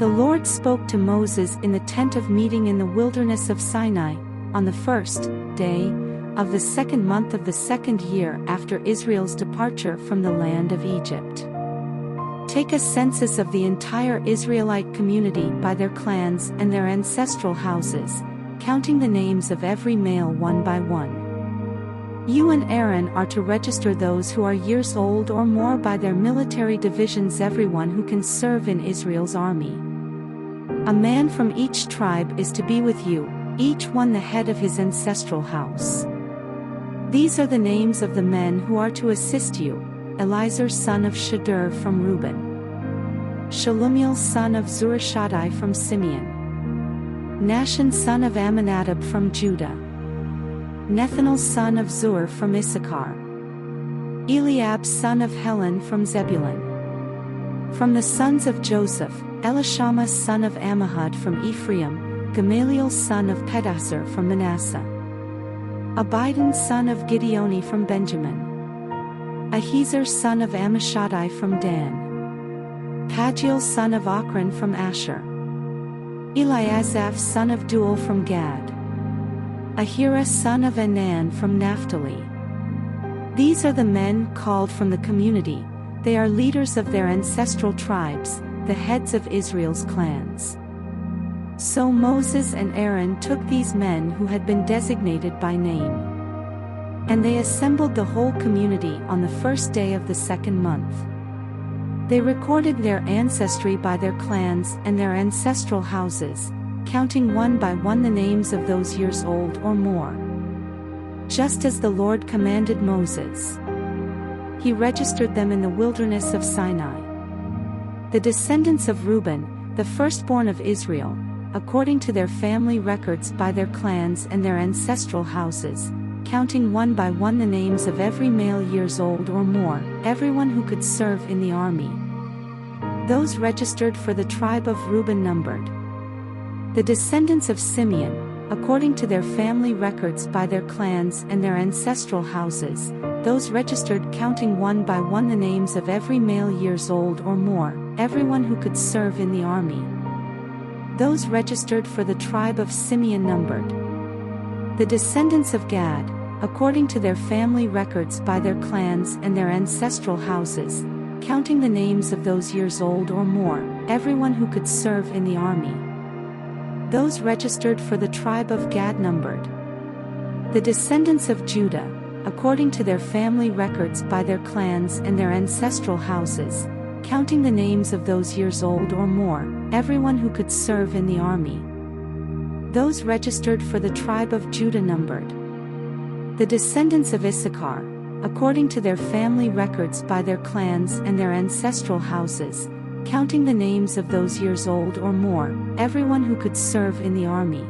The Lord spoke to Moses in the tent of meeting in the wilderness of Sinai, on the first day of the second month of the second year after Israel's departure from the land of Egypt. Take a census of the entire Israelite community by their clans and their ancestral houses, counting the names of every male one by one. You and Aaron are to register those who are years old or more by their military divisions, everyone who can serve in Israel's army. A man from each tribe is to be with you, each one the head of his ancestral house. These are the names of the men who are to assist you: Elizur son of Shadur from Reuben, Shalumiel son of Zurishaddai from Simeon, Nahshon son of Amminadab from Judah, Nethanel son of Zur from Issachar, Eliab son of Helon from Zebulun. From the sons of Joseph, Elishama son of Ammihud from Ephraim, Gamaliel son of Pedahzur from Manasseh, Abidan son of Gideoni from Benjamin, Ahiezer son of Ammishaddai from Dan, Pagiel son of Ochran from Asher, Eliasaph son of Duel from Gad, Ahira son of Enan from Naphtali. These are the men called from the community. They are leaders of their ancestral tribes, the heads of Israel's clans. So Moses and Aaron took these men who had been designated by name, and they assembled the whole community on the first day of the second month. They recorded their ancestry by their clans and their ancestral houses, counting one by one the names of those years old or more, just as the Lord commanded Moses. He registered them in the wilderness of Sinai. The descendants of Reuben, the firstborn of Israel, according to their family records by their clans and their ancestral houses, counting one by one the names of every male years old or more, everyone who could serve in the army. Those registered for the tribe of Reuben numbered. The descendants of Simeon, according to their family records by their clans and their ancestral houses, those registered counting one by one the names of every male years old or more, everyone who could serve in the army. Those registered for the tribe of Simeon numbered. The descendants of Gad, according to their family records by their clans and their ancestral houses, counting the names of those years old or more, everyone who could serve in the army. Those registered for the tribe of Gad numbered. The descendants of Judah, according to their family records by their clans and their ancestral houses, counting the names of those years old or more, everyone who could serve in the army. Those registered for the tribe of Judah numbered. The descendants of Issachar, according to their family records by their clans and their ancestral houses, counting the names of those years old or more, everyone who could serve in the army.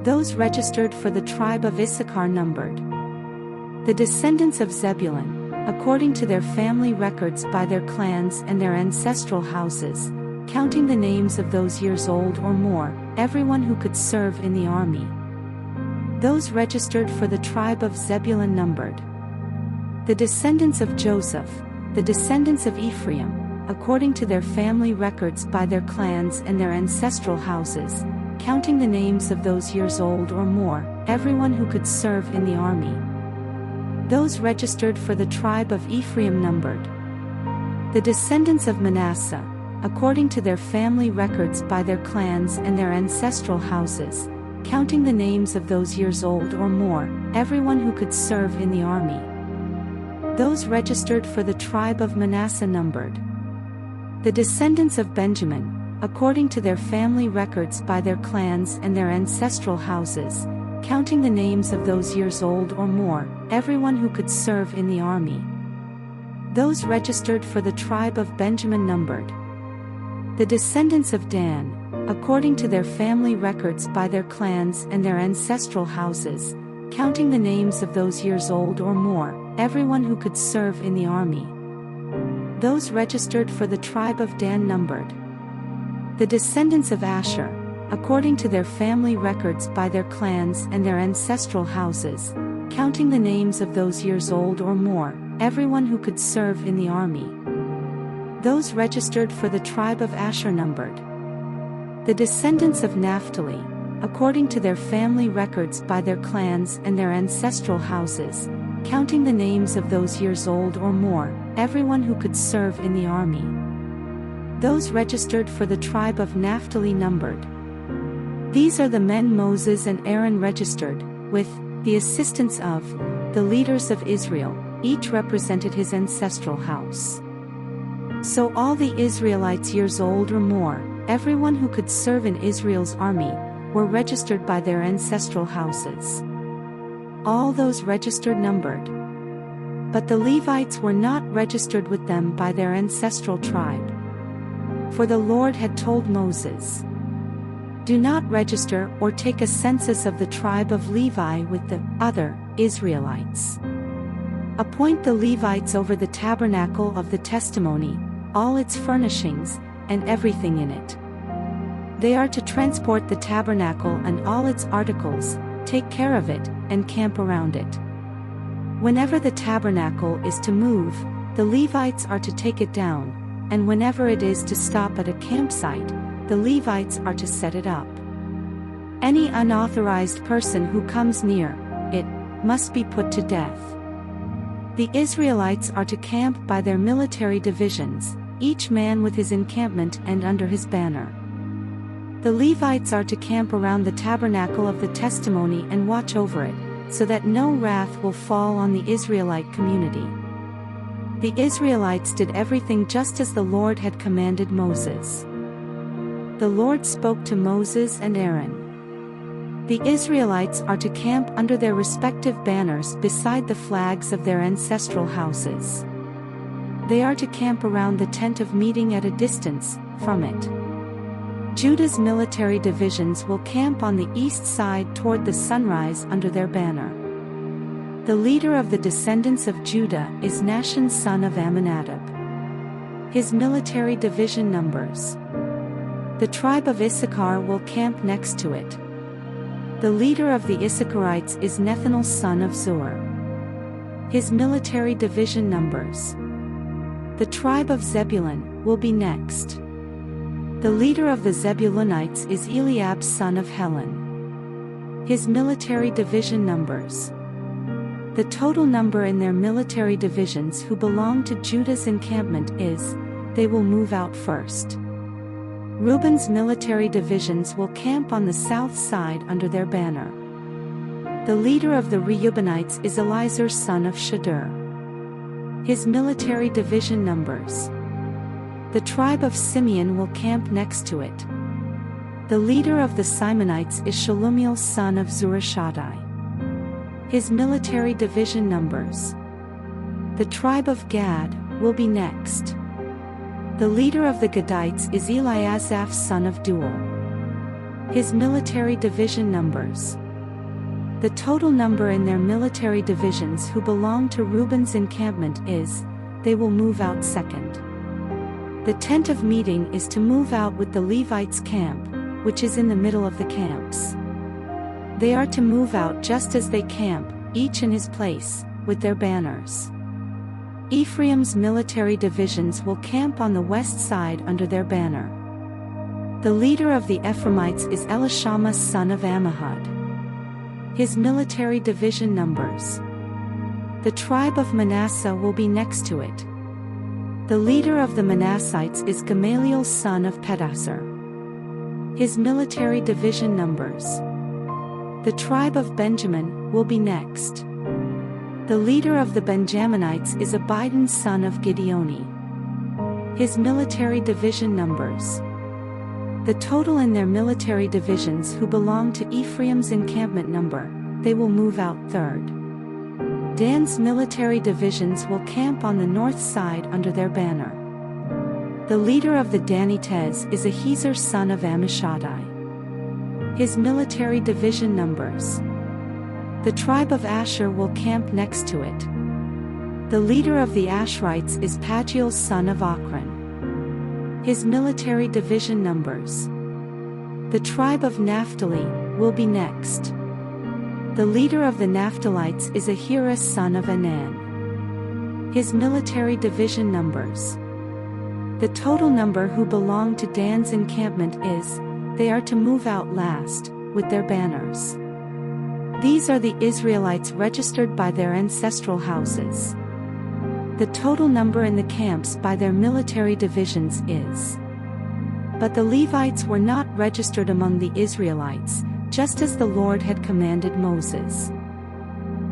Those registered for the tribe of Issachar numbered. The descendants of Zebulun, according to their family records by their clans and their ancestral houses, counting the names of those years old or more, everyone who could serve in the army. Those registered for the tribe of Zebulun numbered. The descendants of Joseph, the descendants of Ephraim, according to their family records by their clans and their ancestral houses, counting the names of those years old or more, everyone who could serve in the army. Those registered for the tribe of Ephraim numbered. The descendants of Manasseh, according to their family records by their clans and their ancestral houses, counting the names of those years old or more, everyone who could serve in the army. Those registered for the tribe of Manasseh numbered. The descendants of Benjamin, according to their family records by their clans and their ancestral houses, counting the names of those years old or more, everyone who could serve in the army. Those registered for the tribe of Benjamin numbered. The descendants of Dan, according to their family records by their clans and their ancestral houses, counting the names of those years old or more, everyone who could serve in the army. Those registered for the tribe of Dan numbered. The descendants of Asher, according to their family records by their clans and their ancestral houses, counting the names of those years old or more, everyone who could serve in the army. Those registered for the tribe of Asher numbered. The descendants of Naphtali, according to their family records by their clans and their ancestral houses, counting the names of those years old or more, everyone who could serve in the army. Those registered for the tribe of Naphtali numbered. These are the men Moses and Aaron registered, with the assistance of the leaders of Israel, each represented his ancestral house. So all the Israelites years old or more, everyone who could serve in Israel's army, were registered by their ancestral houses. All those registered numbered. But the Levites were not registered with them by their ancestral tribe. For the Lord had told Moses, "Do not register or take a census of the tribe of Levi with the other Israelites. Appoint the Levites over the tabernacle of the testimony, all its furnishings, and everything in it. They are to transport the tabernacle and all its articles, take care of it, and camp around it. Whenever the tabernacle is to move, the Levites are to take it down, and whenever it is to stop at a campsite, the Levites are to set it up. Any unauthorized person who comes near it must be put to death. The Israelites are to camp by their military divisions, each man with his encampment and under his banner. The Levites are to camp around the tabernacle of the testimony and watch over it, so that no wrath will fall on the Israelite community." The Israelites did everything just as the Lord had commanded Moses. The Lord spoke to Moses and Aaron. The Israelites are to camp under their respective banners beside the flags of their ancestral houses. They are to camp around the tent of meeting at a distance from it. Judah's military divisions will camp on the east side toward the sunrise under their banner. The leader of the descendants of Judah is Nahshon son of Amminadab. His military division numbers. The tribe of Issachar will camp next to it. The leader of the Issacharites is Nethanel son of Zur. His military division numbers. The tribe of Zebulun will be next. The leader of the Zebulunites is Eliab son of Helon. His military division numbers. The total number in their military divisions who belong to Judah's encampment is, they will move out first. Reuben's military divisions will camp on the south side under their banner. The leader of the Reubenites is Elizur son of Shadur. His military division numbers. The tribe of Simeon will camp next to it. The leader of the Simonites is Shalumiel son of Zurishaddai. His military division numbers. The tribe of Gad will be next. The leader of the Gadites is Eliasaph son of Duel. His military division numbers. The total number in their military divisions who belong to Reuben's encampment is, they will move out second. The tent of meeting is to move out with the Levites' camp, which is in the middle of the camps. They are to move out just as they camp, each in his place, with their banners. Ephraim's military divisions will camp on the west side under their banner. The leader of the Ephraimites is Elishama son of Ammihud. His military division numbers. The tribe of Manasseh will be next to it. The leader of the Manassites is Gamaliel son of Pedahzur. His military division numbers. The tribe of Benjamin will be next. The leader of the Benjaminites is Abidan son of Gideoni. His military division numbers. The total in their military divisions who belong to Ephraim's encampment number, they will move out third. Dan's military divisions will camp on the north side under their banner. The leader of the Danites is Ahiezer son of Ammishaddai. His military division numbers. The tribe of Asher will camp next to it. The leader of the Asherites is Pagiel son of Ochran. His military division numbers. The tribe of Naphtali will be next. The leader of the Naphtalites is Ahira son of Anan. His military division numbers. The total number who belong to Dan's encampment is, They are to move out last, with their banners. These are the Israelites registered by their ancestral houses. The total number in the camps by their military divisions is. But the Levites were not registered among the Israelites, just as the Lord had commanded Moses.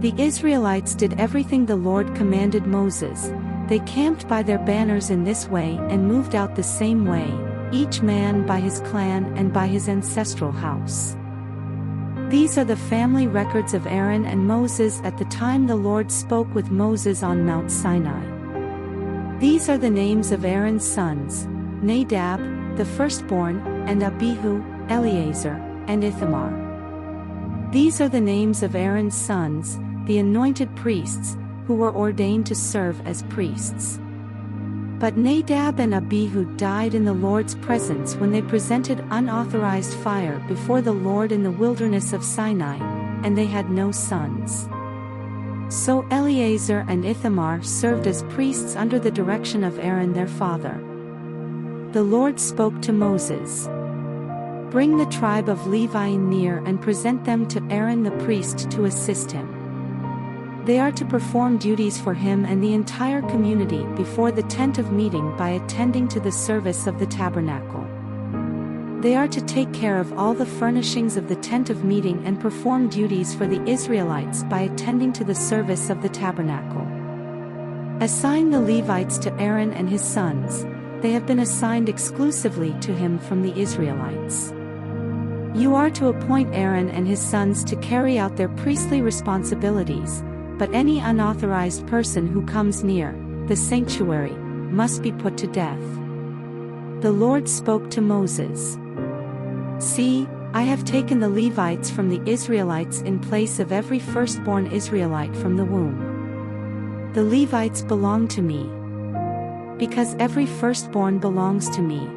The Israelites did everything the Lord commanded Moses. They camped by their banners in this way and moved out the same way, each man by his clan and by his ancestral house. These are the family records of Aaron and Moses at the time the Lord spoke with Moses on Mount Sinai. These are the names of Aaron's sons: Nadab, the firstborn, and Abihu, Eleazar, and Ithamar. These are the names of Aaron's sons, the anointed priests, who were ordained to serve as priests. But Nadab and Abihu died in the Lord's presence when they presented unauthorized fire before the Lord in the wilderness of Sinai, and they had no sons. So Eleazar and Ithamar served as priests under the direction of Aaron their father. The Lord spoke to Moses. Bring the tribe of Levi near and present them to Aaron the priest to assist him. They are to perform duties for him and the entire community before the tent of meeting by attending to the service of the tabernacle. They are to take care of all the furnishings of the tent of meeting and perform duties for the Israelites by attending to the service of the tabernacle. Assign the Levites to Aaron and his sons. They have been assigned exclusively to him from the Israelites. You are to appoint Aaron and his sons to carry out their priestly responsibilities, but any unauthorized person who comes near the sanctuary must be put to death. The Lord spoke to Moses. See, I have taken the Levites from the Israelites in place of every firstborn Israelite from the womb. The Levites belong to me, because every firstborn belongs to me.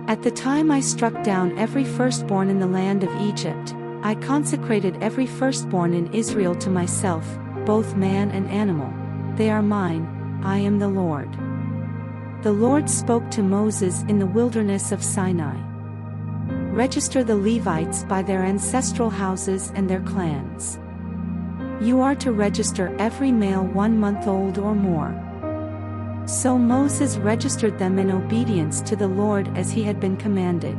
At the time I struck down every firstborn in the land of Egypt, I consecrated every firstborn in Israel to myself, both man and animal. They are mine, I am the Lord. The Lord spoke to Moses in the wilderness of Sinai. Register the Levites by their ancestral houses and their clans. You are to register every male 1 month old or more. So Moses registered them in obedience to the Lord as he had been commanded.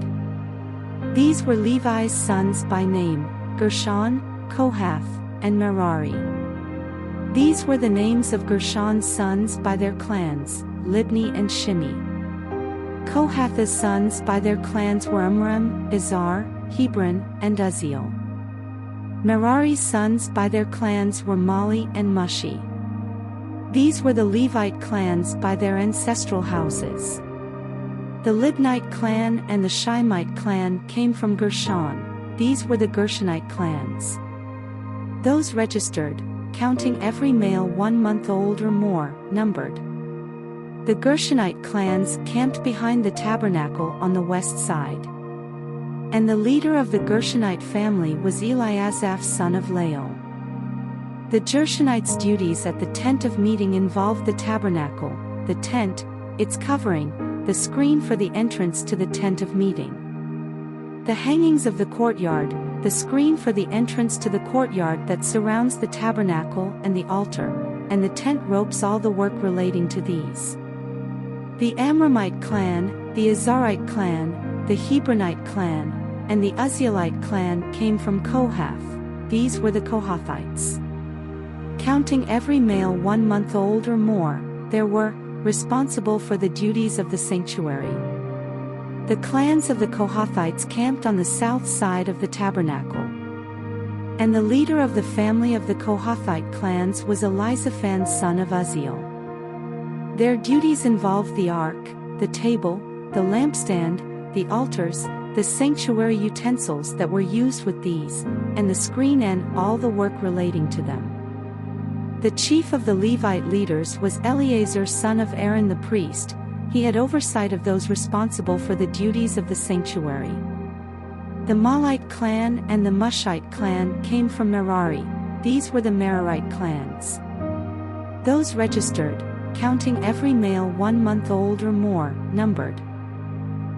These were Levi's sons by name: Gershon, Kohath, and Merari. These were the names of Gershon's sons by their clans: Libni and Shimi. Kohath's sons by their clans were Amram, Izhar, Hebron, and Uzziel. Merari's sons by their clans were Mali and Mushi. These were the Levite clans by their ancestral houses. The Libnite clan and the Shimite clan came from Gershon. These were the Gershonite clans. Those registered, counting every male 1 month old or more, numbered. The Gershonite clans camped behind the tabernacle on the west side. And the leader of the Gershonite family was Eliasaph son of Lael. The Gershonites' duties at the tent of meeting involved the tabernacle, the tent, its covering, the screen for the entrance to the tent of meeting, the hangings of the courtyard, the screen for the entrance to the courtyard that surrounds the tabernacle and the altar, and the tent ropes, all the work relating to these. The Amramite clan, the Izharite clan, the Hebronite clan, and the Uzzielite clan came from Kohath. These were the Kohathites. Counting every male 1 month old or more, there were, responsible for the duties of the sanctuary. The clans of the Kohathites camped on the south side of the tabernacle. And the leader of the family of the Kohathite clans was Elizaphan son of Uzziel. Their duties involved the ark, the table, the lampstand, the altars, the sanctuary utensils that were used with these, and the screen and all the work relating to them. The chief of the Levite leaders was Eleazar son of Aaron the priest. He had oversight of those responsible for the duties of the sanctuary. The Malite clan and the Mushite clan came from Merari. These were the Merarite clans. Those registered, counting every male 1 month old or more, numbered.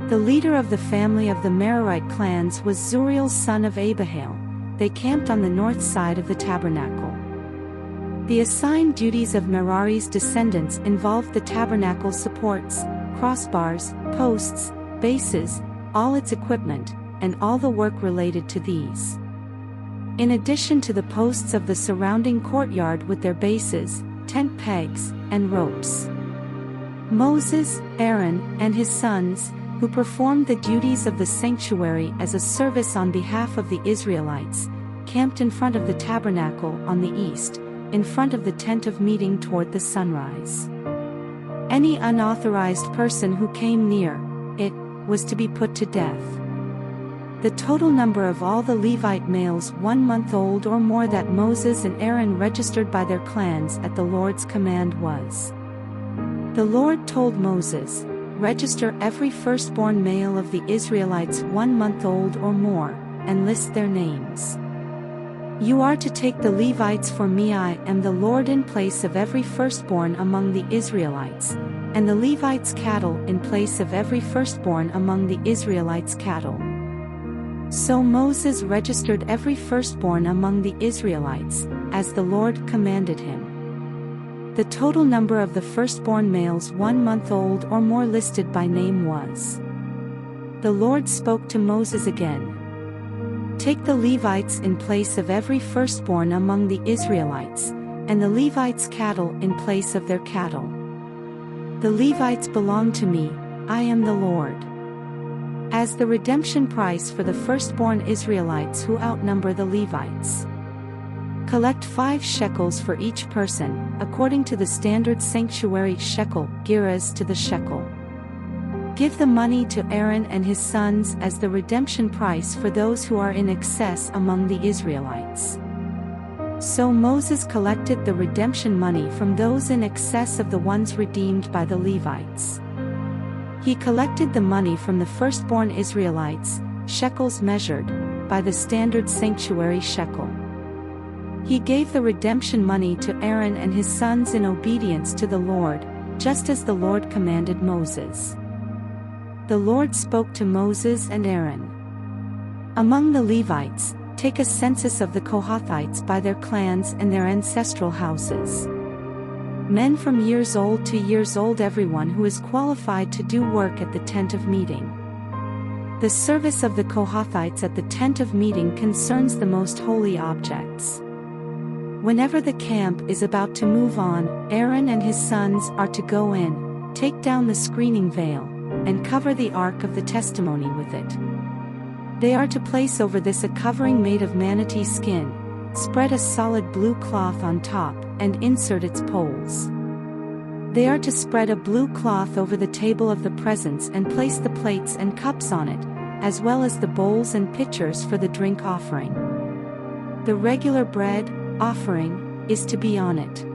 The leader of the family of the Merarite clans was Zuriel son of Abihail. They camped on the north side of the tabernacle. The assigned duties of Merari's descendants involved the tabernacle's supports, crossbars, posts, bases, all its equipment, and all the work related to these. In addition to the posts of the surrounding courtyard with their bases, tent pegs, and ropes. Moses, Aaron, and his sons, who performed the duties of the sanctuary as a service on behalf of the Israelites, camped in front of the tabernacle on the east, in front of the tent of meeting toward the sunrise. Any unauthorized person who came near it was to be put to death. The total number of all the Levite males 1 month old or more that Moses and Aaron registered by their clans at the Lord's command was. The Lord told Moses, "Register every firstborn male of the Israelites 1 month old or more, and list their names. You are to take the Levites for me. I am the Lord in place of every firstborn among the Israelites, and the Levites' cattle in place of every firstborn among the Israelites' cattle." So Moses registered every firstborn among the Israelites, as the Lord commanded him. The total number of the firstborn males 1 month old or more listed by name was. The Lord spoke to Moses again. "Take the Levites in place of every firstborn among the Israelites, and the Levites' cattle in place of their cattle. The Levites belong to me, I am the Lord. As the redemption price for the firstborn Israelites who outnumber the Levites. Collect 5 shekels for each person, according to the standard sanctuary shekel, gerahs to the shekel. Give the money to Aaron and his sons as the redemption price for those who are in excess among the Israelites." So Moses collected the redemption money from those in excess of the ones redeemed by the Levites. He collected the money from the firstborn Israelites, shekels measured, by the standard sanctuary shekel. He gave the redemption money to Aaron and his sons in obedience to the Lord, just as the Lord commanded Moses. The Lord spoke to Moses and Aaron. "Among the Levites, take a census of the Kohathites by their clans and their ancestral houses. Men from years old to years old, everyone who is qualified to do work at the tent of meeting." The service of the Kohathites at the tent of meeting concerns the most holy objects. Whenever the camp is about to move on, Aaron and his sons are to go in, take down the screening veil, and cover the ark of the testimony with it. They are to place over this a covering made of manatee skin, spread a solid blue cloth on top, and insert its poles. They are to spread a blue cloth over the table of the presence and place the plates and cups on it, as well as the bowls and pitchers for the drink offering. The regular bread offering is to be on it.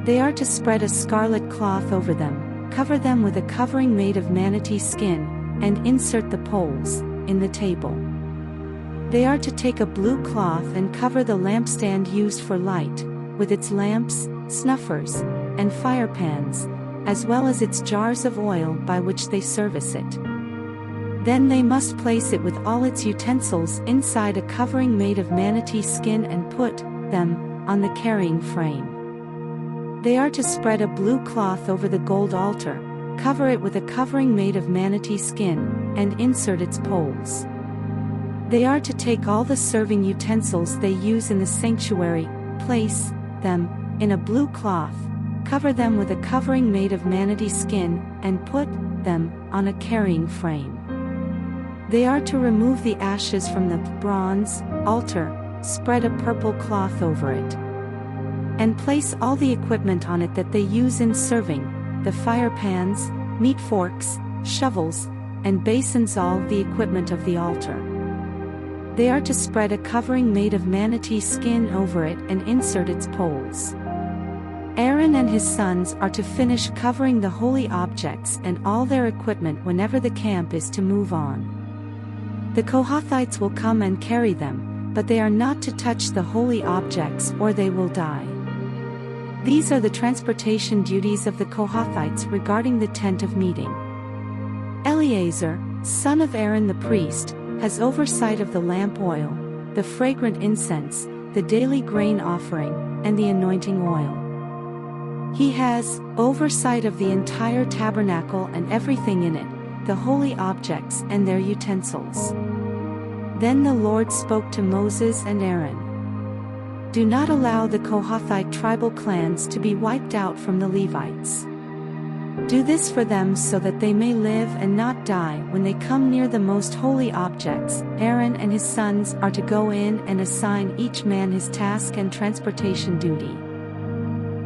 They are to spread a scarlet cloth over them, cover them with a covering made of manatee skin, and insert the poles in the table. They are to take a blue cloth and cover the lampstand used for light, with its lamps, snuffers, and fire pans, as well as its jars of oil by which they service it. Then they must place it with all its utensils inside a covering made of manatee skin and put them on the carrying frame. They are to spread a blue cloth over the gold altar, cover it with a covering made of manatee skin, and insert its poles. They are to take all the serving utensils they use in the sanctuary, place them in a blue cloth, cover them with a covering made of manatee skin, and put them on a carrying frame. They are to remove the ashes from the bronze altar, spread a purple cloth over it, and place all the equipment on it that they use in serving, the fire pans, meat forks, shovels, and basins, all the equipment of the altar. They are to spread a covering made of manatee skin over it and insert its poles. Aaron and his sons are to finish covering the holy objects and all their equipment whenever the camp is to move on. The Kohathites will come and carry them, but they are not to touch the holy objects or they will die. These are the transportation duties of the Kohathites regarding the tent of meeting. Eleazar, son of Aaron the priest, has oversight of the lamp oil, the fragrant incense, the daily grain offering, and the anointing oil. He has oversight of the entire tabernacle and everything in it, the holy objects and their utensils. Then the Lord spoke to Moses and Aaron. Do not allow the Kohathite tribal clans to be wiped out from the Levites. Do this for them so that they may live and not die when they come near the most holy objects. Aaron and his sons are to go in and assign each man his task and transportation duty.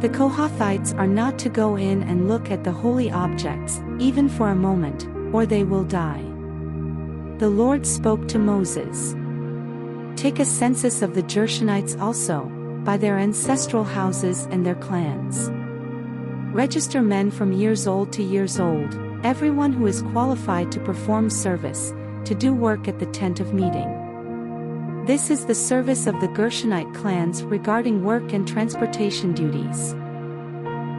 The Kohathites are not to go in and look at the holy objects, even for a moment, or they will die. The Lord spoke to Moses. Take a census of the Gershonites also, by their ancestral houses and their clans. Register men from years old to years old, everyone who is qualified to perform service, to do work at the tent of meeting. This is the service of the Gershonite clans regarding work and transportation duties.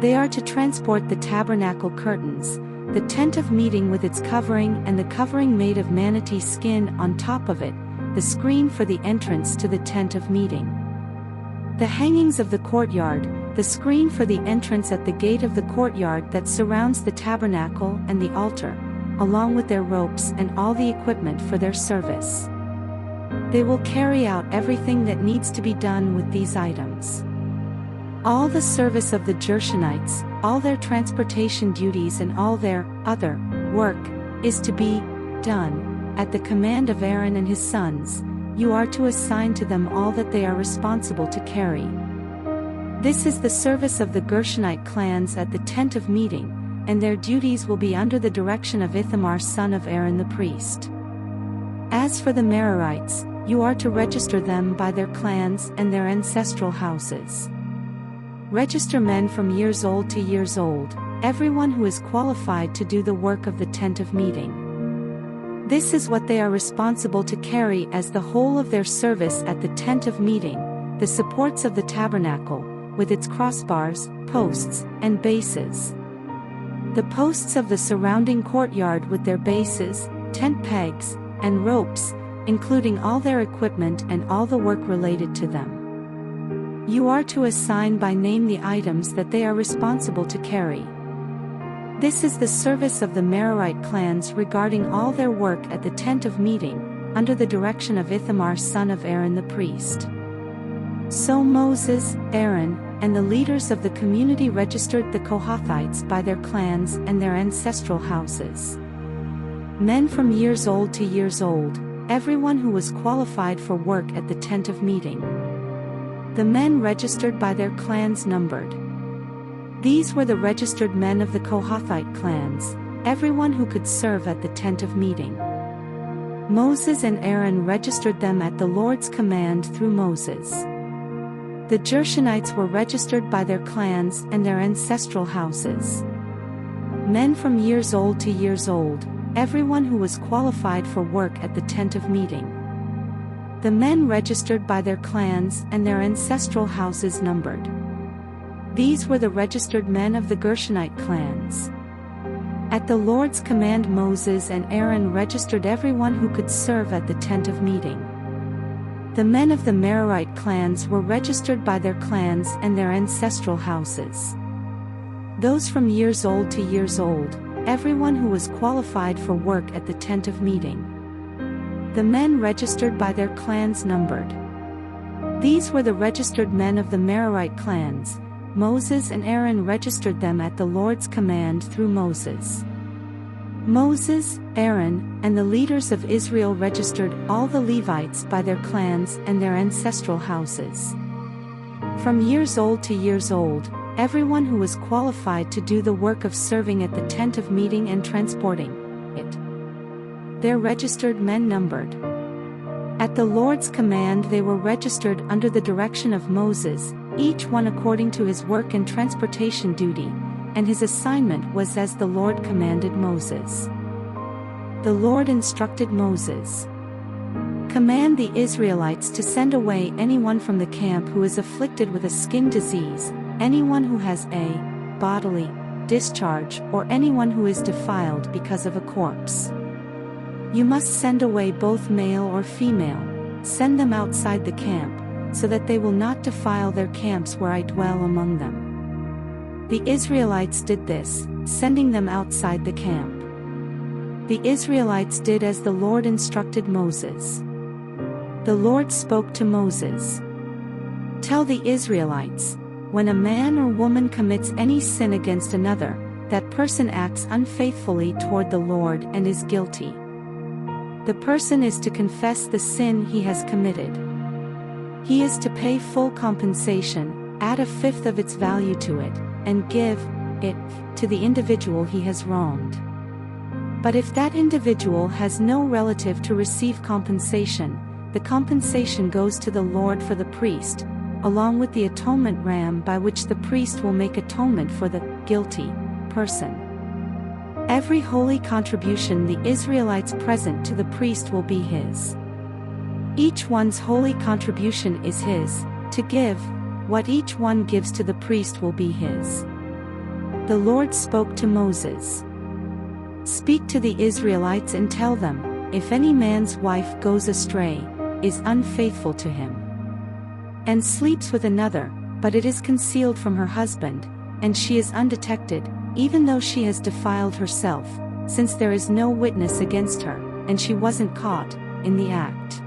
They are to transport the tabernacle curtains, the tent of meeting with its covering and the covering made of manatee skin on top of it, the screen for the entrance to the tent of meeting. The hangings of the courtyard, the screen for the entrance at the gate of the courtyard that surrounds the tabernacle and the altar, along with their ropes and all the equipment for their service. They will carry out everything that needs to be done with these items. All the service of the Gershonites, all their transportation duties and all their other work, is to be done at the command of Aaron and his sons. You are to assign to them all that they are responsible to carry. This is the service of the Gershonite clans at the tent of meeting, and their duties will be under the direction of Ithamar son of Aaron the priest. As for the Merarites, you are to register them by their clans and their ancestral houses. Register men from years old to years old, everyone who is qualified to do the work of the tent of meeting. This is what they are responsible to carry as the whole of their service at the tent of meeting, the supports of the tabernacle, with its crossbars, posts, and bases. The posts of the surrounding courtyard with their bases, tent pegs, and ropes, including all their equipment and all the work related to them. You are to assign by name the items that they are responsible to carry. This is the service of the Merarite clans regarding all their work at the tent of meeting, under the direction of Ithamar son of Aaron the priest. So Moses, Aaron, and the leaders of the community registered the Kohathites by their clans and their ancestral houses. Men from years old to years old, everyone who was qualified for work at the tent of meeting. The men registered by their clans numbered. These were the registered men of the Kohathite clans, everyone who could serve at the tent of meeting. Moses and Aaron registered them at the Lord's command through Moses. The Gershonites were registered by their clans and their ancestral houses. Men from years old to years old, everyone who was qualified for work at the tent of meeting. The men registered by their clans and their ancestral houses numbered. These were the registered men of the Gershonite clans. At the Lord's command Moses and Aaron registered everyone who could serve at the tent of meeting. The men of the Merarite clans were registered by their clans and their ancestral houses. Those from years old to years old, everyone who was qualified for work at the tent of meeting. The men registered by their clans numbered. These were the registered men of the Merarite clans. Moses and Aaron registered them at the Lord's command through Moses. Moses, Aaron, and the leaders of Israel registered all the Levites by their clans and their ancestral houses. From years old to years old, everyone who was qualified to do the work of serving at the tent of meeting and transporting it. Their registered men numbered. At the Lord's command they were registered under the direction of Moses, each one according to his work and transportation duty, and his assignment was as the Lord commanded Moses. The Lord instructed Moses. Command the Israelites to send away anyone from the camp who is afflicted with a skin disease, anyone who has a bodily discharge, or anyone who is defiled because of a corpse. You must send away both male or female, send them outside the camp, so that they will not defile their camps where I dwell among them. The Israelites did this, sending them outside the camp. The Israelites did as the Lord instructed Moses. The Lord spoke to Moses. Tell the Israelites, when a man or woman commits any sin against another, that person acts unfaithfully toward the Lord and is guilty. The person is to confess the sin he has committed. He is to pay full compensation, add a fifth of its value to it, and give it to the individual he has wronged. But if that individual has no relative to receive compensation, the compensation goes to the Lord for the priest, along with the atonement ram by which the priest will make atonement for the guilty person. Every holy contribution the Israelites present to the priest will be his. Each one's holy contribution is his, to give. What each one gives to the priest will be his. The Lord spoke to Moses. Speak to the Israelites and tell them, if any man's wife goes astray, is unfaithful to him, and sleeps with another, but it is concealed from her husband, and she is undetected, even though she has defiled herself, since there is no witness against her, and she wasn't caught in the act.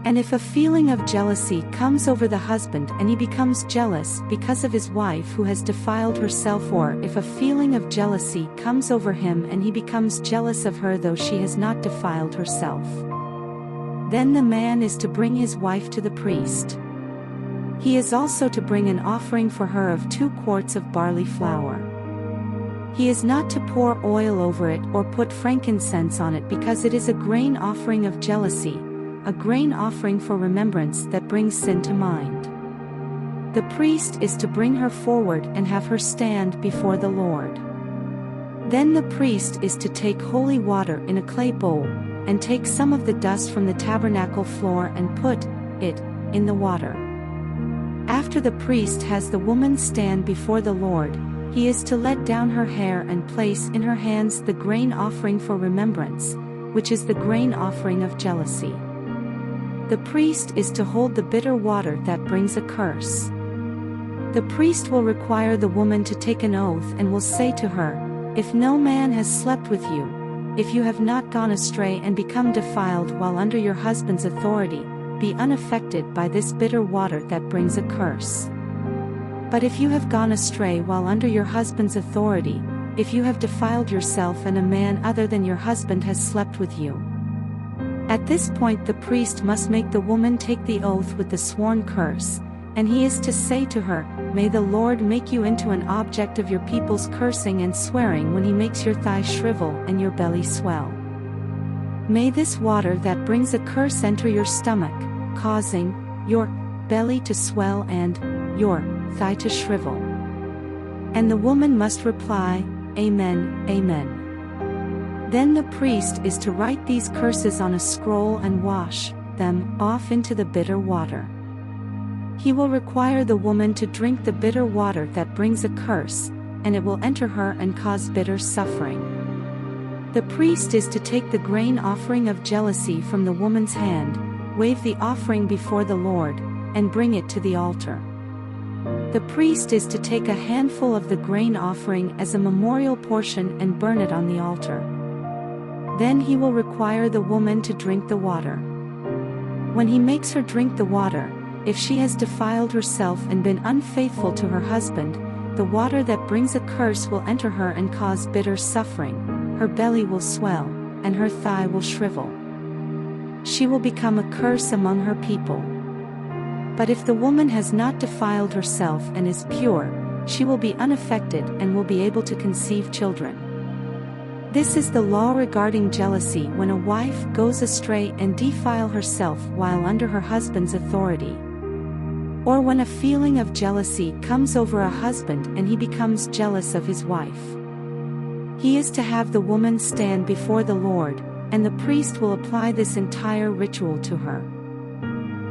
And if a feeling of jealousy comes over the husband and he becomes jealous because of his wife who has defiled herself, or if a feeling of jealousy comes over him and he becomes jealous of her though she has not defiled herself, then the man is to bring his wife to the priest. He is also to bring an offering for her of 2 quarts of barley flour. He is not to pour oil over it or put frankincense on it, because it is a grain offering of jealousy, a grain offering for remembrance that brings sin to mind. The priest is to bring her forward and have her stand before the Lord. Then the priest is to take holy water in a clay bowl, and take some of the dust from the tabernacle floor and put it in the water. After the priest has the woman stand before the Lord, he is to let down her hair and place in her hands the grain offering for remembrance, which is the grain offering of jealousy. The priest is to hold the bitter water that brings a curse. The priest will require the woman to take an oath and will say to her, if no man has slept with you, if you have not gone astray and become defiled while under your husband's authority, be unaffected by this bitter water that brings a curse. But if you have gone astray while under your husband's authority, if you have defiled yourself and a man other than your husband has slept with you, at this point the priest must make the woman take the oath with the sworn curse, and he is to say to her, may the Lord make you into an object of your people's cursing and swearing when he makes your thigh shrivel and your belly swell. May this water that brings a curse enter your stomach, causing your belly to swell and your thigh to shrivel. And the woman must reply, Amen, Amen. Then the priest is to write these curses on a scroll and wash them off into the bitter water. He will require the woman to drink the bitter water that brings a curse, and it will enter her and cause bitter suffering. The priest is to take the grain offering of jealousy from the woman's hand, wave the offering before the Lord, and bring it to the altar. The priest is to take a handful of the grain offering as a memorial portion and burn it on the altar. Then he will require the woman to drink the water. When he makes her drink the water, if she has defiled herself and been unfaithful to her husband, the water that brings a curse will enter her and cause bitter suffering. Her belly will swell, and her thigh will shrivel. She will become a curse among her people. But if the woman has not defiled herself and is pure, she will be unaffected and will be able to conceive children. This is the law regarding jealousy when a wife goes astray and defile herself while under her husband's authority, or when a feeling of jealousy comes over a husband and he becomes jealous of his wife. He is to have the woman stand before the Lord, and the priest will apply this entire ritual to her.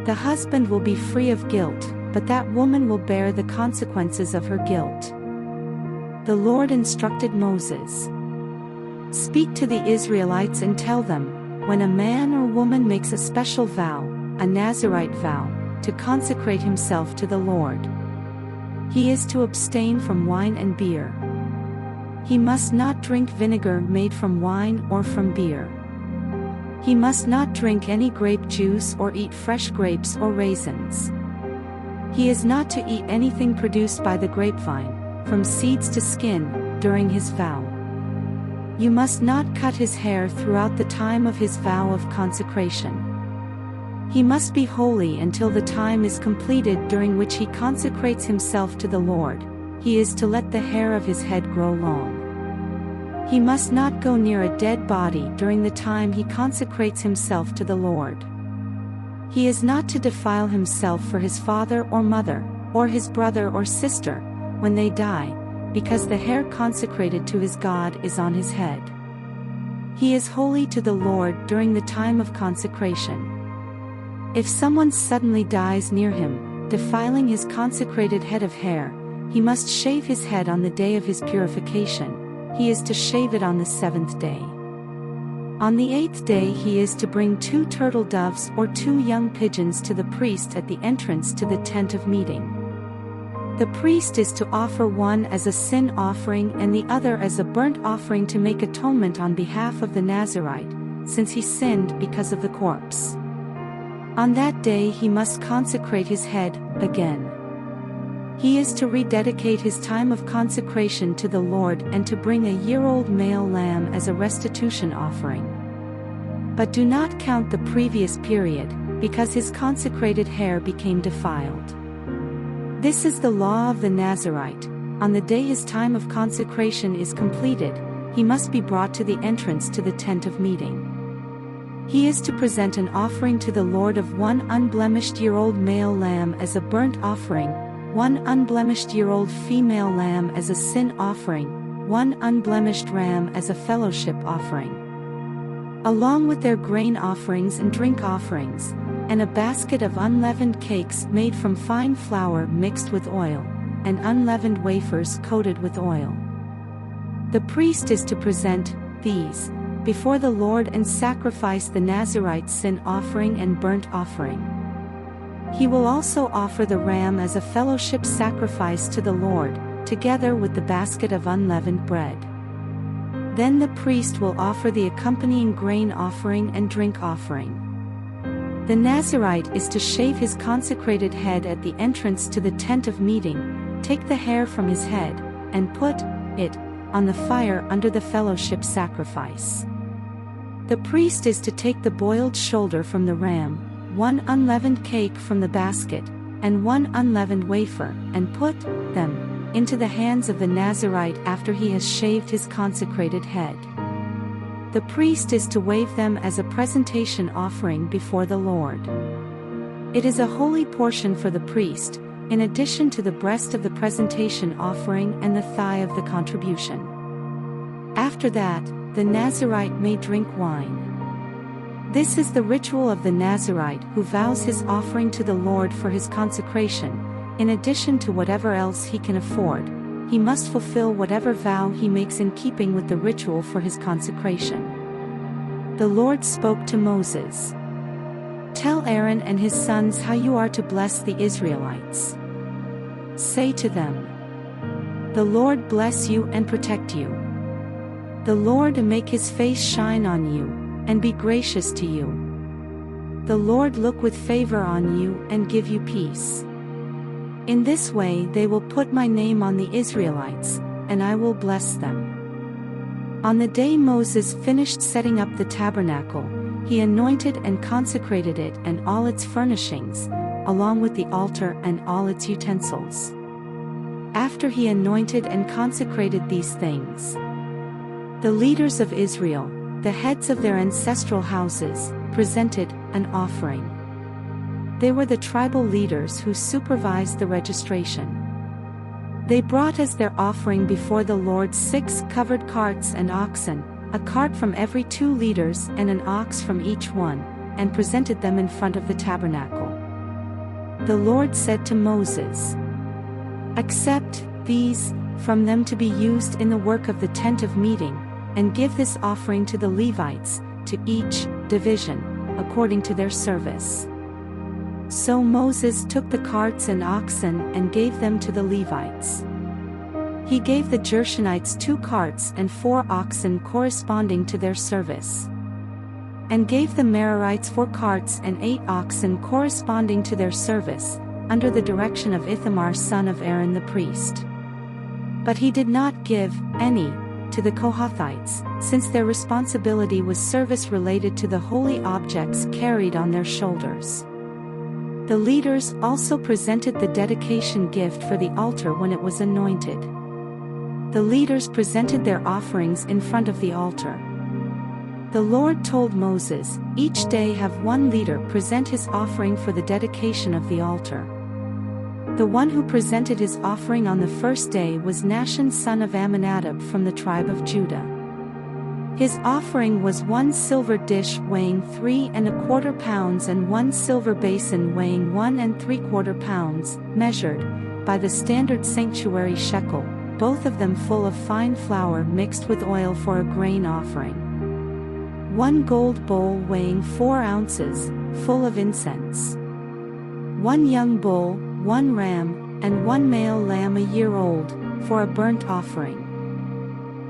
The husband will be free of guilt, but that woman will bear the consequences of her guilt. The Lord instructed Moses. Speak to the Israelites and tell them, when a man or woman makes a special vow, a Nazirite vow, to consecrate himself to the Lord, he is to abstain from wine and beer. He must not drink vinegar made from wine or from beer. He must not drink any grape juice or eat fresh grapes or raisins. He is not to eat anything produced by the grapevine, from seeds to skin, during his vow. You must not cut his hair throughout the time of his vow of consecration. He must be holy until the time is completed during which he consecrates himself to the Lord. He is to let the hair of his head grow long. He must not go near a dead body during the time he consecrates himself to the Lord. He is not to defile himself for his father or mother, or his brother or sister, when they die, because the hair consecrated to his God is on his head. He is holy to the Lord during the time of consecration. If someone suddenly dies near him, defiling his consecrated head of hair, he must shave his head on the day of his purification. He is to shave it on the 7th day. On the 8th day he is to bring 2 turtle doves or 2 young pigeons to the priest at the entrance to the tent of meeting. The priest is to offer one as a sin offering and the other as a burnt offering to make atonement on behalf of the Nazirite, since he sinned because of the corpse. On that day he must consecrate his head, again. He is to rededicate his time of consecration to the Lord and to bring a year-old male lamb as a restitution offering. But do not count the previous period, because his consecrated hair became defiled. This is the law of the Nazirite. On the day his time of consecration is completed, he must be brought to the entrance to the tent of meeting. He is to present an offering to the Lord of 1 unblemished year-old male lamb as a burnt offering, 1 unblemished year-old female lamb as a sin offering, 1 unblemished ram as a fellowship offering, along with their grain offerings and drink offerings, and a basket of unleavened cakes made from fine flour mixed with oil, and unleavened wafers coated with oil. The priest is to present these before the Lord and sacrifice the Nazirite sin offering and burnt offering. He will also offer the ram as a fellowship sacrifice to the Lord, together with the basket of unleavened bread. Then the priest will offer the accompanying grain offering and drink offering. The Nazirite is to shave his consecrated head at the entrance to the tent of meeting, take the hair from his head, and put it on the fire under the fellowship sacrifice. The priest is to take the boiled shoulder from the ram, 1 unleavened cake from the basket, and 1 unleavened wafer, and put them into the hands of the Nazirite after he has shaved his consecrated head. The priest is to wave them as a presentation offering before the Lord. It is a holy portion for the priest, in addition to the breast of the presentation offering and the thigh of the contribution. After that, the Nazirite may drink wine. This is the ritual of the Nazirite who vows his offering to the Lord for his consecration. In addition to whatever else he can afford, he must fulfill whatever vow he makes in keeping with the ritual for his consecration. The Lord spoke to Moses. Tell Aaron and his sons how you are to bless the Israelites. Say to them, the Lord bless you and protect you. The Lord make his face shine on you, and be gracious to you. The Lord look with favor on you and give you peace. In this way they will put my name on the Israelites, and I will bless them. On the day Moses finished setting up the tabernacle, he anointed and consecrated it and all its furnishings, along with the altar and all its utensils. After he anointed and consecrated these things, the leaders of Israel, the heads of their ancestral houses, presented an offering. They were the tribal leaders who supervised the registration. They brought as their offering before the Lord 6 covered carts and oxen, a cart from every 2 leaders and an ox from each one, and presented them in front of the tabernacle. The Lord said to Moses, "Accept these from them to be used in the work of the tent of meeting, and give this offering to the Levites, to each division, according to their service. So Moses took the carts and oxen and gave them to the Levites. He gave the Gershonites 2 carts and 4 oxen corresponding to their service, and gave the Merarites 4 carts and 8 oxen corresponding to their service, under the direction of Ithamar son of Aaron the priest. But he did not give any to the Kohathites, since their responsibility was service related to the holy objects carried on their shoulders. The leaders also presented the dedication gift for the altar when it was anointed. The leaders presented their offerings in front of the altar. The Lord told Moses, "Each day have one leader present his offering for the dedication of the altar." The one who presented his offering on the first day was Nahshon son of Amminadab from the tribe of Judah. His offering was 1 silver dish weighing 3¼ pounds and 1 silver basin weighing 1¾ pounds, measured by the standard sanctuary shekel, both of them full of fine flour mixed with oil for a grain offering. 1 gold bowl weighing 4 ounces, full of incense. 1 young bull, 1 ram, and 1 male lamb a year old, for a burnt offering.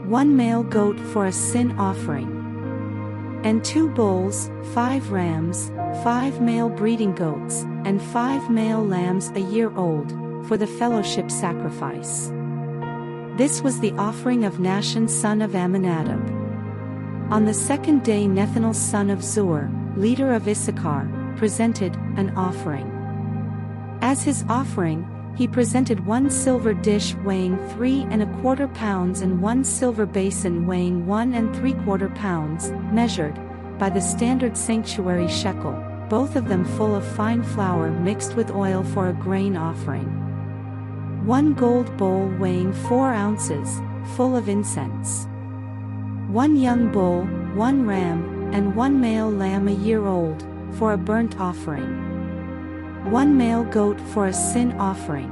1 male goat for a sin offering. And 2 bulls, 5 rams, 5 male breeding goats, and 5 male lambs a year old, for the fellowship sacrifice. This was the offering of Nahshon son of Amminadab. On the second day Nethanel son of Zuar, leader of Issachar, presented an offering. As his offering, he presented 1 silver dish weighing 3¼ pounds and 1 silver basin weighing 1¾ pounds, measured by the standard sanctuary shekel, both of them full of fine flour mixed with oil for a grain offering. 1 gold bowl weighing 4 ounces, full of incense. 1 young bull, 1 ram, and 1 male lamb a year old, for a burnt offering. 1 male goat for a sin offering.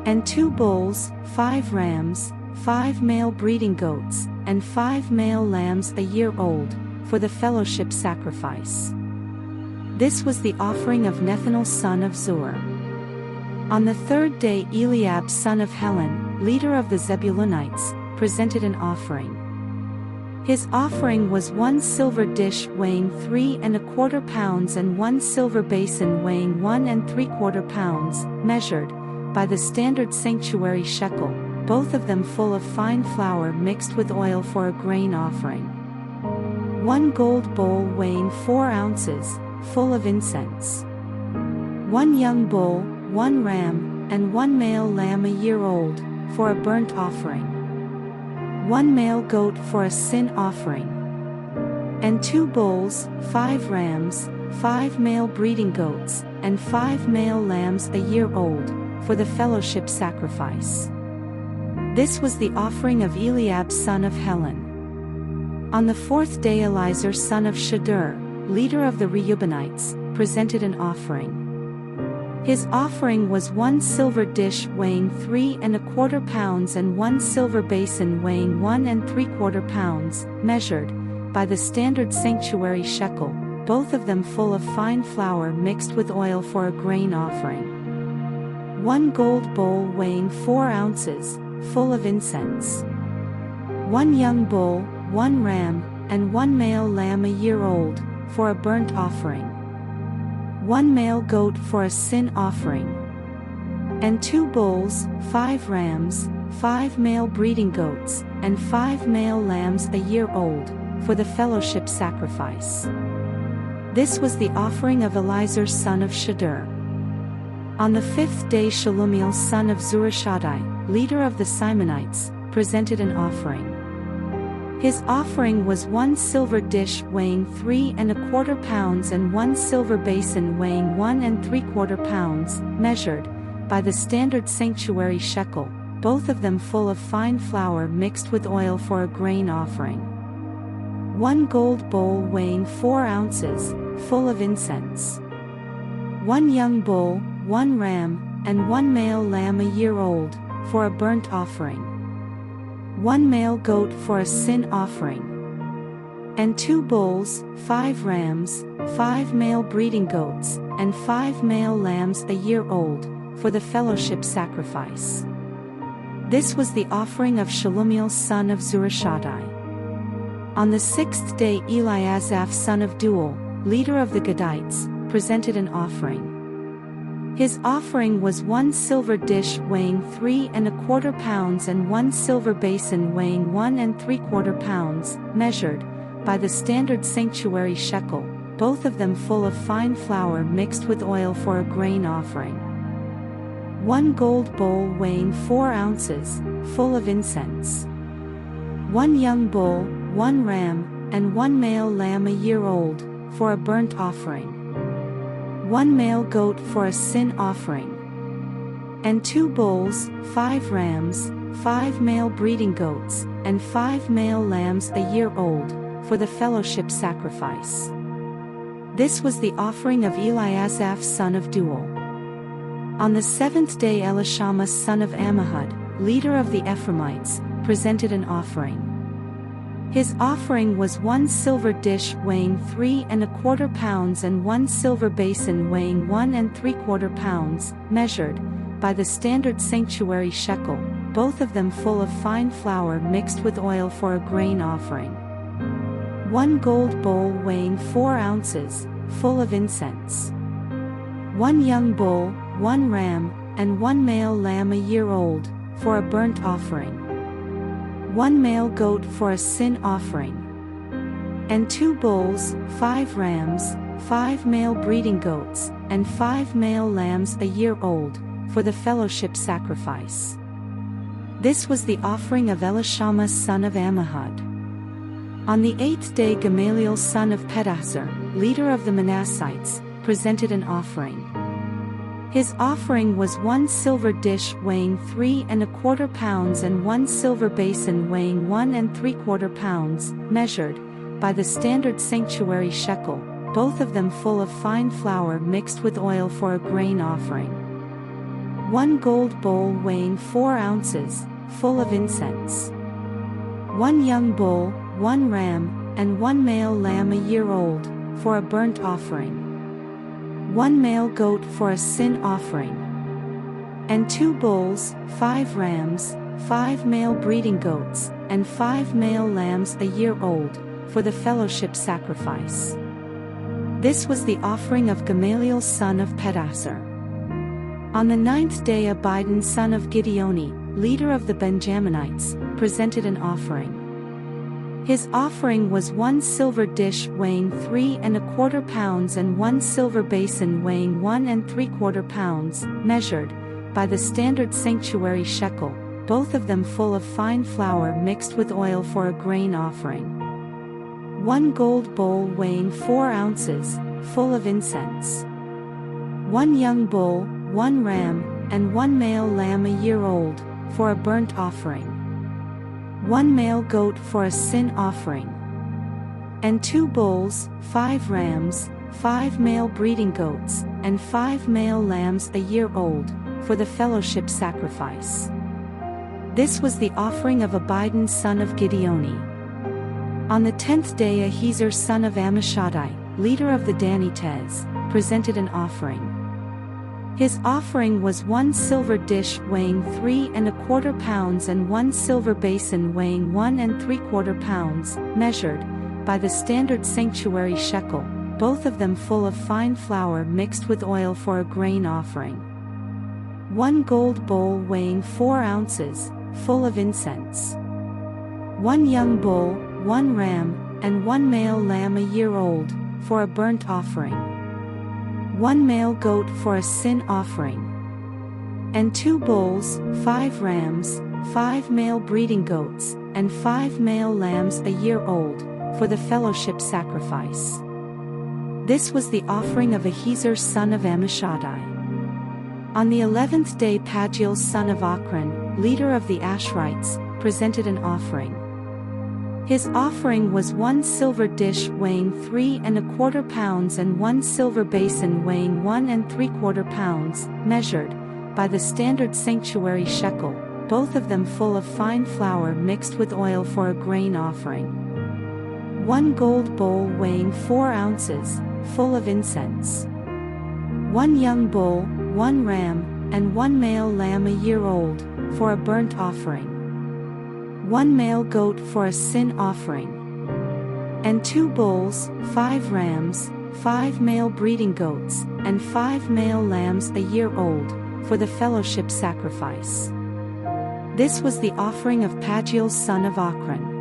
And 2 bulls, 5 rams, 5 male breeding goats, and 5 male lambs a year old, for the fellowship sacrifice. This was the offering of Nethanel son of Zuar. On the third day Eliab son of Helon, leader of the Zebulunites, presented an offering. His offering was 1 silver dish weighing 3¼ pounds and 1 silver basin weighing 1¾ pounds, measured by the standard sanctuary shekel, both of them full of fine flour mixed with oil for a grain offering. 1 gold bowl weighing 4 ounces, full of incense. 1 young bull, 1 ram, and 1 male lamb a year old, for a burnt offering. 1 male goat for a sin offering. And 2 bulls, 5 rams, 5 male breeding goats, and 5 male lambs a year old, for the fellowship sacrifice. This was the offering of Eliab son of Helon. On the fourth day Elizur son of Shedeur, leader of the Reubenites, presented an offering. His offering was 1 silver dish weighing 3¼ pounds and 1 silver basin weighing 1¾ pounds, measured by the standard sanctuary shekel, both of them full of fine flour mixed with oil for a grain offering. 1 gold bowl weighing 4 ounces, full of incense. 1 young bull, 1 ram, and 1 male lamb a year old, for a burnt offering. 1 male goat for a sin offering. And 2 bulls, 5 rams, 5 male breeding goats, and 5 male lambs a year old, for the fellowship sacrifice. This was the offering of Elizur son of Shedeur. On the 5th day Shalumiel son of Zurishaddai, leader of the Simonites, presented an offering. His offering was 1 silver dish weighing 3¼ pounds and 1 silver basin weighing 1¾ pounds, measured by the standard sanctuary shekel, both of them full of fine flour mixed with oil for a grain offering. 1 gold bowl weighing 4 ounces, full of incense. 1 young bull, 1 ram, and 1 male lamb a year old, for a burnt offering. 1 male goat for a sin offering. And 2 bulls, 5 rams, 5 male breeding goats, and 5 male lambs a year old, for the fellowship sacrifice. This was the offering of Shelumiel son of Zurishaddai. On the 6th day Eliasaph son of Deuel, leader of the Gadites, presented an offering. His offering was 1 silver dish weighing 3¼ pounds and 1 silver basin weighing 1¾ pounds, measured by the standard sanctuary shekel, both of them full of fine flour mixed with oil for a grain offering. 1 gold bowl weighing 4 ounces, full of incense. 1 young bull, 1 ram, and 1 male lamb a year old, for a burnt offering. 1 male goat for a sin offering. And 2 bulls, 5 rams, 5 male breeding goats, and 5 male lambs a year old, for the fellowship sacrifice. This was the offering of Eliasaph son of Deuel. On the 7th day Elishama son of Ammihud, leader of the Ephraimites, presented an offering. His offering was 1 silver dish weighing 3¼ pounds and 1 silver basin weighing 1¾ pounds, measured by the standard sanctuary shekel, both of them full of fine flour mixed with oil for a grain offering. 1 gold bowl weighing 4 ounces, full of incense. 1 young bull, 1 ram, and 1 male lamb a year old, for a burnt offering. 1 male goat for a sin offering. And 2 bulls, 5 rams, 5 male breeding goats, and 5 male lambs a year old, for the fellowship sacrifice. This was the offering of Elishama son of Ammihud. On the 8th day Gamaliel son of Pedahzur, leader of the Manassites, presented an offering. His offering was 1 silver dish weighing 3¼ pounds and 1 silver basin weighing 1¾ pounds, measured by the standard sanctuary shekel, both of them full of fine flour mixed with oil for a grain offering. 1 gold bowl weighing 4 ounces, full of incense. 1 young bull, 1 ram, and 1 male lamb a year old, for a burnt offering. 1 male goat for a sin offering. And 2 bulls, 5 rams, 5 male breeding goats, and 5 male lambs a year old, for the fellowship sacrifice. This was the offering of Gamaliel son of Pedahzur. On the 9th day Abidan son of Gideoni, leader of the Benjaminites, presented an offering. His offering was 1 silver dish weighing 3¼ pounds and 1 silver basin weighing 1¾ pounds, measured by the standard sanctuary shekel, both of them full of fine flour mixed with oil for a grain offering. 1 gold bowl weighing 4 ounces, full of incense. 1 young bull, 1 ram, and 1 male lamb a year old, for a burnt offering. 1 male goat for a sin offering. And 2 bulls, 5 rams, 5 male breeding goats, and 5 male lambs a year old, for the fellowship sacrifice. This was the offering of Abidan son of Gideoni. On the 10th day Ahiezer son of Ammishaddai, leader of the Danites, presented an offering. His offering was 1 silver dish weighing 3¼ pounds and 1 silver basin weighing 1¾ pounds, measured by the standard sanctuary shekel, both of them full of fine flour mixed with oil for a grain offering. 1 gold bowl weighing 4 ounces, full of incense. 1 young bull, 1 ram, and 1 male lamb a year old, for a burnt offering. 1 male goat for a sin offering. And 2 bulls, 5 rams, 5 male breeding goats, and 5 male lambs a year old, for the fellowship sacrifice. This was the offering of Ahiezer son of Ammishaddai. On the 11th day Pagiel son of Ochran, leader of the Asherites, presented an offering. His offering was 1 silver dish weighing 3¼ pounds and 1 silver basin weighing 1¾ pounds, measured by the standard sanctuary shekel, both of them full of fine flour mixed with oil for a grain offering. 1 gold bowl weighing 4 ounces, full of incense. 1 young bull, 1 ram, and 1 male lamb a year old, for a burnt offering. 1 male goat for a sin offering. And 2 bulls, 5 rams, 5 male breeding goats, and 5 male lambs a year old, for the fellowship sacrifice. This was the offering of Pagiel son of Ochran.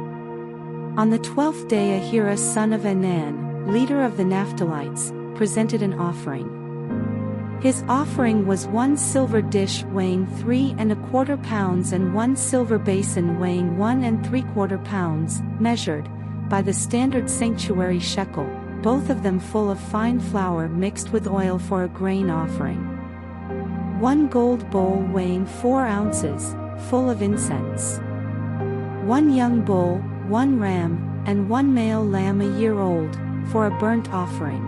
On the 12th day Ahira son of Enan, leader of the Naphtalites, presented an offering. His offering was 1 silver dish weighing 3¼ pounds and 1 silver basin weighing 1¾ pounds, measured, by the standard sanctuary shekel, both of them full of fine flour mixed with oil for a grain offering. 1 gold bowl weighing 4 ounces, full of incense. 1 young bull, 1 ram, and 1 male lamb a year old, for a burnt offering.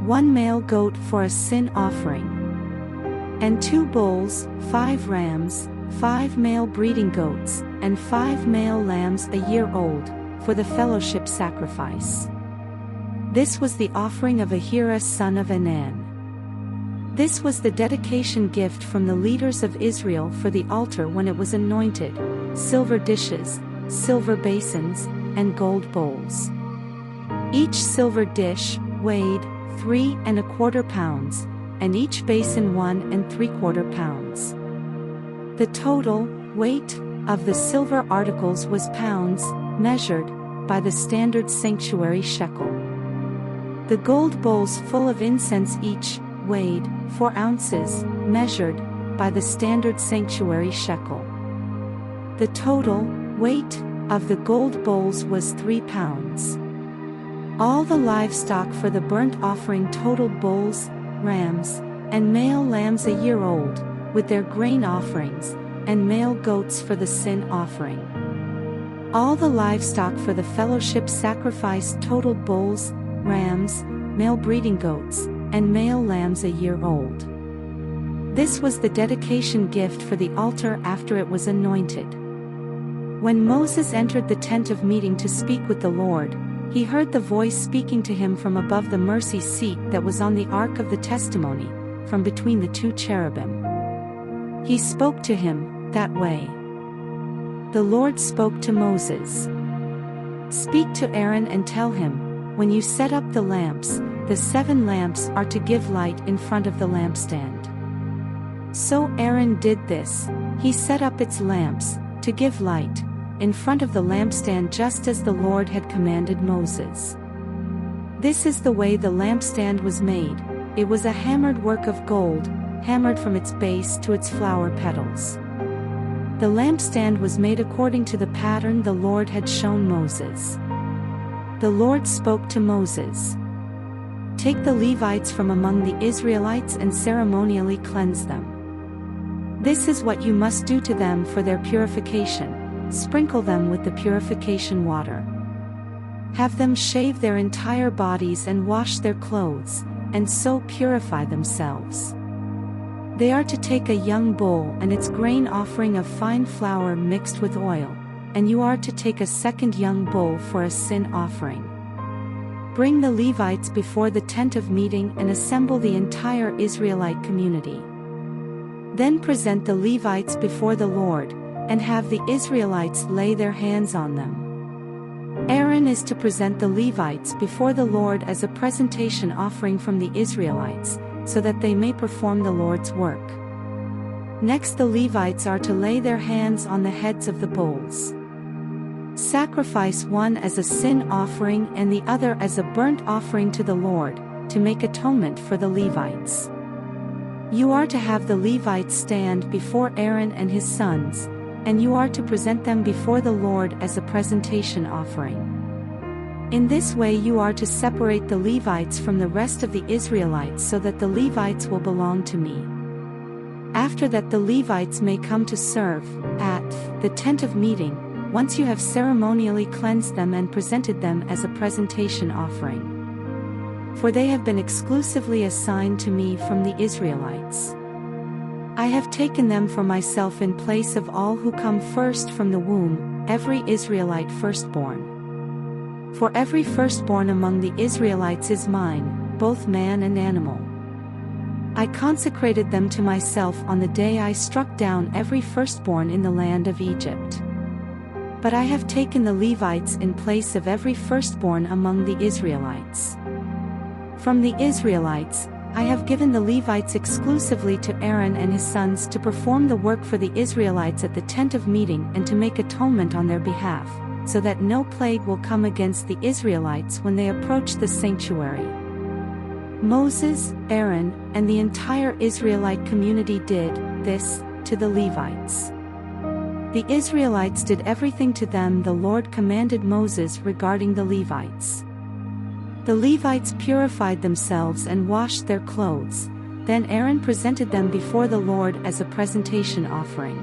1 male goat for a sin offering. And 2 bulls, 5 rams, 5 male breeding goats, and 5 male lambs a year old, for the fellowship sacrifice. This was the offering of Ahira son of Enan. This was the dedication gift from the leaders of Israel for the altar when it was anointed: silver dishes, silver basins, and gold bowls. Each silver dish weighed 3¼ pounds, and each basin 1¾ pounds. The total weight of the silver articles was pounds, measured by the standard sanctuary shekel. The gold bowls full of incense each weighed 4 ounces, measured by the standard sanctuary shekel. The total weight of the gold bowls was 3 pounds. All the livestock for the burnt offering totaled bulls, rams, and male lambs a year old, with their grain offerings, and male goats for the sin offering. All the livestock for the fellowship sacrifice totaled bulls, rams, male breeding goats, and male lambs a year old. This was the dedication gift for the altar after it was anointed. When Moses entered the tent of meeting to speak with the Lord, he heard the voice speaking to him from above the mercy seat that was on the ark of the testimony, from between the 2 cherubim. He spoke to him that way. The Lord spoke to Moses. "Speak to Aaron and tell him, when you set up the lamps, the 7 lamps are to give light in front of the lampstand." So Aaron did this. He set up its lamps, to give light, in front of the lampstand just as the Lord had commanded Moses. This is the way the lampstand was made. It was a hammered work of gold, hammered from its base to its flower petals. The lampstand was made according to the pattern the Lord had shown Moses. The Lord spoke to Moses. "Take the Levites from among the Israelites and ceremonially cleanse them. This is what you must do to them for their purification: sprinkle them with the purification water. Have them shave their entire bodies and wash their clothes, and so purify themselves. They are to take a young bull and its grain offering of fine flour mixed with oil, and you are to take a second young bull for a sin offering. Bring the Levites before the tent of meeting and assemble the entire Israelite community. Then present the Levites before the Lord, and have the Israelites lay their hands on them. Aaron is to present the Levites before the Lord as a presentation offering from the Israelites, so that they may perform the Lord's work. Next, the Levites are to lay their hands on the heads of the bulls. Sacrifice one as a sin offering and the other as a burnt offering to the Lord, to make atonement for the Levites. You are to have the Levites stand before Aaron and his sons, and you are to present them before the Lord as a presentation offering. In this way you are to separate the Levites from the rest of the Israelites so that the Levites will belong to me. After that the Levites may come to serve at the tent of meeting, once you have ceremonially cleansed them and presented them as a presentation offering. For they have been exclusively assigned to me from the Israelites. I have taken them for myself in place of all who come first from the womb, every Israelite firstborn. For every firstborn among the Israelites is mine, both man and animal. I consecrated them to myself on the day I struck down every firstborn in the land of Egypt. But I have taken the Levites in place of every firstborn among the Israelites. From the Israelites, I have given the Levites exclusively to Aaron and his sons to perform the work for the Israelites at the tent of meeting and to make atonement on their behalf, so that no plague will come against the Israelites when they approach the sanctuary. Moses, Aaron, and the entire Israelite community did this to the Levites. The Israelites did everything to them the Lord commanded Moses regarding the Levites. The Levites purified themselves and washed their clothes, then Aaron presented them before the Lord as a presentation offering.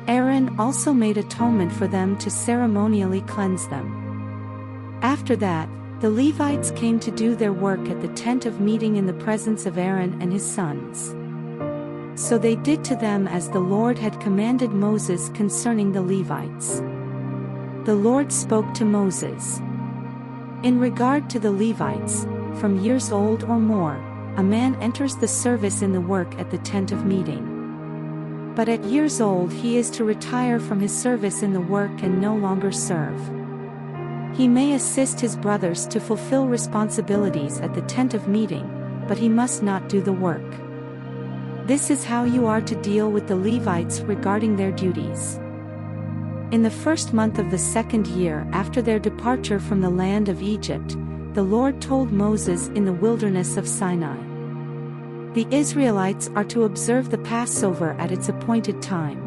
Aaron also made atonement for them to ceremonially cleanse them. After that, the Levites came to do their work at the tent of meeting in the presence of Aaron and his sons. So they did to them as the Lord had commanded Moses concerning the Levites. The Lord spoke to Moses. In regard to the Levites, from years old or more, a man enters the service in the work at the tent of meeting. But at years old he is to retire from his service in the work and no longer serve. He may assist his brothers to fulfill responsibilities at the tent of meeting, but he must not do the work. This is how you are to deal with the Levites regarding their duties. In the first month of the second year after their departure from the land of Egypt, the Lord told Moses in the wilderness of Sinai. The Israelites are to observe the Passover at its appointed time.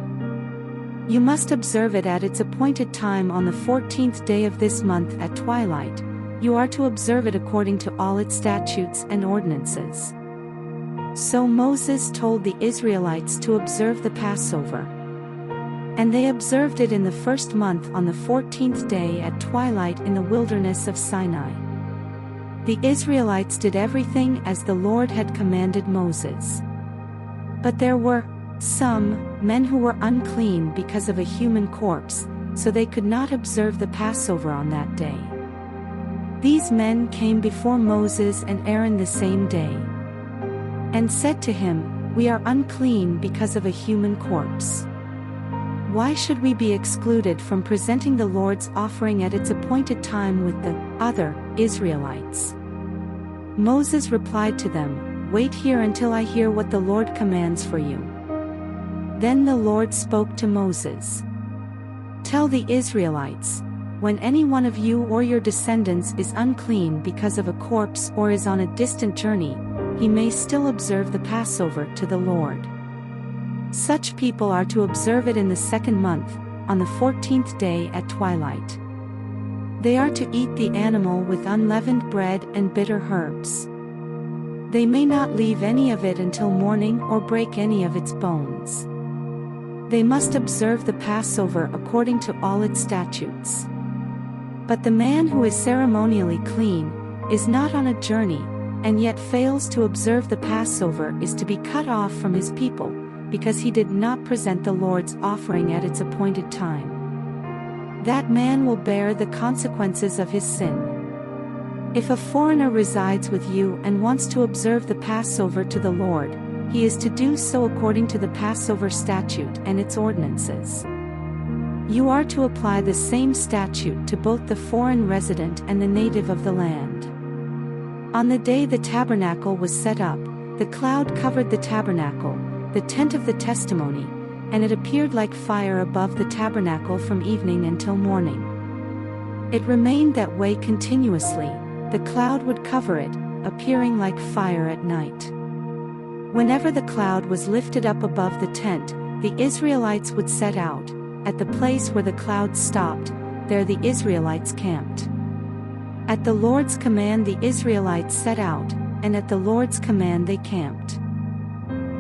You must observe it at its appointed time on the 14th day of this month at twilight. You are to observe it according to all its statutes and ordinances. So Moses told the Israelites to observe the Passover. And they observed it in the first month on the 14th day at twilight in the wilderness of Sinai. The Israelites did everything as the Lord had commanded Moses. But there were some men who were unclean because of a human corpse, so they could not observe the Passover on that day. These men came before Moses and Aaron the same day, and said to him, "We are unclean because of a human corpse. Why should we be excluded from presenting the Lord's offering at its appointed time with the other Israelites?" Moses replied to them, "Wait here until I hear what the Lord commands for you." Then the Lord spoke to Moses. "Tell the Israelites, when any one of you or your descendants is unclean because of a corpse or is on a distant journey, he may still observe the Passover to the Lord. Such people are to observe it in the second month, on the 14th day at twilight. They are to eat the animal with unleavened bread and bitter herbs. They may not leave any of it until morning or break any of its bones. They must observe the Passover according to all its statutes. But the man who is ceremonially clean, is not on a journey, and yet fails to observe the Passover is to be cut off from his people, because he did not present the Lord's offering at its appointed time. That man will bear the consequences of his sin. If a foreigner resides with you and wants to observe the Passover to the Lord, he is to do so according to the Passover statute and its ordinances. You are to apply the same statute to both the foreign resident and the native of the land. On the day the tabernacle was set up, the cloud covered the tabernacle, the tent of the testimony, and it appeared like fire above the tabernacle from evening until morning. It remained that way continuously, the cloud would cover it, appearing like fire at night. Whenever the cloud was lifted up above the tent, the Israelites would set out. At the place where the cloud stopped, there the Israelites camped. At the Lord's command the Israelites set out, and at the Lord's command they camped.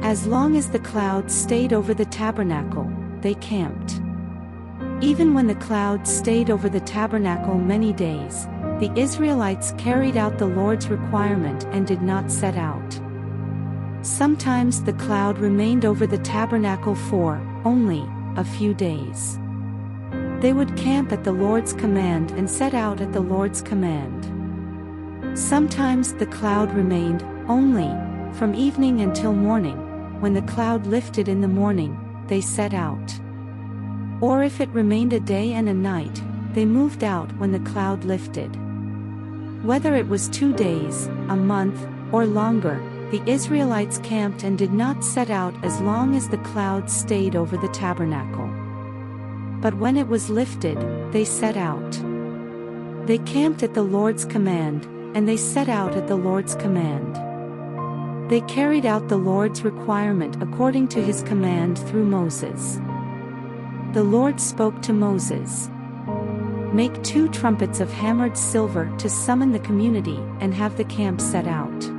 As long as the cloud stayed over the tabernacle, they camped. Even when the cloud stayed over the tabernacle many days, the Israelites carried out the Lord's requirement and did not set out. Sometimes the cloud remained over the tabernacle for only a few days. They would camp at the Lord's command and set out at the Lord's command. Sometimes the cloud remained only from evening until morning. When the cloud lifted in the morning, they set out. Or if it remained a day and a night, they moved out when the cloud lifted. Whether it was 2 days, a month, or longer, the Israelites camped and did not set out as long as the cloud stayed over the tabernacle. But when it was lifted, they set out. They camped at the Lord's command, and they set out at the Lord's command. They carried out the Lord's requirement according to his command through Moses. The Lord spoke to Moses. Make 2 trumpets of hammered silver to summon the community and have the camp set out.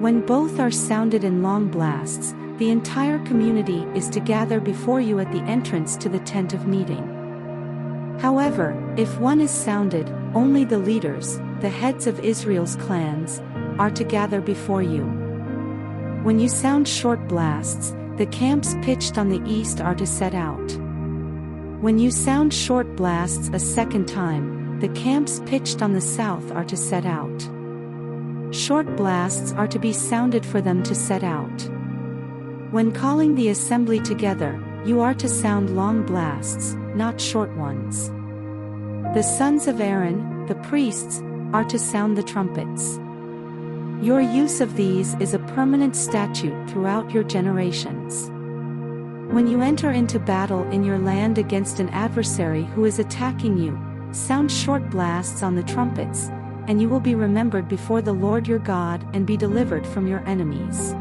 When both are sounded in long blasts, the entire community is to gather before you at the entrance to the tent of meeting. However, if one is sounded, only the leaders, the heads of Israel's clans, are to gather before you. When you sound short blasts, the camps pitched on the east are to set out. When you sound short blasts a second time, the camps pitched on the south are to set out. Short blasts are to be sounded for them to set out. When calling the assembly together, you are to sound long blasts, not short ones. The sons of Aaron, the priests, are to sound the trumpets. Your use of these is a permanent statute throughout your generations. When you enter into battle in your land against an adversary who is attacking you, sound short blasts on the trumpets, and you will be remembered before the Lord your God and be delivered from your enemies.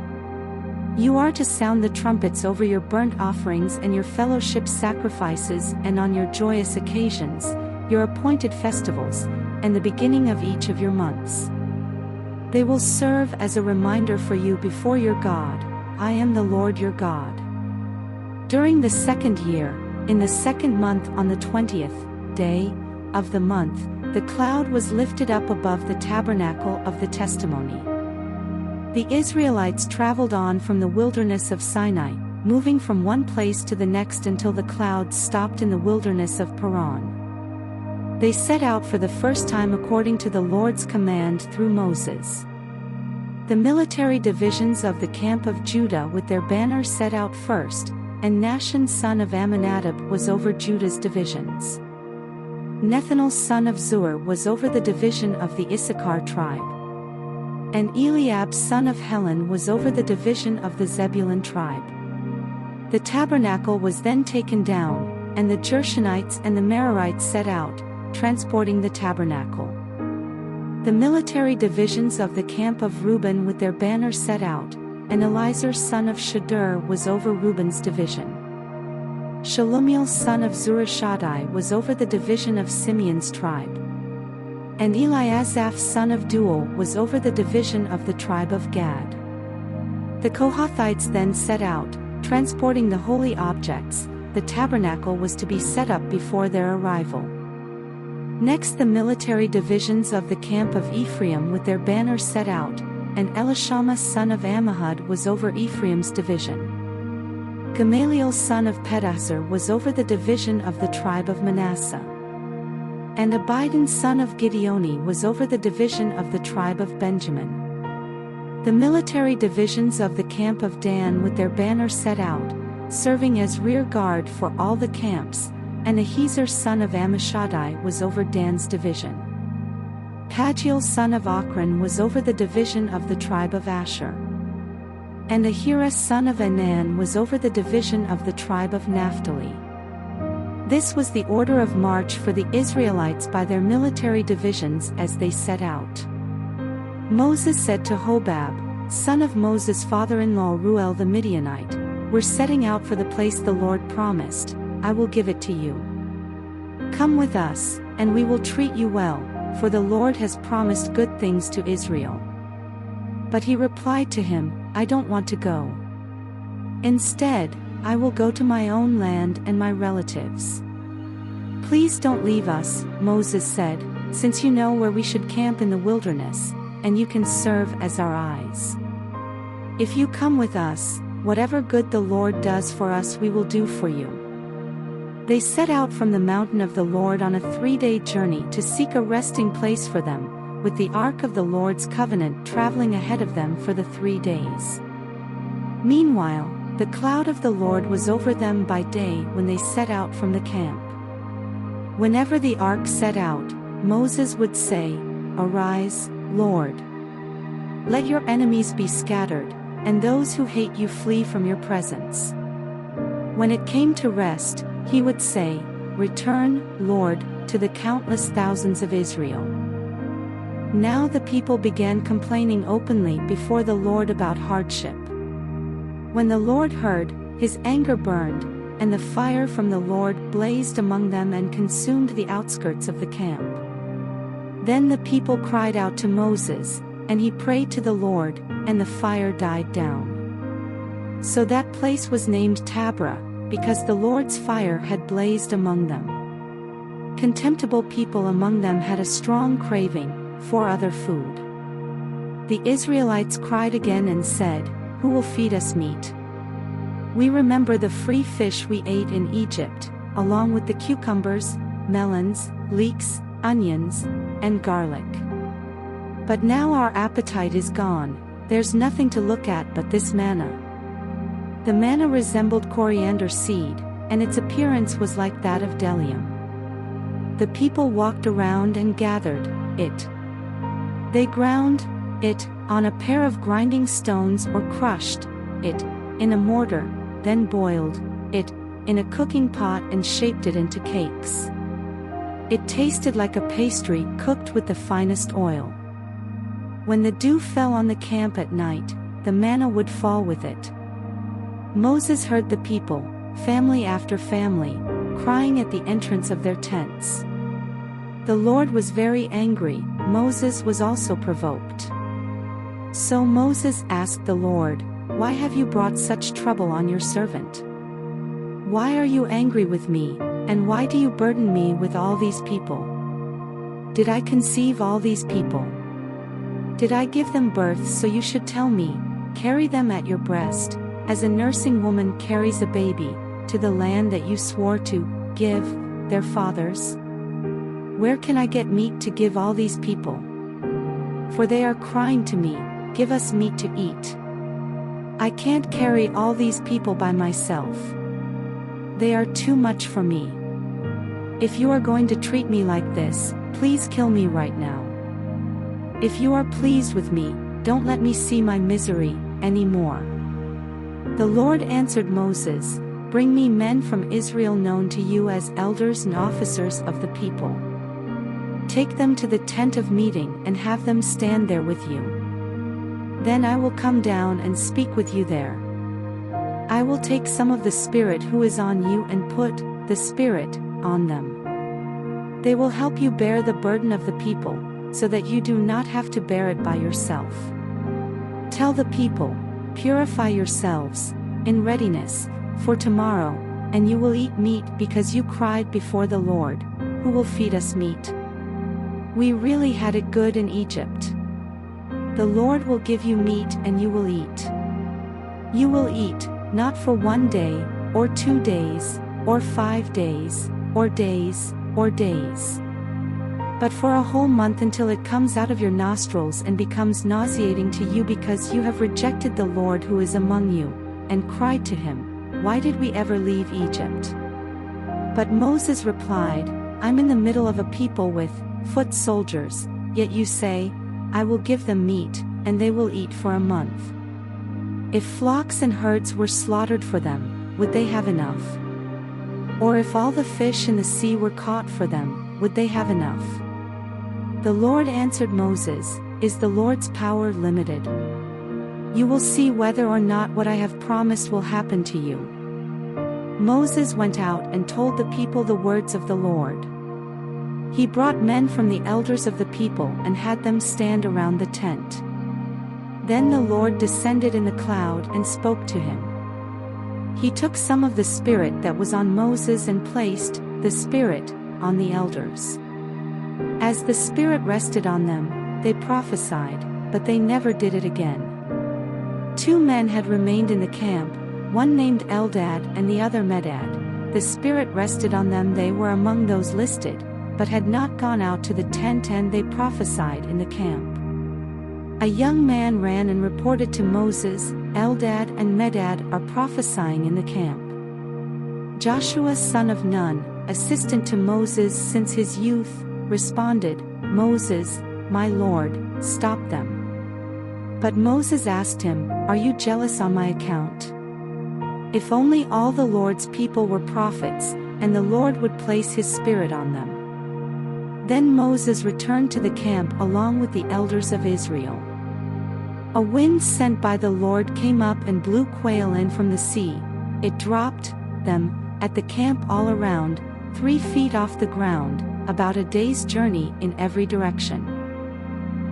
You are to sound the trumpets over your burnt offerings and your fellowship sacrifices and on your joyous occasions, your appointed festivals, and the beginning of each of your months. They will serve as a reminder for you before your God. I am the Lord your God. During the 2nd year, in the 2nd month on the 20th day of the month, the cloud was lifted up above the tabernacle of the testimony. The Israelites traveled on from the wilderness of Sinai, moving from one place to the next until the cloud stopped in the wilderness of Paran. They set out for the first time according to the Lord's command through Moses. The military divisions of the camp of Judah with their banners set out first, and Nahshon son of Amminadab was over Judah's divisions. Nethanel son of Zur was over the division of the Issachar tribe. And Eliab son of Helon was over the division of the Zebulun tribe. The tabernacle was then taken down, and the Gershonites and the Merarites set out, transporting the tabernacle. The military divisions of the camp of Reuben with their banners set out, and Elizur son of Shadur was over Reuben's division. Shalumiel son of Zurishaddai was over the division of Simeon's tribe. And Eliasaph son of Duel was over the division of the tribe of Gad. The Kohathites then set out, transporting the holy objects. The tabernacle was to be set up before their arrival. Next the military divisions of the camp of Ephraim with their banners set out, and Elishama son of Ammihud was over Ephraim's division. Gamaliel son of Pedahzur was over the division of the tribe of Manasseh. And Abidan son of Gideoni was over the division of the tribe of Benjamin. The military divisions of the camp of Dan with their banners set out, serving as rear guard for all the camps, and Ahiezer son of Ammishaddai was over Dan's division. Pagiel son of Ochran was over the division of the tribe of Asher. And Ahira son of Enan was over the division of the tribe of Naphtali. This was the order of march for the Israelites by their military divisions as they set out. Moses said to Hobab, son of Moses' father-in-law Reuel the Midianite, "We're setting out for the place the Lord promised. I will give it to you. Come with us, and we will treat you well, for the Lord has promised good things to Israel." But he replied to him, "I don't want to go. Instead, I will go to my own land and my relatives." "Please don't leave us," Moses said, "since you know where we should camp in the wilderness, and you can serve as our eyes. If you come with us, whatever good the Lord does for us we will do for you." They set out from the mountain of the Lord on a 3-day journey to seek a resting place for them, with the ark of the Lord's covenant traveling ahead of them for the 3 days. Meanwhile, the cloud of the Lord was over them by day when they set out from the camp. Whenever the ark set out, Moses would say, "Arise, Lord. Let your enemies be scattered, and those who hate you flee from your presence." When it came to rest, he would say, "Return, Lord, to the countless thousands of Israel." Now the people began complaining openly before the Lord about hardship. When the Lord heard, his anger burned, and the fire from the Lord blazed among them and consumed the outskirts of the camp. Then the people cried out to Moses, and he prayed to the Lord, and the fire died down. So that place was named Taberah, because the Lord's fire had blazed among them. Contemptible people among them had a strong craving for other food. The Israelites cried again and said, "Who will feed us meat? We remember the free fish we ate in Egypt, along with the cucumbers, melons, leeks, onions, and garlic. But now our appetite is gone, there's nothing to look at but this manna." The manna resembled coriander seed, and its appearance was like that of bdellium. The people walked around and gathered it. They ground it on a pair of grinding stones or crushed it in a mortar, then boiled it in a cooking pot and shaped it into cakes. It tasted like a pastry cooked with the finest oil. When the dew fell on the camp at night, the manna would fall with it. Moses heard the people, family after family, crying at the entrance of their tents. The Lord was very angry, Moses was also provoked. So Moses asked the Lord, "Why have you brought such trouble on your servant? Why are you angry with me, and why do you burden me with all these people? Did I conceive all these people? Did I give them birth so you should tell me, 'Carry them at your breast,' as a nursing woman carries a baby, to the land that you swore to give their fathers? Where can I get meat to give all these people? For they are crying to me, 'Give us meat to eat.' I can't carry all these people by myself. They are too much for me. If you are going to treat me like this, please kill me right now. If you are pleased with me, don't let me see my misery anymore." The Lord answered Moses, "Bring me men from Israel known to you as elders and officers of the people. Take them to the tent of meeting and have them stand there with you. Then I will come down and speak with you there. I will take some of the Spirit who is on you and put the Spirit on them. They will help you bear the burden of the people, so that you do not have to bear it by yourself. Tell the people, 'Purify yourselves, in readiness, for tomorrow, and you will eat meat because you cried before the Lord, who will feed us meat. We really had it good in Egypt. The Lord will give you meat and you will eat. You will eat, not for 1 day, or 2 days, or 5 days, or days, or days, but for a whole month until it comes out of your nostrils and becomes nauseating to you because you have rejected the Lord who is among you, and cried to him, Why did we ever leave Egypt?' But Moses replied, I'm in the middle of a people with foot soldiers, yet you say, I will give them meat, and they will eat for a month. If flocks and herds were slaughtered for them, would they have enough? Or if all the fish in the sea were caught for them, would they have enough?" The Lord answered Moses, "Is the Lord's power limited? You will see whether or not what I have promised will happen to you." Moses went out and told the people the words of the Lord. He brought men from the elders of the people and had them stand around the tent. Then the Lord descended in the cloud and spoke to him. He took some of the Spirit that was on Moses and placed the Spirit on the elders. As the Spirit rested on them, they prophesied, but they never did it again. 2 men had remained in the camp, one named Eldad and the other Medad. The Spirit rested on them. They were among those listed, but had not gone out to the tent, and they prophesied in the camp. A young man ran and reported to Moses, "Eldad and Medad are prophesying in the camp." Joshua son of Nun, assistant to Moses since his youth, responded, "Moses, my Lord, stop them." But Moses asked him, "Are you jealous on my account? If only all the Lord's people were prophets, and the Lord would place his Spirit on them." Then Moses returned to the camp along with the elders of Israel. A wind sent by the Lord came up and blew quail in from the sea. It dropped them at the camp all around, 3 feet off the ground, about a day's journey in every direction.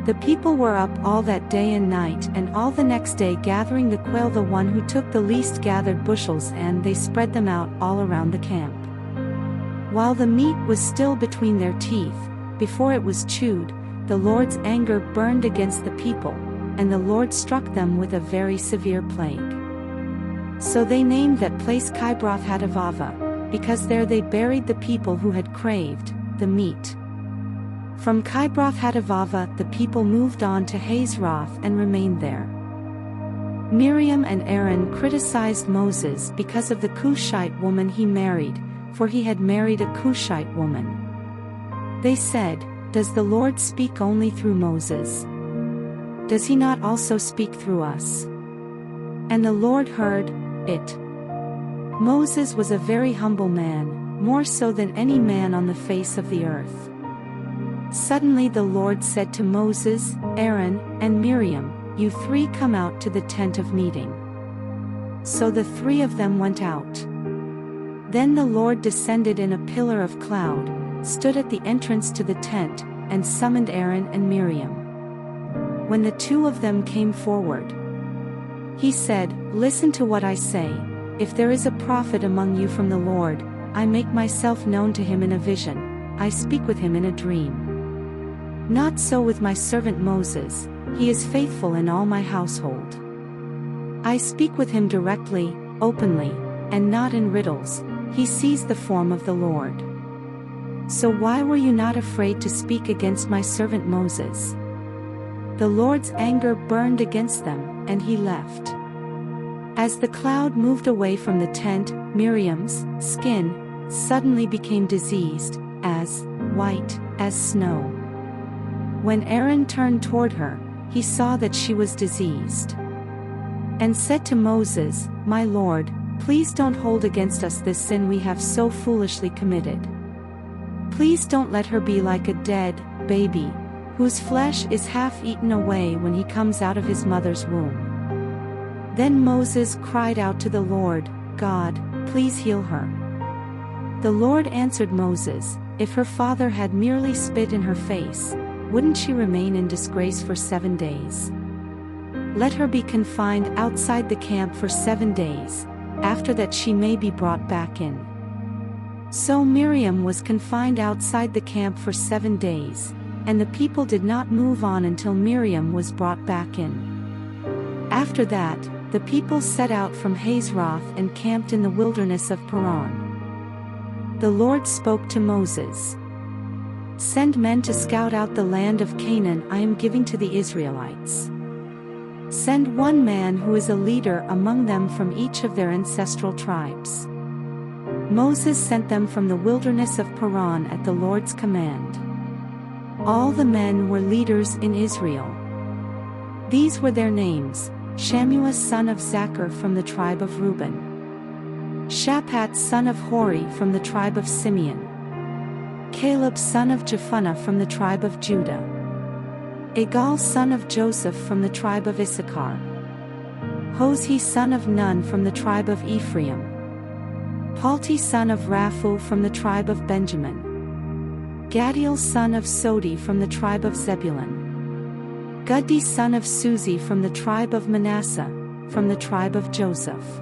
The people were up all that day and night and all the next day gathering the quail. The one who took the least gathered bushels, and they spread them out all around the camp. While the meat was still between their teeth, before it was chewed, the Lord's anger burned against the people, and the Lord struck them with a very severe plague. So they named that place Kibroth-Hattaavah, because there they buried the people who had craved the meat. From Kibroth-Hattaavah the people moved on to Hazeroth and remained there. Miriam and Aaron criticized Moses because of the Cushite woman he married, for he had married a Cushite woman. They said, "Does the Lord speak only through Moses? Does he not also speak through us?" And the Lord heard it. Moses was a very humble man, more so than any man on the face of the earth. Suddenly the Lord said to Moses, Aaron, and Miriam, "You 3 come out to the tent of meeting." So the 3 of them went out. Then the Lord descended in a pillar of cloud, stood at the entrance to the tent, and summoned Aaron and Miriam. When the 2 of them came forward, he said, "Listen to what I say. If there is a prophet among you from the Lord, I make myself known to him in a vision, I speak with him in a dream. Not so with my servant Moses, he is faithful in all my household. I speak with him directly, openly, and not in riddles, he sees the form of the Lord. So why were you not afraid to speak against my servant Moses?" The Lord's anger burned against them, and he left. As the cloud moved away from the tent, Miriam's skin suddenly became diseased, as white as snow. When Aaron turned toward her, he saw that she was diseased, and said to Moses, "My Lord, please don't hold against us this sin we have so foolishly committed. Please don't let her be like a dead baby, whose flesh is half eaten away when he comes out of his mother's womb." Then Moses cried out to the Lord, "God, please heal her." The Lord answered Moses, "If her father had merely spit in her face, wouldn't she remain in disgrace for 7 days? Let her be confined outside the camp for 7 days, after that she may be brought back in." So Miriam was confined outside the camp for 7 days, and the people did not move on until Miriam was brought back in. After that, the people set out from Hazeroth and camped in the wilderness of Paran. The Lord spoke to Moses, "Send men to scout out the land of Canaan I am giving to the Israelites. Send 1 man who is a leader among them from each of their ancestral tribes." Moses sent them from the wilderness of Paran at the Lord's command. All the men were leaders in Israel. These were their names: Shammua son of Zachar from the tribe of Reuben, Shaphat son of Hori from the tribe of Simeon, Caleb son of Jephunneh from the tribe of Judah, Igal son of Joseph from the tribe of Issachar, Hosea son of Nun from the tribe of Ephraim, Palti son of Raphu from the tribe of Benjamin, Gadiel son of Sodi from the tribe of Zebulun, Guddi son of Suzi from the tribe of Manasseh, from the tribe of Joseph,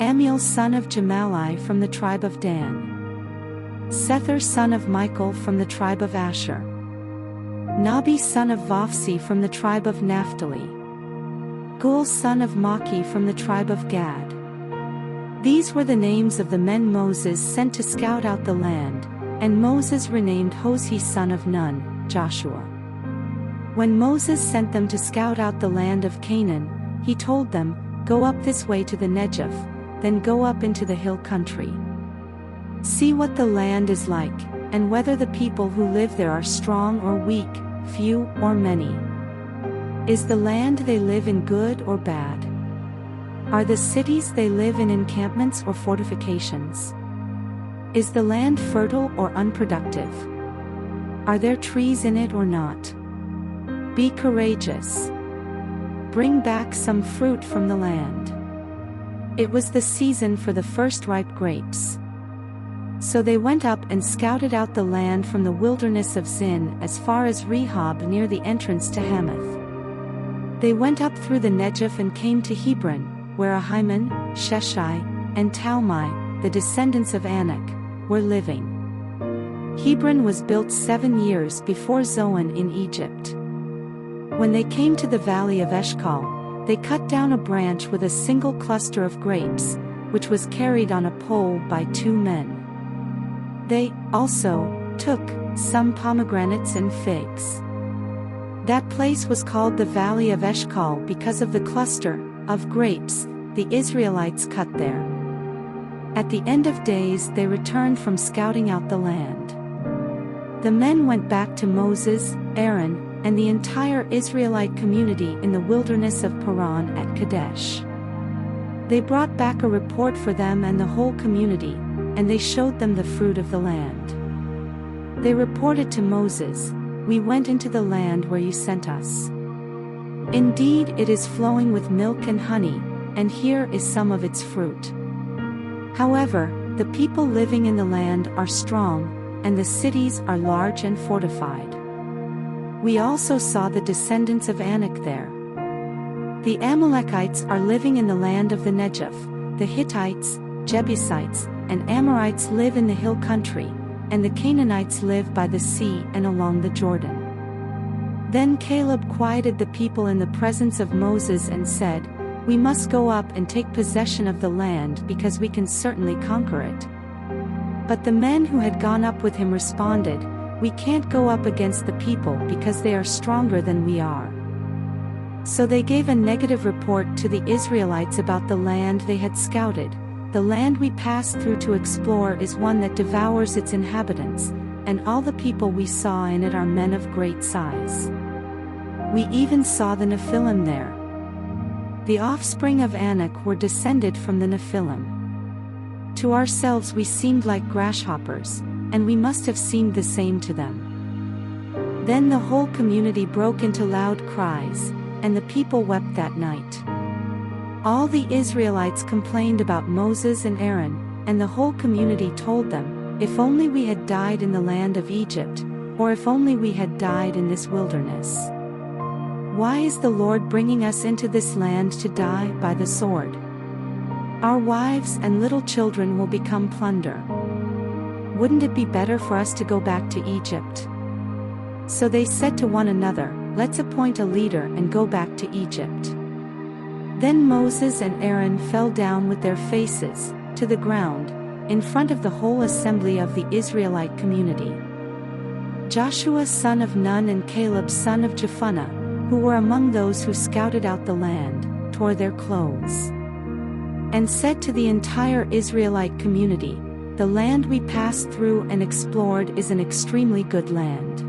Amiel son of Gemalli from the tribe of Dan, Sethur son of Michael from the tribe of Asher, Nabi son of Vophsi from the tribe of Naphtali, Gul son of Maki from the tribe of Gad. These were the names of the men Moses sent to scout out the land, and Moses renamed Hosea son of Nun, Joshua. When Moses sent them to scout out the land of Canaan, he told them, "Go up this way to the Negev, then go up into the hill country. See what the land is like, and whether the people who live there are strong or weak, few or many. Is the land they live in good or bad? Are the cities they live in encampments or fortifications? Is the land fertile or unproductive? Are there trees in it or not? Be courageous. Bring back some fruit from the land." It was the season for the first ripe grapes. So they went up and scouted out the land from the wilderness of Zin as far as Rehob near the entrance to Hamath. They went up through the Negev and came to Hebron, where Ahiman, Sheshai, and Talmai, the descendants of Anak, were living. Hebron was built 7 years before Zoan in Egypt. When they came to the valley of Eshcol, they cut down a branch with a single cluster of grapes, which was carried on a pole by 2 men. They, also, took some pomegranates and figs. That place was called the Valley of Eshcol because of the cluster of grapes the Israelites cut there. At the end of days they returned from scouting out the land. The men went back to Moses, Aaron, and the entire Israelite community in the wilderness of Paran at Kadesh. They brought back a report for them and the whole community, and they showed them the fruit of the land. They reported to Moses, "We went into the land where you sent us. Indeed, it is flowing with milk and honey, and here is some of its fruit. However, the people living in the land are strong, and the cities are large and fortified. We also saw the descendants of Anak there. The Amalekites are living in the land of the Negev, the Hittites, Jebusites, and Amorites live in the hill country, and the Canaanites live by the sea and along the Jordan." Then Caleb quieted the people in the presence of Moses and said, "We must go up and take possession of the land because we can certainly conquer it." But the men who had gone up with him responded, "We can't go up against the people because they are stronger than we are." So they gave a negative report to the Israelites about the land they had scouted. "The land we passed through to explore is one that devours its inhabitants, and all the people we saw in it are men of great size. We even saw the Nephilim there. The offspring of Anak were descended from the Nephilim. To ourselves we seemed like grasshoppers, and we must have seemed the same to them." Then the whole community broke into loud cries, and the people wept that night. All the Israelites complained about Moses and Aaron, and the whole community told them, "If only we had died in the land of Egypt, or if only we had died in this wilderness. Why is the Lord bringing us into this land to die by the sword? Our wives and little children will become plunder. Wouldn't it be better for us to go back to Egypt?" So they said to one another, "Let's appoint a leader and go back to Egypt." Then Moses and Aaron fell down with their faces to the ground, in front of the whole assembly of the Israelite community. Joshua son of Nun and Caleb son of Jephunneh, who were among those who scouted out the land, tore their clothes, and said to the entire Israelite community, "The land we passed through and explored is an extremely good land.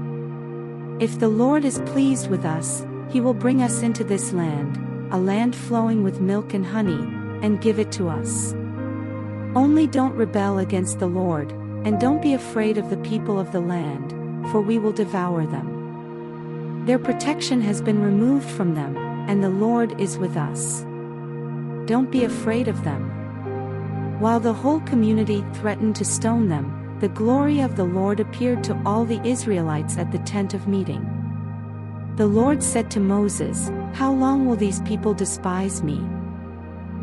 If the Lord is pleased with us, he will bring us into this land, a land flowing with milk and honey, and give it to us. Only don't rebel against the Lord, and don't be afraid of the people of the land, for we will devour them. Their protection has been removed from them, and the Lord is with us. Don't be afraid of them." While the whole community threatened to stone them, the glory of the Lord appeared to all the Israelites at the tent of meeting. The Lord said to Moses, "How long will these people despise me?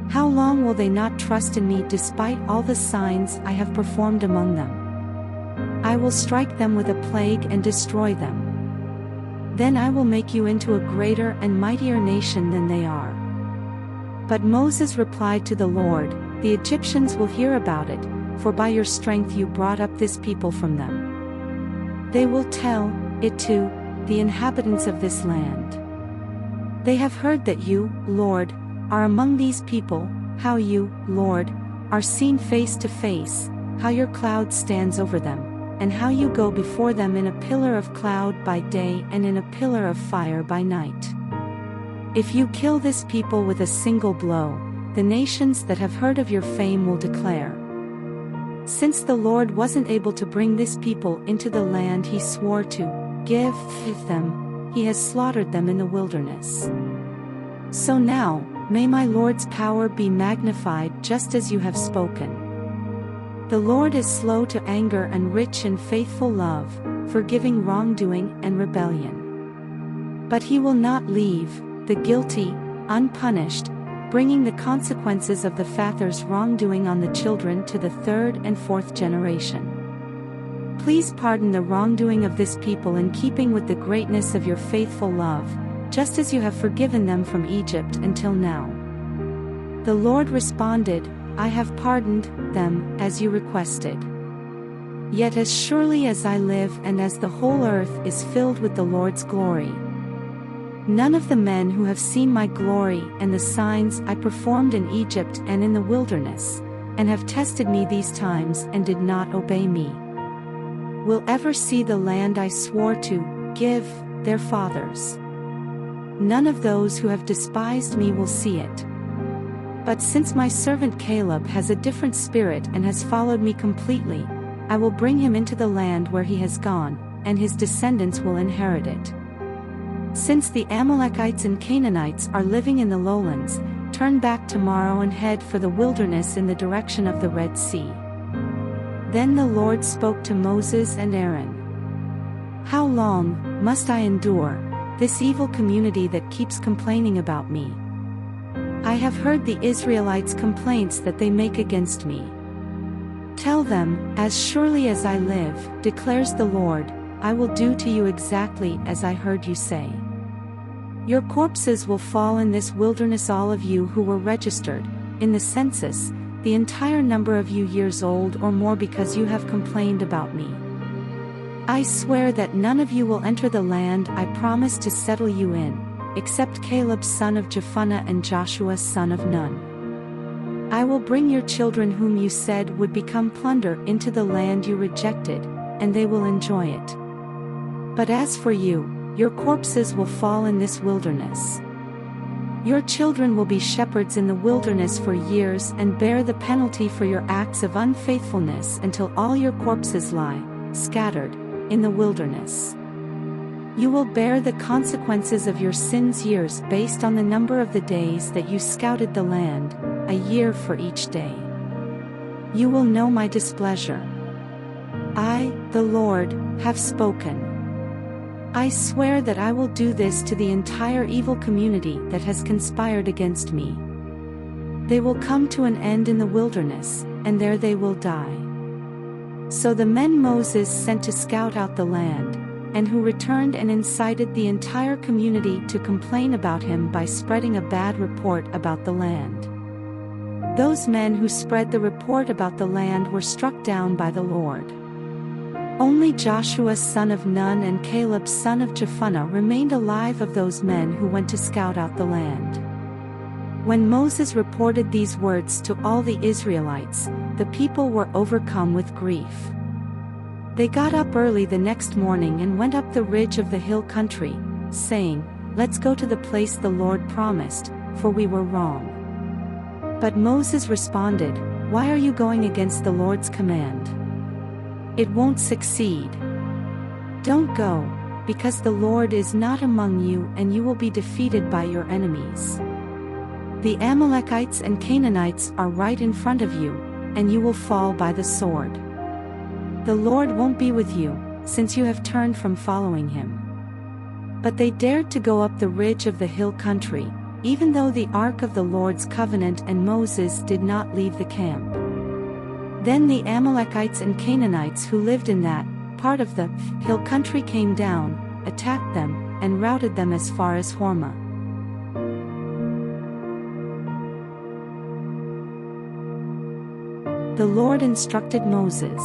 How long will they not trust in me despite all the signs I have performed among them? I will strike them with a plague and destroy them. Then I will make you into a greater and mightier nation than they are." But Moses replied to the Lord, "The Egyptians will hear about it, for by your strength you brought up this people from them. They will tell it to the inhabitants of this land. They have heard that you, Lord, are among these people, how you, Lord, are seen face to face, how your cloud stands over them, and how you go before them in a pillar of cloud by day and in a pillar of fire by night. If you kill this people with a single blow, the nations that have heard of your fame will declare. Since the Lord wasn't able to bring this people into the land he swore to give them, he has slaughtered them in the wilderness. So now, may my Lord's power be magnified just as you have spoken. The Lord is slow to anger and rich in faithful love, forgiving wrongdoing and rebellion. But he will not leave the guilty unpunished, bringing the consequences of the father's wrongdoing on the children to the third and fourth generation. Please pardon the wrongdoing of this people in keeping with the greatness of your faithful love, just as you have forgiven them from Egypt until now." The Lord responded, "I have pardoned them, as you requested. Yet as surely as I live and as the whole earth is filled with the Lord's glory, none of the men who have seen my glory and the signs I performed in Egypt and in the wilderness, and have tested me these times and did not obey me, will ever see the land I swore to give their fathers. None of those who have despised me will see it. But since my servant Caleb has a different spirit and has followed me completely, I will bring him into the land where he has gone, and his descendants will inherit it. Since the Amalekites and Canaanites are living in the lowlands, turn back tomorrow and head for the wilderness in the direction of the Red Sea." Then the Lord spoke to Moses and Aaron. "How long must I endure this evil community that keeps complaining about me? I have heard the Israelites' complaints that they make against me. Tell them, as surely as I live, declares the Lord, I will do to you exactly as I heard you say. Your corpses will fall in this wilderness, all of you who were registered in the census, the entire number of you years old or more, because you have complained about me. I swear that none of you will enter the land I promised to settle you in, except Caleb son of Jephunneh and Joshua son of Nun. I will bring your children whom you said would become plunder into the land you rejected, and they will enjoy it. But as for you, your corpses will fall in this wilderness. Your children will be shepherds in the wilderness for years and bear the penalty for your acts of unfaithfulness until all your corpses lie scattered in the wilderness. You will bear the consequences of your sins years based on the number of the days that you scouted the land, a year for each day. You will know my displeasure. I, the Lord, have spoken. I swear that I will do this to the entire evil community that has conspired against me. They will come to an end in the wilderness, and there they will die." So the men Moses sent to scout out the land, and who returned and incited the entire community to complain about him by spreading a bad report about the land. Those men who spread the report about the land were struck down by the Lord. Only Joshua son of Nun and Caleb son of Jephunneh remained alive of those men who went to scout out the land. When Moses reported these words to all the Israelites, the people were overcome with grief. They got up early the next morning and went up the ridge of the hill country, saying, "Let's go to the place the Lord promised, for we were wrong." But Moses responded, "Why are you going against the Lord's command? It won't succeed. Don't go, because the Lord is not among you and you will be defeated by your enemies. The Amalekites and Canaanites are right in front of you, and you will fall by the sword. The Lord won't be with you, since you have turned from following him." But they dared to go up the ridge of the hill country, even though the ark of the Lord's covenant and Moses did not leave the camp. Then the Amalekites and Canaanites who lived in that part of the hill country came down, attacked them, and routed them as far as Hormah. The Lord instructed Moses.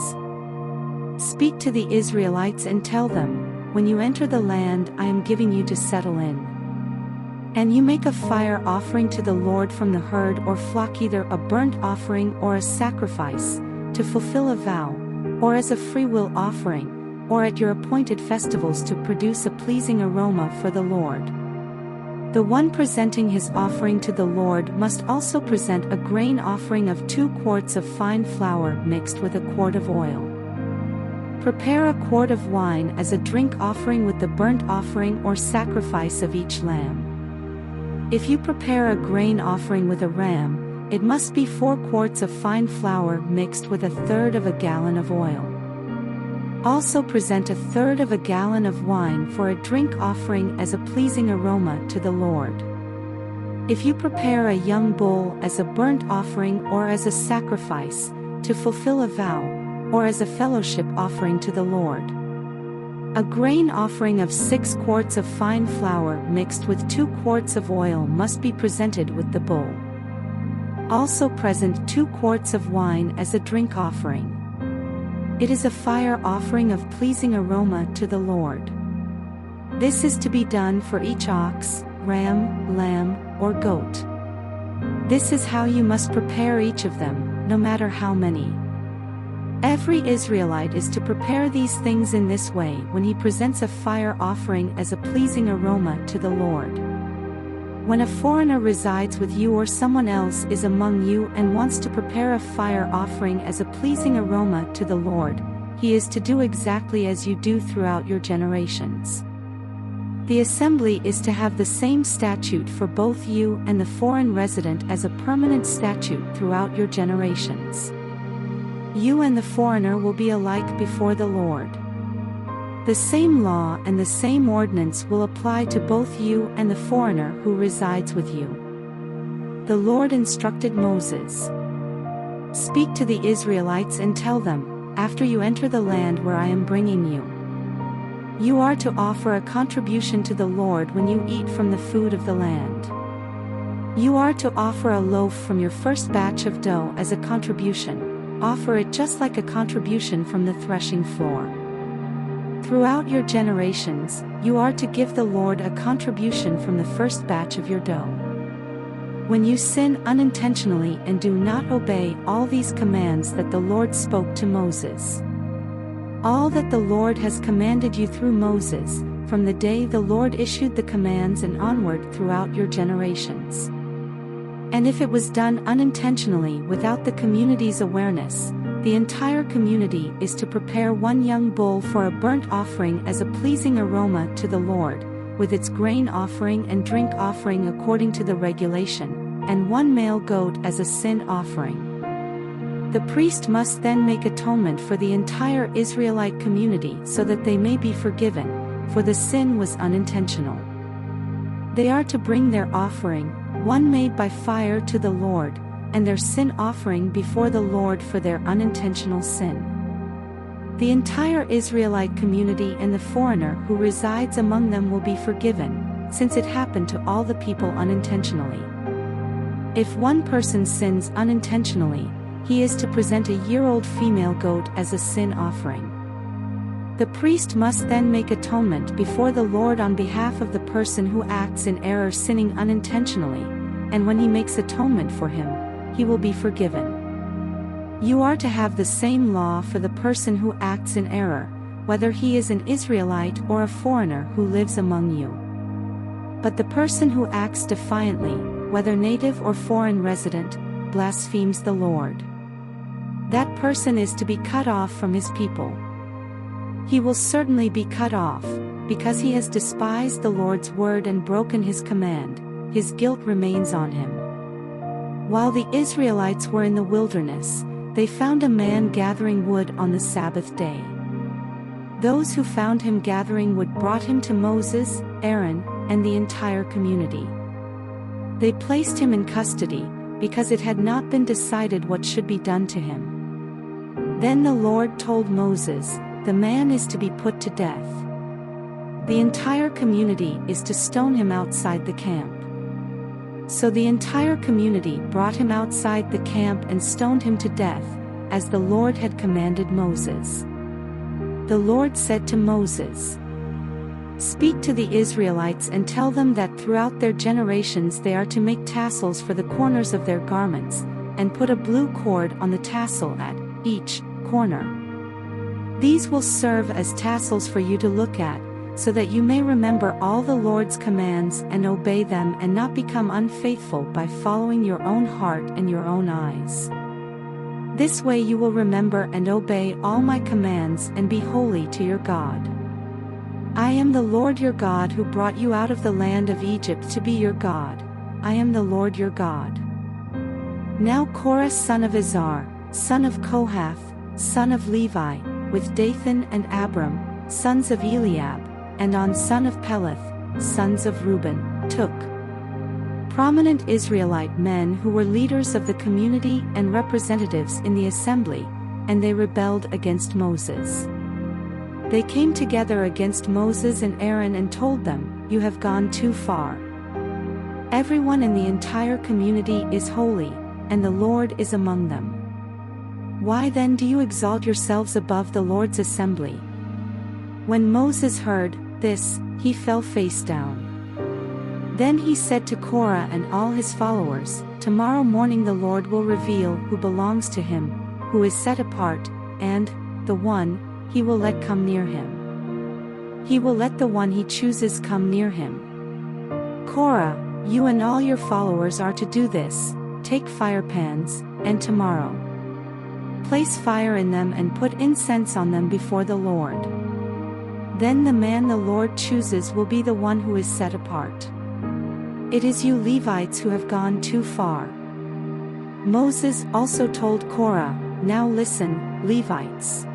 Speak to the Israelites and tell them, when you enter the land I am giving you to settle in, and you make a fire offering to the Lord from the herd or flock, either a burnt offering or a sacrifice, to fulfill a vow, or as a freewill offering, or at your appointed festivals to produce a pleasing aroma for the Lord. The one presenting his offering to the Lord must also present a grain offering of 2 quarts of fine flour mixed with a quart of oil. Prepare a quart of wine as a drink offering with the burnt offering or sacrifice of each lamb. If you prepare a grain offering with a ram, it must be 4 quarts of fine flour mixed with 1/3 of a gallon of oil. Also present 1/3 of a gallon of wine for a drink offering as a pleasing aroma to the Lord. If you prepare a young bull as a burnt offering or as a sacrifice, to fulfill a vow, or as a fellowship offering to the Lord, a grain offering of 6 quarts of fine flour mixed with 2 quarts of oil must be presented with the bull. Also present 2 quarts of wine as a drink offering. It is a fire offering of pleasing aroma to the Lord. This is to be done for each ox, ram, lamb, or goat. This is how you must prepare each of them, no matter how many. Every Israelite is to prepare these things in this way when he presents a fire offering as a pleasing aroma to the Lord. When a foreigner resides with you or someone else is among you and wants to prepare a fire offering as a pleasing aroma to the Lord, he is to do exactly as you do throughout your generations. The assembly is to have the same statute for both you and the foreign resident as a permanent statute throughout your generations. You and the foreigner will be alike before the Lord. The same law and the same ordinance will apply to both you and the foreigner who resides with you. The Lord instructed Moses. Speak to the Israelites and tell them, after you enter the land where I am bringing you, you are to offer a contribution to the Lord when you eat from the food of the land. You are to offer a loaf from your first batch of dough as a contribution. Offer it just like a contribution from the threshing floor. Throughout your generations, you are to give the Lord a contribution from the first batch of your dough. When you sin unintentionally and do not obey all these commands that the Lord spoke to Moses, all that the Lord has commanded you through Moses, from the day the Lord issued the commands and onward throughout your generations. And if it was done unintentionally without the community's awareness, the entire community is to prepare 1 young bull for a burnt offering as a pleasing aroma to the Lord, with its grain offering and drink offering according to the regulation, and 1 male goat as a sin offering. The priest must then make atonement for the entire Israelite community so that they may be forgiven, for the sin was unintentional. They are to bring their offering, 1 made by fire, to the Lord, and their sin offering before the Lord for their unintentional sin. The entire Israelite community and the foreigner who resides among them will be forgiven, since it happened to all the people unintentionally. If 1 person sins unintentionally, he is to present a year-old female goat as a sin offering. The priest must then make atonement before the Lord on behalf of the person who acts in error sinning unintentionally, and when he makes atonement for him, he will be forgiven. You are to have the same law for the person who acts in error, whether he is an Israelite or a foreigner who lives among you. But the person who acts defiantly, whether native or foreign resident, blasphemes the Lord. That person is to be cut off from his people. He will certainly be cut off, because he has despised the Lord's word and broken his command. His guilt remains on him. While the Israelites were in the wilderness, they found a man gathering wood on the Sabbath day. Those who found him gathering wood brought him to Moses, Aaron, and the entire community. They placed him in custody, because it had not been decided what should be done to him. Then the Lord told Moses, "The man is to be put to death. The entire community is to stone him outside the camp." So the entire community brought him outside the camp and stoned him to death, as the Lord had commanded Moses. The Lord said to Moses, "Speak to the Israelites and tell them that throughout their generations they are to make tassels for the corners of their garments, and put a blue cord on the tassel at each corner. These will serve as tassels for you to look at, so that you may remember all the Lord's commands and obey them and not become unfaithful by following your own heart and your own eyes. This way you will remember and obey all my commands and be holy to your God. I am the Lord your God who brought you out of the land of Egypt to be your God. I am the Lord your God." Now Korah son of Izhar, son of Kohath, son of Levi, with Dathan and Abiram, sons of Eliab, and On son of Peleth, sons of Reuben, took prominent Israelite men who were leaders of the community and representatives in the assembly, and they rebelled against Moses. They came together against Moses and Aaron and told them, "You have gone too far. Everyone in the entire community is holy, and the Lord is among them. Why then do you exalt yourselves above the Lord's assembly?" When Moses heard this, he fell face down. Then he said to Korah and all his followers, "Tomorrow morning the Lord will reveal who belongs to him, who is set apart, and the one he will let come near him. He will let the one he chooses come near him. Korah, you and all your followers are to do this: take fire pans, and tomorrow place fire in them and put incense on them before the Lord. Then the man the Lord chooses will be the one who is set apart. It is you Levites who have gone too far." Moses also told Korah, "Now listen, Levites.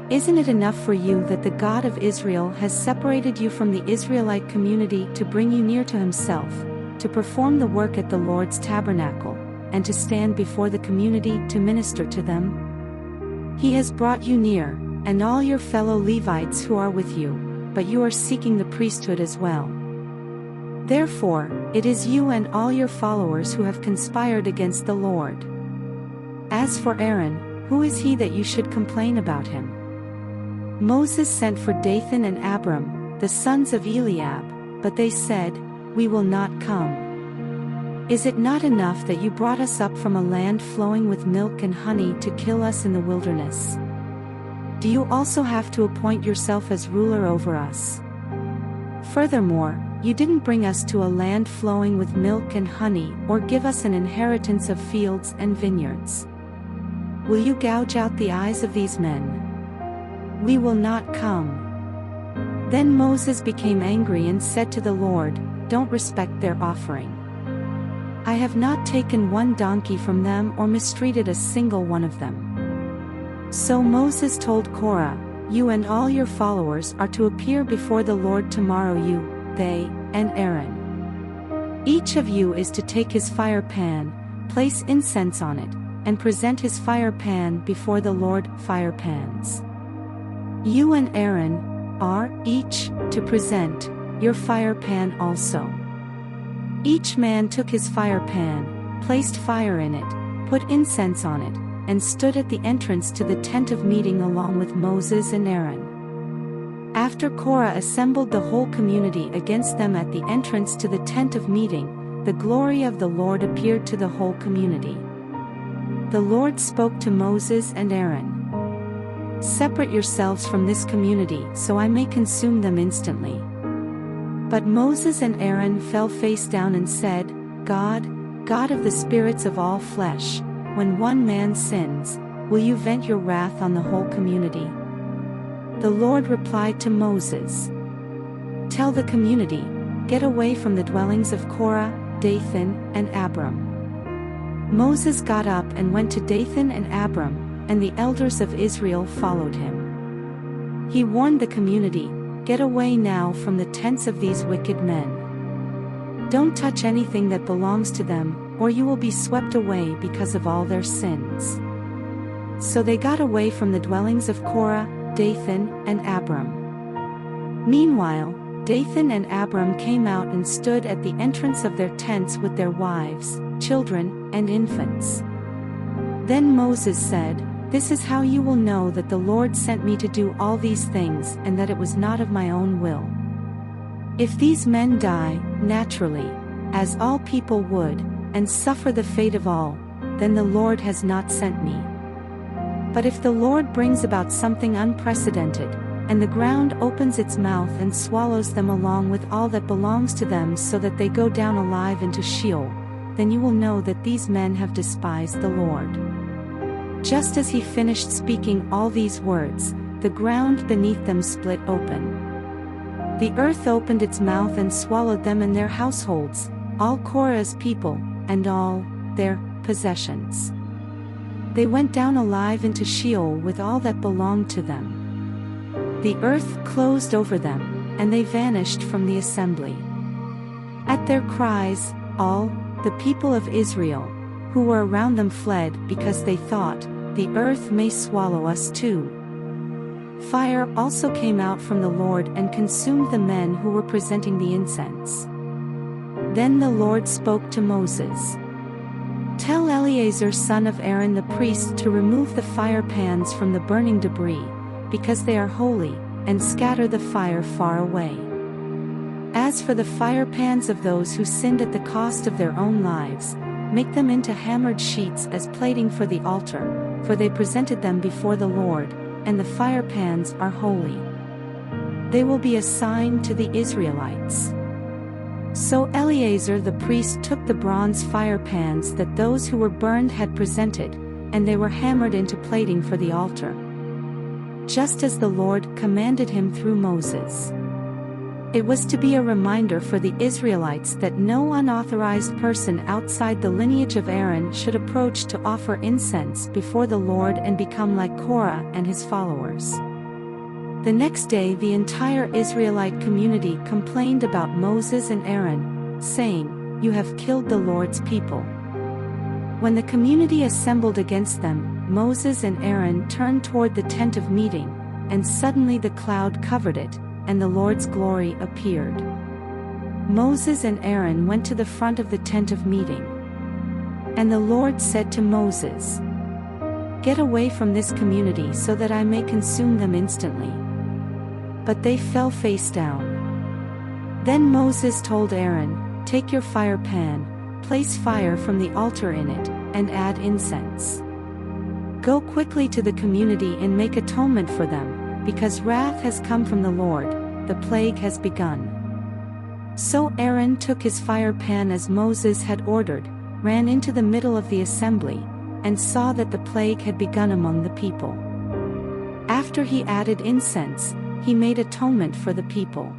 Isn't it enough for you that the God of Israel has separated you from the Israelite community to bring you near to himself, to perform the work at the Lord's tabernacle, and to stand before the community to minister to them? He has brought you near, and all your fellow Levites who are with you, but you are seeking the priesthood as well. Therefore, it is you and all your followers who have conspired against the Lord. As for Aaron, who is he that you should complain about him?" Moses sent for Dathan and Abiram, the sons of Eliab, but they said, "We will not come. Is it not enough that you brought us up from a land flowing with milk and honey to kill us in the wilderness? Do you also have to appoint yourself as ruler over us? Furthermore, you didn't bring us to a land flowing with milk and honey or give us an inheritance of fields and vineyards. Will you gouge out the eyes of these men? We will not come." Then Moses became angry and said to the Lord, "Don't respect their offering. I have not taken one donkey from them or mistreated a single one of them." So Moses told Korah, "You and all your followers are to appear before the Lord tomorrow, you, they, and Aaron. Each of you is to take his fire pan, place incense on it, and present his fire pan before the Lord." Fire pans. You and Aaron are each to present your fire pan also. Each man took his fire pan, placed fire in it, put incense on it, and stood at the entrance to the tent of meeting along with Moses and Aaron. After Korah assembled the whole community against them at the entrance to the tent of meeting, the glory of the Lord appeared to the whole community. The Lord spoke to Moses and Aaron, "Separate yourselves from this community so I may consume them instantly." But Moses and Aaron fell face down and said, God, God of the spirits of all flesh, when one man sins, will you vent your wrath on the whole community? The Lord replied to Moses, "Tell the community, get away from the dwellings of Korah, Dathan, and Abiram." Moses got up and went to Dathan and Abiram, and the elders of Israel followed him. He warned the community, "Get away now from the tents of these wicked men. Don't touch anything that belongs to them, or you will be swept away because of all their sins." So they got away from the dwellings of Korah, Dathan, and Abiram. Meanwhile, Dathan and Abiram came out and stood at the entrance of their tents with their wives, children, and infants. Then Moses said, "This is how you will know that the Lord sent me to do all these things and that it was not of my own will. If these men die, naturally, as all people would, and suffer the fate of all, then the Lord has not sent me. But if the Lord brings about something unprecedented, and the ground opens its mouth and swallows them along with all that belongs to them so that they go down alive into Sheol, then you will know that these men have despised the Lord." Just as he finished speaking all these words, the ground beneath them split open. The earth opened its mouth and swallowed them and their households, all Korah's people, and all their possessions. They went down alive into Sheol with all that belonged to them. The earth closed over them, and they vanished from the assembly. At their cries, all the people of Israel, who were around them, fled because they thought, "The earth may swallow us too." Fire also came out from the Lord and consumed the men who were presenting the incense. Then the Lord spoke to Moses. "Tell Eleazar son of Aaron the priest to remove the fire pans from the burning debris, because they are holy, and scatter the fire far away. As for the fire pans of those who sinned at the cost of their own lives, make them into hammered sheets as plating for the altar, for they presented them before the Lord, and the fire pans are holy. They will be a sign to the Israelites." So Eleazar the priest took the bronze fire pans that those who were burned had presented, and they were hammered into plating for the altar, just as the Lord commanded him through Moses. It was to be a reminder for the Israelites that no unauthorized person outside the lineage of Aaron should approach to offer incense before the Lord and become like Korah and his followers. The next day the entire Israelite community complained about Moses and Aaron, saying, "You have killed the Lord's people." When the community assembled against them, Moses and Aaron turned toward the tent of meeting, and suddenly the cloud covered it, and the Lord's glory appeared. Moses and Aaron went to the front of the tent of meeting. And the Lord said to Moses, "Get away from this community so that I may consume them instantly." But they fell face down. Then Moses told Aaron, "Take your fire pan, place fire from the altar in it, and add incense. Go quickly to the community and make atonement for them, because wrath has come from the Lord, the plague has begun." So Aaron took his fire pan as Moses had ordered, ran into the middle of the assembly, and saw that the plague had begun among the people. After he added incense, he made atonement for the people.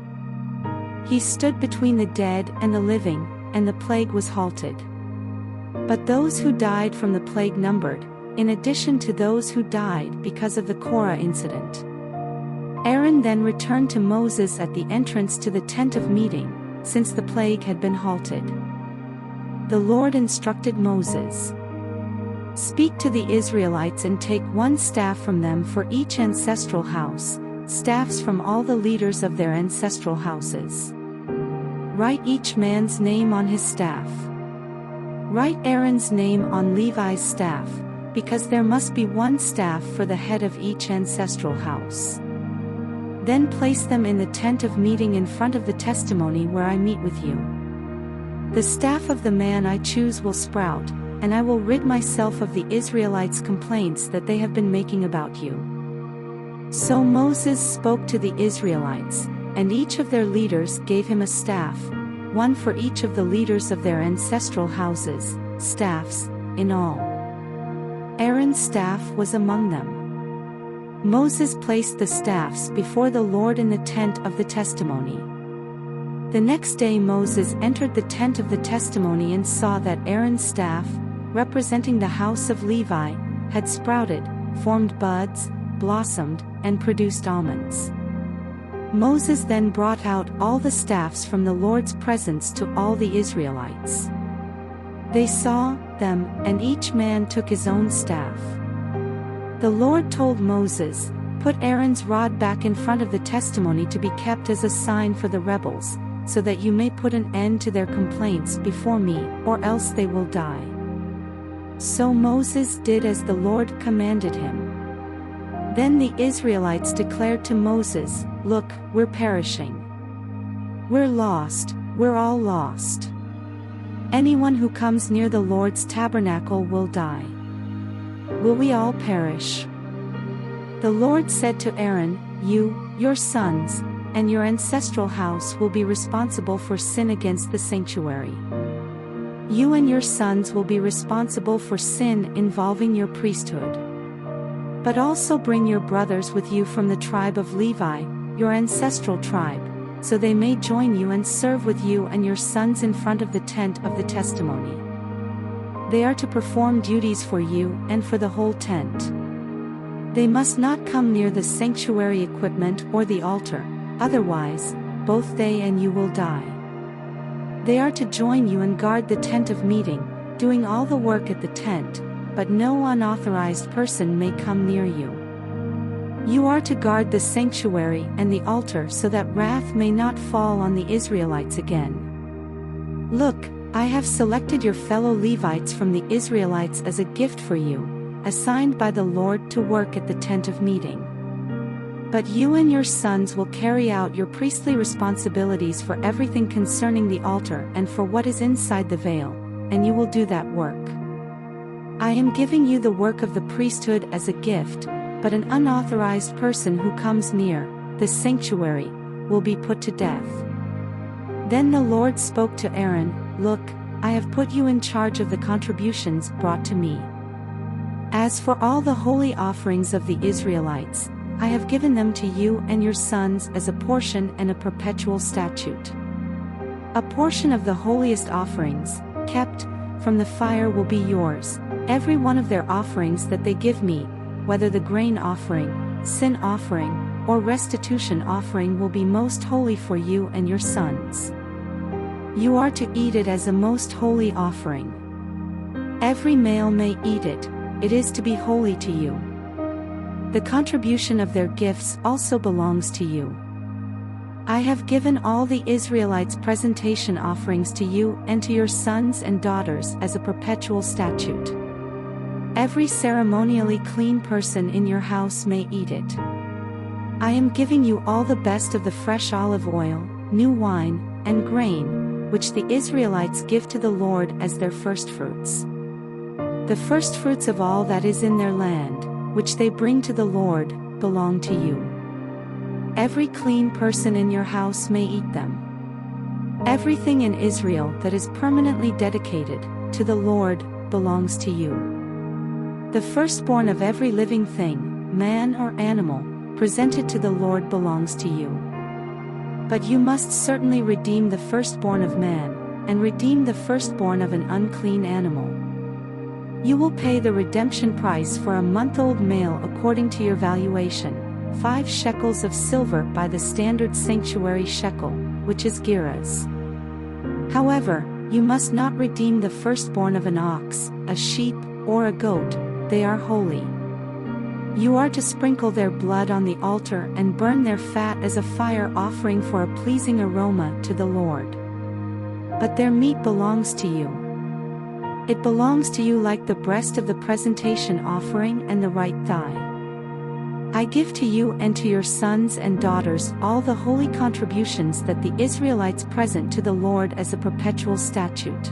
He stood between the dead and the living, and the plague was halted. But those who died from the plague numbered, in addition to those who died because of the Korah incident. Aaron then returned to Moses at the entrance to the tent of meeting, since the plague had been halted. The Lord instructed Moses, "Speak to the Israelites and take one staff from them for each ancestral house, staffs from all the leaders of their ancestral houses. Write each man's name on his staff. Write Aaron's name on Levi's staff, because there must be one staff for the head of each ancestral house. Then place them in the tent of meeting in front of the testimony where I meet with you. The staff of the man I choose will sprout, and I will rid myself of the Israelites' complaints that they have been making about you." So Moses spoke to the Israelites, and each of their leaders gave him a staff, one for each of the leaders of their ancestral houses, staffs, in all. Aaron's staff was among them. Moses placed the staffs before the Lord in the tent of the testimony. The next day Moses entered the tent of the testimony and saw that Aaron's staff, representing the house of Levi, had sprouted, formed buds, blossomed, and produced almonds. Moses then brought out all the staffs from the Lord's presence to all the Israelites. They saw them, and each man took his own staff. The Lord told Moses, "Put Aaron's rod back in front of the testimony to be kept as a sign for the rebels, so that you may put an end to their complaints before me, or else they will die." So Moses did as the Lord commanded him. Then the Israelites declared to Moses, "Look, we're perishing. We're lost, we're all lost. Anyone who comes near the Lord's tabernacle will die. Will we all perish?" The Lord said to Aaron, "You, your sons, and your ancestral house will be responsible for sin against the sanctuary. You and your sons will be responsible for sin involving your priesthood. But also bring your brothers with you from the tribe of Levi, your ancestral tribe, so they may join you and serve with you and your sons in front of the tent of the testimony. They are to perform duties for you and for the whole tent. They must not come near the sanctuary equipment or the altar, otherwise, both they and you will die. They are to join you and guard the tent of meeting, doing all the work at the tent, but no unauthorized person may come near you. You are to guard the sanctuary and the altar so that wrath may not fall on the Israelites again. Look, I have selected your fellow Levites from the Israelites as a gift for you, assigned by the Lord to work at the tent of meeting. But you and your sons will carry out your priestly responsibilities for everything concerning the altar and for what is inside the veil, and you will do that work. I am giving you the work of the priesthood as a gift, but an unauthorized person who comes near the sanctuary will be put to death." Then the Lord spoke to Aaron, "Look, I have put you in charge of the contributions brought to me. As for all the holy offerings of the Israelites, I have given them to you and your sons as a portion and a perpetual statute. A portion of the holiest offerings, kept from the fire, will be yours. Every one of their offerings that they give me, whether the grain offering, sin offering, or restitution offering, will be most holy for you and your sons. You are to eat it as a most holy offering. Every male may eat it, it is to be holy to you. The contribution of their gifts also belongs to you. I have given all the Israelites' presentation offerings to you and to your sons and daughters as a perpetual statute. Every ceremonially clean person in your house may eat it. I am giving you all the best of the fresh olive oil, new wine, and grain, which the Israelites give to the Lord as their firstfruits. The firstfruits of all that is in their land, which they bring to the Lord, belong to you. Every clean person in your house may eat them. Everything in Israel that is permanently dedicated to the Lord belongs to you. The firstborn of every living thing, man or animal, presented to the Lord belongs to you. But you must certainly redeem the firstborn of man, and redeem the firstborn of an unclean animal. You will pay the redemption price for a month-old male according to your valuation, 5 shekels of silver by the standard sanctuary shekel, which is gerahs. However, you must not redeem the firstborn of an ox, a sheep, or a goat. They are holy. You are to sprinkle their blood on the altar and burn their fat as a fire offering for a pleasing aroma to the Lord. But their meat belongs to you. It belongs to you like the breast of the presentation offering and the right thigh. I give to you and to your sons and daughters all the holy contributions that the Israelites present to the Lord as a perpetual statute.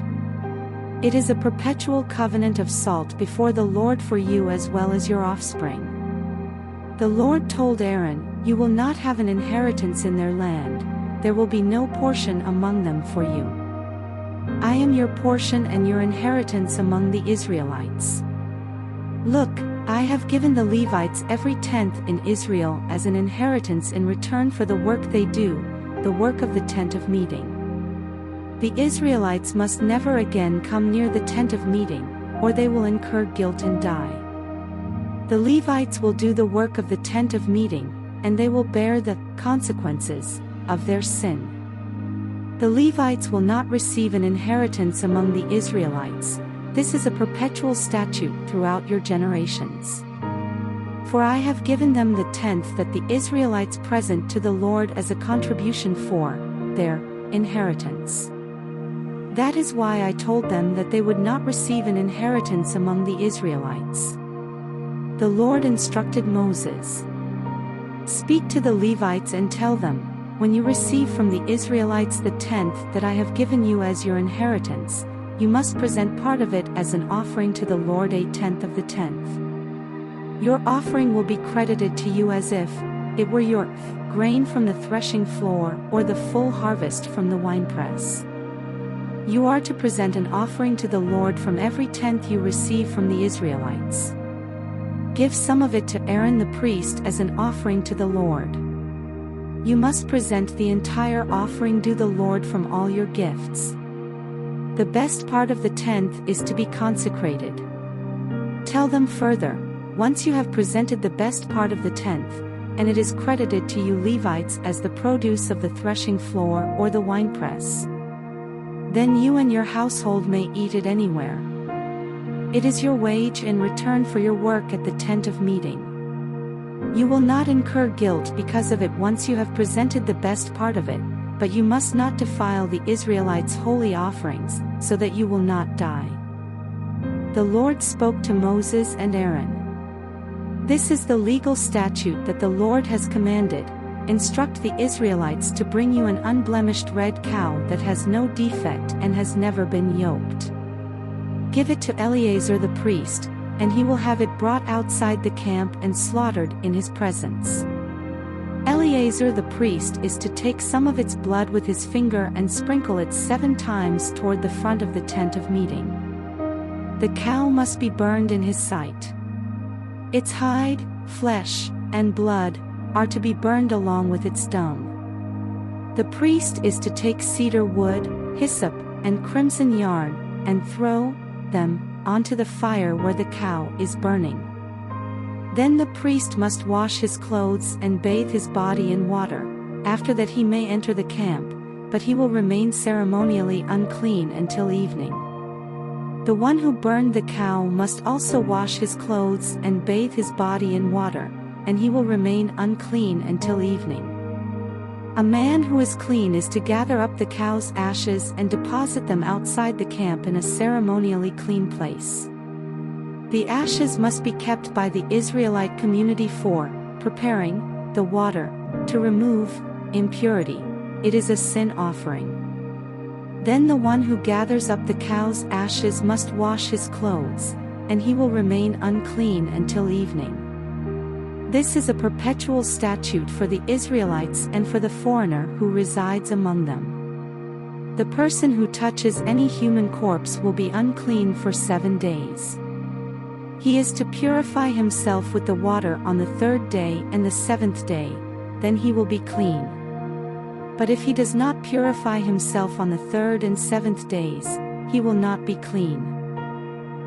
It is a perpetual covenant of salt before the Lord for you as well as your offspring. The Lord told Aaron, "You will not have an inheritance in their land, there will be no portion among them for you. I am your portion and your inheritance among the Israelites. Look, I have given the Levites every tenth in Israel as an inheritance in return for the work they do, the work of the tent of meeting. The Israelites must never again come near the tent of meeting, or they will incur guilt and die. The Levites will do the work of the tent of meeting, and they will bear the consequences of their sin. The Levites will not receive an inheritance among the Israelites. This is a perpetual statute throughout your generations. For I have given them the tenth that the Israelites present to the Lord as a contribution for their inheritance. That is why I told them that they would not receive an inheritance among the Israelites. The Lord instructed Moses. Speak to the Levites and tell them, when you receive from the Israelites the tenth that I have given you as your inheritance, you must present part of it as an offering to the Lord, a tenth of the tenth. Your offering will be credited to you as if it were your grain from the threshing floor or the full harvest from the winepress. You are to present an offering to the Lord from every tenth you receive from the Israelites. Give some of it to Aaron the priest as an offering to the Lord. You must present the entire offering due the Lord from all your gifts. The best part of the tenth is to be consecrated. Tell them further, once you have presented the best part of the tenth, and it is credited to you Levites as the produce of the threshing floor or the winepress, then you and your household may eat it anywhere. It is your wage in return for your work at the tent of meeting. You will not incur guilt because of it once you have presented the best part of it, but you must not defile the Israelites' holy offerings, so that you will not die. The Lord spoke to Moses and Aaron. This is the legal statute that the Lord has commanded. Instruct the Israelites to bring you an unblemished red cow that has no defect and has never been yoked. Give it to Eleazar the priest, and he will have it brought outside the camp and slaughtered in his presence. Eleazar the priest is to take some of its blood with his finger and sprinkle it 7 times toward the front of the tent of meeting. The cow must be burned in his sight. Its hide, flesh, and blood are to be burned along with its dung. The priest is to take cedar wood, hyssop, and crimson yarn, and throw them onto the fire where the cow is burning. Then the priest must wash his clothes and bathe his body in water. After that he may enter the camp, but he will remain ceremonially unclean until evening. The one who burned the cow must also wash his clothes and bathe his body in water, and he will remain unclean until evening. A man who is clean is to gather up the cow's ashes and deposit them outside the camp in a ceremonially clean place. The ashes must be kept by the Israelite community for preparing the water to remove impurity. It is a sin offering. Then the one who gathers up the cow's ashes must wash his clothes, and he will remain unclean until evening. This is a perpetual statute for the Israelites and for the foreigner who resides among them. The person who touches any human corpse will be unclean for 7 days. He is to purify himself with the water on the 3rd day and the 7th day, then he will be clean. But if he does not purify himself on the 3rd and 7th days, he will not be clean.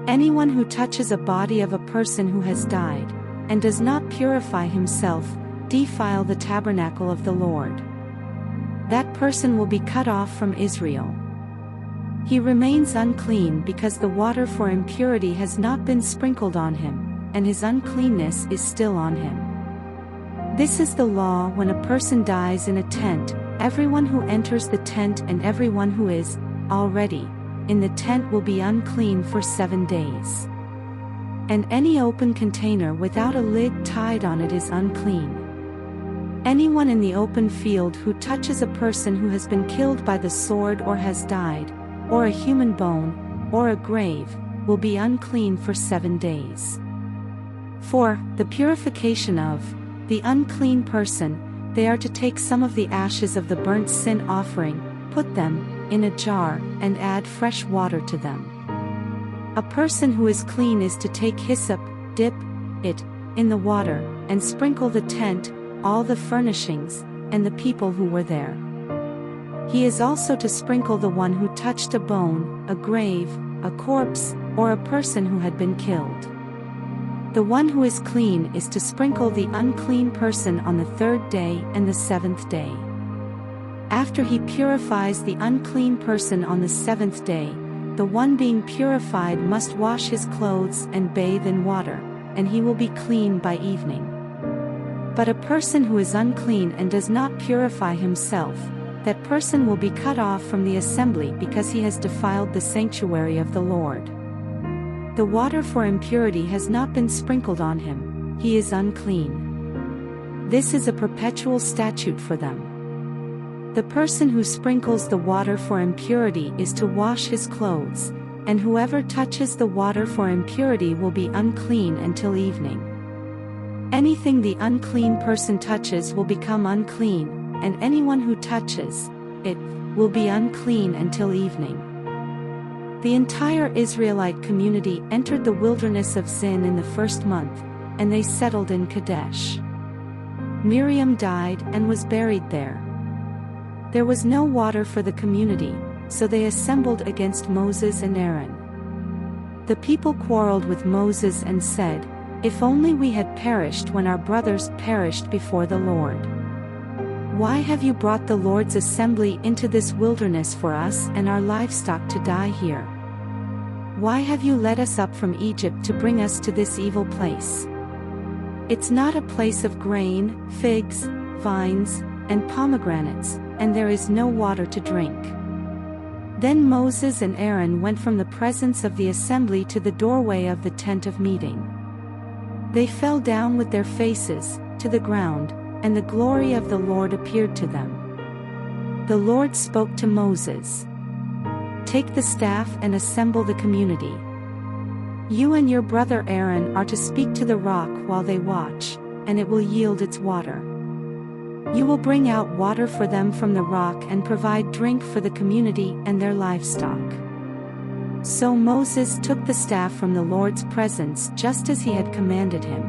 Anyone who touches a body of a person who has died, and does not purify himself, defile the tabernacle of the Lord. That person will be cut off from Israel. He remains unclean because the water for impurity has not been sprinkled on him, and his uncleanness is still on him. This is the law when a person dies in a tent. Everyone who enters the tent and everyone who is already in the tent will be unclean for 7 days. And any open container without a lid tied on it is unclean. Anyone in the open field who touches a person who has been killed by the sword or has died, or a human bone, or a grave, will be unclean for 7 days. For the purification of the unclean person, they are to take some of the ashes of the burnt sin offering, put them in a jar, and add fresh water to them. A person who is clean is to take hyssop, dip it in the water, and sprinkle the tent, all the furnishings, and the people who were there. He is also to sprinkle the one who touched a bone, a grave, a corpse, or a person who had been killed. The one who is clean is to sprinkle the unclean person on the 3rd day and the 7th day. After he purifies the unclean person on the 7th day, the one being purified must wash his clothes and bathe in water, and he will be clean by evening. But a person who is unclean and does not purify himself, that person will be cut off from the assembly because he has defiled the sanctuary of the Lord. The water for impurity has not been sprinkled on him, he is unclean. This is a perpetual statute for them. The person who sprinkles the water for impurity is to wash his clothes, and whoever touches the water for impurity will be unclean until evening. Anything the unclean person touches will become unclean, and anyone who touches it will be unclean until evening. The entire Israelite community entered the wilderness of Zin in the first month, and they settled in Kadesh. Miriam died and was buried there. There was no water for the community, so they assembled against Moses and Aaron. The people quarreled with Moses and said, "If only we had perished when our brothers perished before the Lord. Why have you brought the Lord's assembly into this wilderness for us and our livestock to die here? Why have you led us up from Egypt to bring us to this evil place? It's not a place of grain, figs, vines, and pomegranates, and there is no water to drink." Then Moses and Aaron went from the presence of the assembly to the doorway of the tent of meeting. They fell down with their faces to the ground, and the glory of the Lord appeared to them. The Lord spoke to Moses, "Take the staff and assemble the community. You and your brother Aaron are to speak to the rock while they watch, and it will yield its water. You will bring out water for them from the rock and provide drink for the community and their livestock." So Moses took the staff from the Lord's presence just as he had commanded him.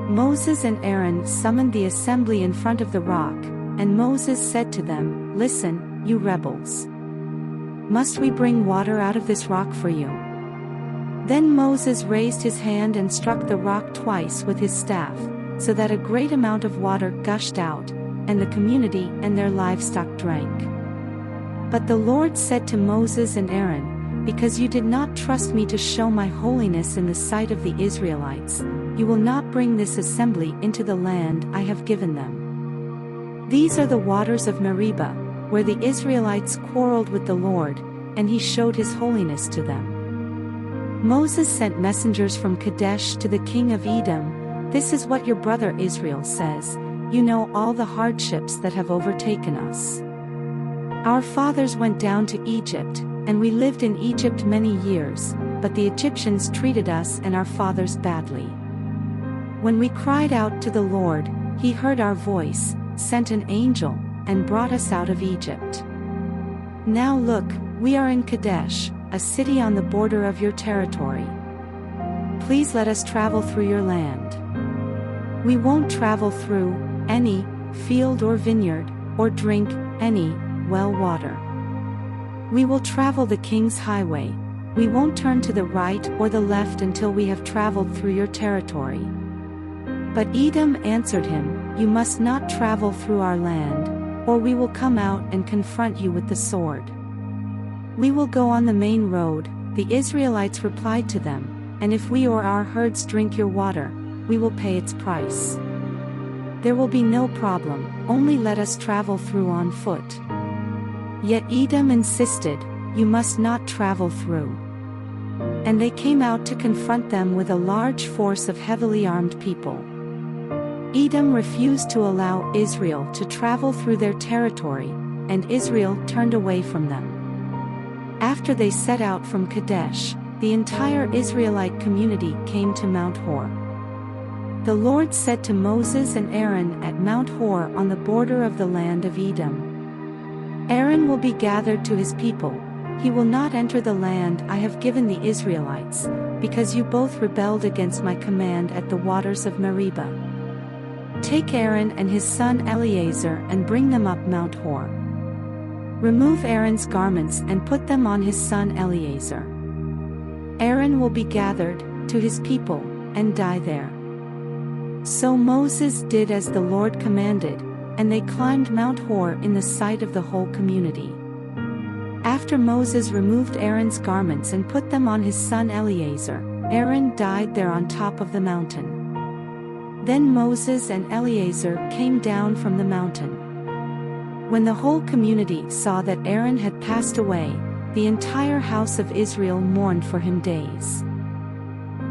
Moses and Aaron summoned the assembly in front of the rock, and Moses said to them, "Listen, you rebels. Must we bring water out of this rock for you?" Then Moses raised his hand and struck the rock twice with his staff, so that a great amount of water gushed out, and the community and their livestock drank. But the Lord said to Moses and Aaron, "Because you did not trust me to show my holiness in the sight of the Israelites, you will not bring this assembly into the land I have given them. These are the waters of Meribah, where the Israelites quarreled with the Lord, and he showed his holiness to them." Moses sent messengers from Kadesh to the king of Edom. "This is what your brother Israel says, you know all the hardships that have overtaken us. Our fathers went down to Egypt, and we lived in Egypt many years, but the Egyptians treated us and our fathers badly. When we cried out to the Lord, he heard our voice, sent an angel, and brought us out of Egypt. Now look, we are in Kadesh, a city on the border of your territory. Please let us travel through your land. We won't travel through any field or vineyard, or drink any well water. We will travel the king's highway. We won't turn to the right or the left until we have traveled through your territory." But Edom answered him, "You must not travel through our land, or we will come out and confront you with the sword." "We will go on the main road," the Israelites replied to them, "and if we or our herds drink your water, we will pay its price. There will be no problem, only let us travel through on foot." Yet Edom insisted, "You must not travel through." And they came out to confront them with a large force of heavily armed people. Edom refused to allow Israel to travel through their territory, and Israel turned away from them. After they set out from Kadesh, the entire Israelite community came to Mount Hor. The Lord said to Moses and Aaron at Mount Hor on the border of the land of Edom, "Aaron will be gathered to his people. He will not enter the land I have given the Israelites, because you both rebelled against my command at the waters of Meribah. Take Aaron and his son Eleazar and bring them up Mount Hor. Remove Aaron's garments and put them on his son Eleazar. Aaron will be gathered to his people and die there." So Moses did as the Lord commanded, and they climbed Mount Hor in the sight of the whole community. After Moses removed Aaron's garments and put them on his son Eleazar, Aaron died there on top of the mountain. Then Moses and Eleazar came down from the mountain. When the whole community saw that Aaron had passed away, the entire house of Israel mourned for him days.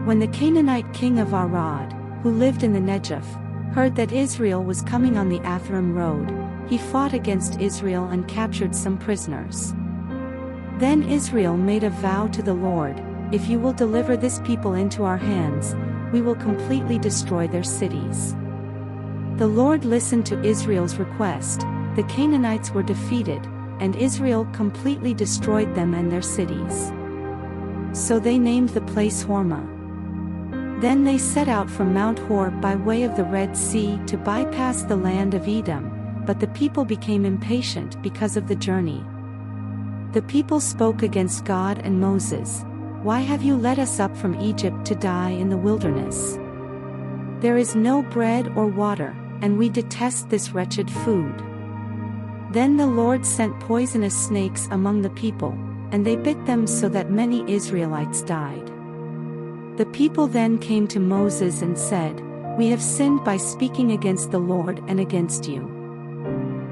When the Canaanite king of Arad, who lived in the Negev, heard that Israel was coming on the Atharim road, he fought against Israel and captured some prisoners. Then Israel made a vow to the Lord, "If you will deliver this people into our hands, we will completely destroy their cities." The Lord listened to Israel's request. The Canaanites were defeated, and Israel completely destroyed them and their cities. So they named the place Hormah. Then they set out from Mount Hor by way of the Red Sea to bypass the land of Edom, but the people became impatient because of the journey. The people spoke against God and Moses. "Why have you led us up from Egypt to die in the wilderness? There is no bread or water, and we detest this wretched food." Then the Lord sent poisonous snakes among the people, and they bit them so that many Israelites died. The people then came to Moses and said, "We have sinned by speaking against the Lord and against you.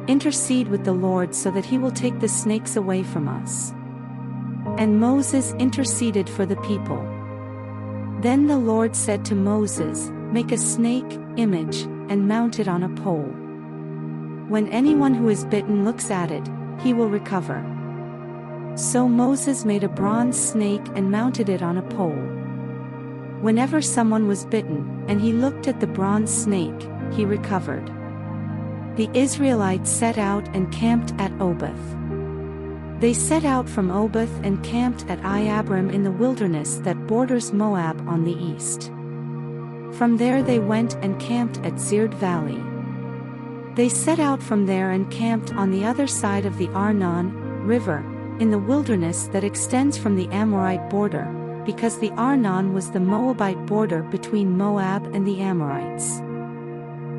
Intercede with the Lord so that he will take the snakes away from us." And Moses interceded for the people. Then the Lord said to Moses, "Make a snake image, and mount it on a pole. When anyone who is bitten looks at it, he will recover." So Moses made a bronze snake and mounted it on a pole. Whenever someone was bitten, and he looked at the bronze snake, he recovered. The Israelites set out and camped at Oboth. They set out from Oboth and camped at Iabrim in the wilderness that borders Moab on the east. From there they went and camped at Zered Valley. They set out from there and camped on the other side of the Arnon River, in the wilderness that extends from the Amorite border, because the Arnon was the Moabite border between Moab and the Amorites.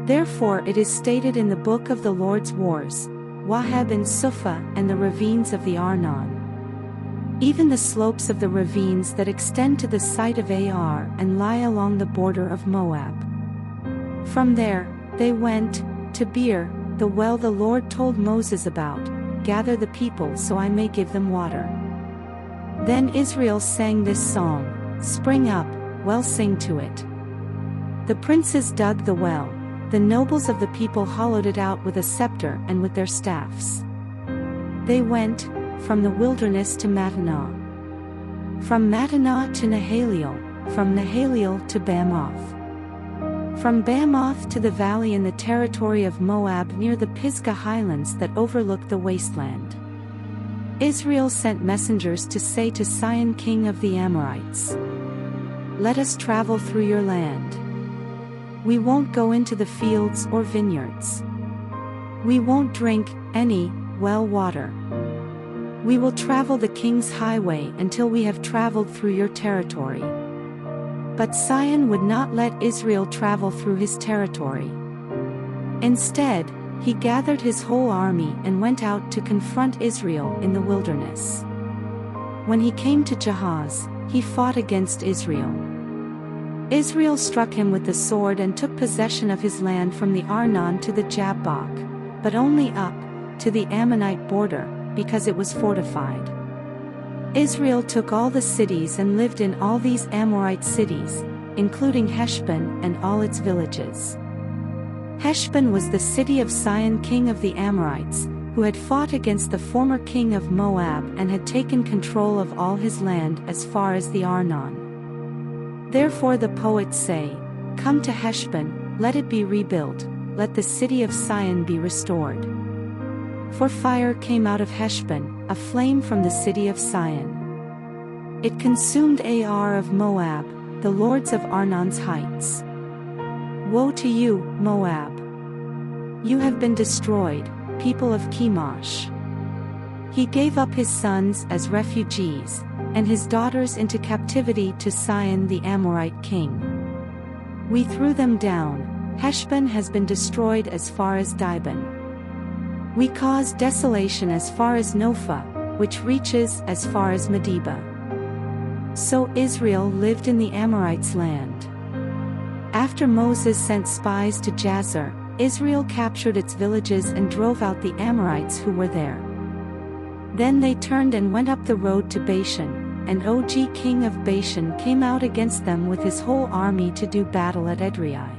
Therefore it is stated in the book of the Lord's wars, Wahab and Suphah and the ravines of the Arnon, even the slopes of the ravines that extend to the site of Ar and lie along the border of Moab. From there, they went to Beer, the well the Lord told Moses about, "Gather the people so I may give them water." Then Israel sang this song, "Spring up, well sing to it." The princes dug the well, the nobles of the people hollowed it out with a scepter and with their staffs. They went from the wilderness to Mattanah, from Mattanah to Nahaliel, from Nahaliel to Bamoth, from Bamoth to the valley in the territory of Moab near the Pisgah highlands that overlook the wasteland. Israel sent messengers to say to Sihon king of the Amorites, "Let us travel through your land. We won't go into the fields or vineyards. We won't drink any well water. We will travel the king's highway until we have traveled through your territory." But Sihon would not let Israel travel through his territory. Instead, he gathered his whole army and went out to confront Israel in the wilderness. When he came to Jahaz, he fought against Israel. Israel struck him with the sword and took possession of his land from the Arnon to the Jabbok, but only up to the Ammonite border, because it was fortified. Israel took all the cities and lived in all these Amorite cities, including Heshbon and all its villages. Heshbon was the city of Sihon king of the Amorites, who had fought against the former king of Moab and had taken control of all his land as far as the Arnon. Therefore the poets say, "Come to Heshbon, let it be rebuilt, let the city of Sihon be restored." For fire came out of Heshbon, a flame from the city of Sihon. It consumed Ar of Moab, the lords of Arnon's heights. Woe to you, Moab! You have been destroyed, people of Chemosh. He gave up his sons as refugees, and his daughters into captivity to Sihon the Amorite king. We threw them down. Heshbon has been destroyed as far as Dibon. We caused desolation as far as Nophah, which reaches as far as Medeba. So Israel lived in the Amorites' land. After Moses sent spies to Jazer, Israel captured its villages and drove out the Amorites who were there. Then they turned and went up the road to Bashan, and Og king of Bashan came out against them with his whole army to do battle at Edrei.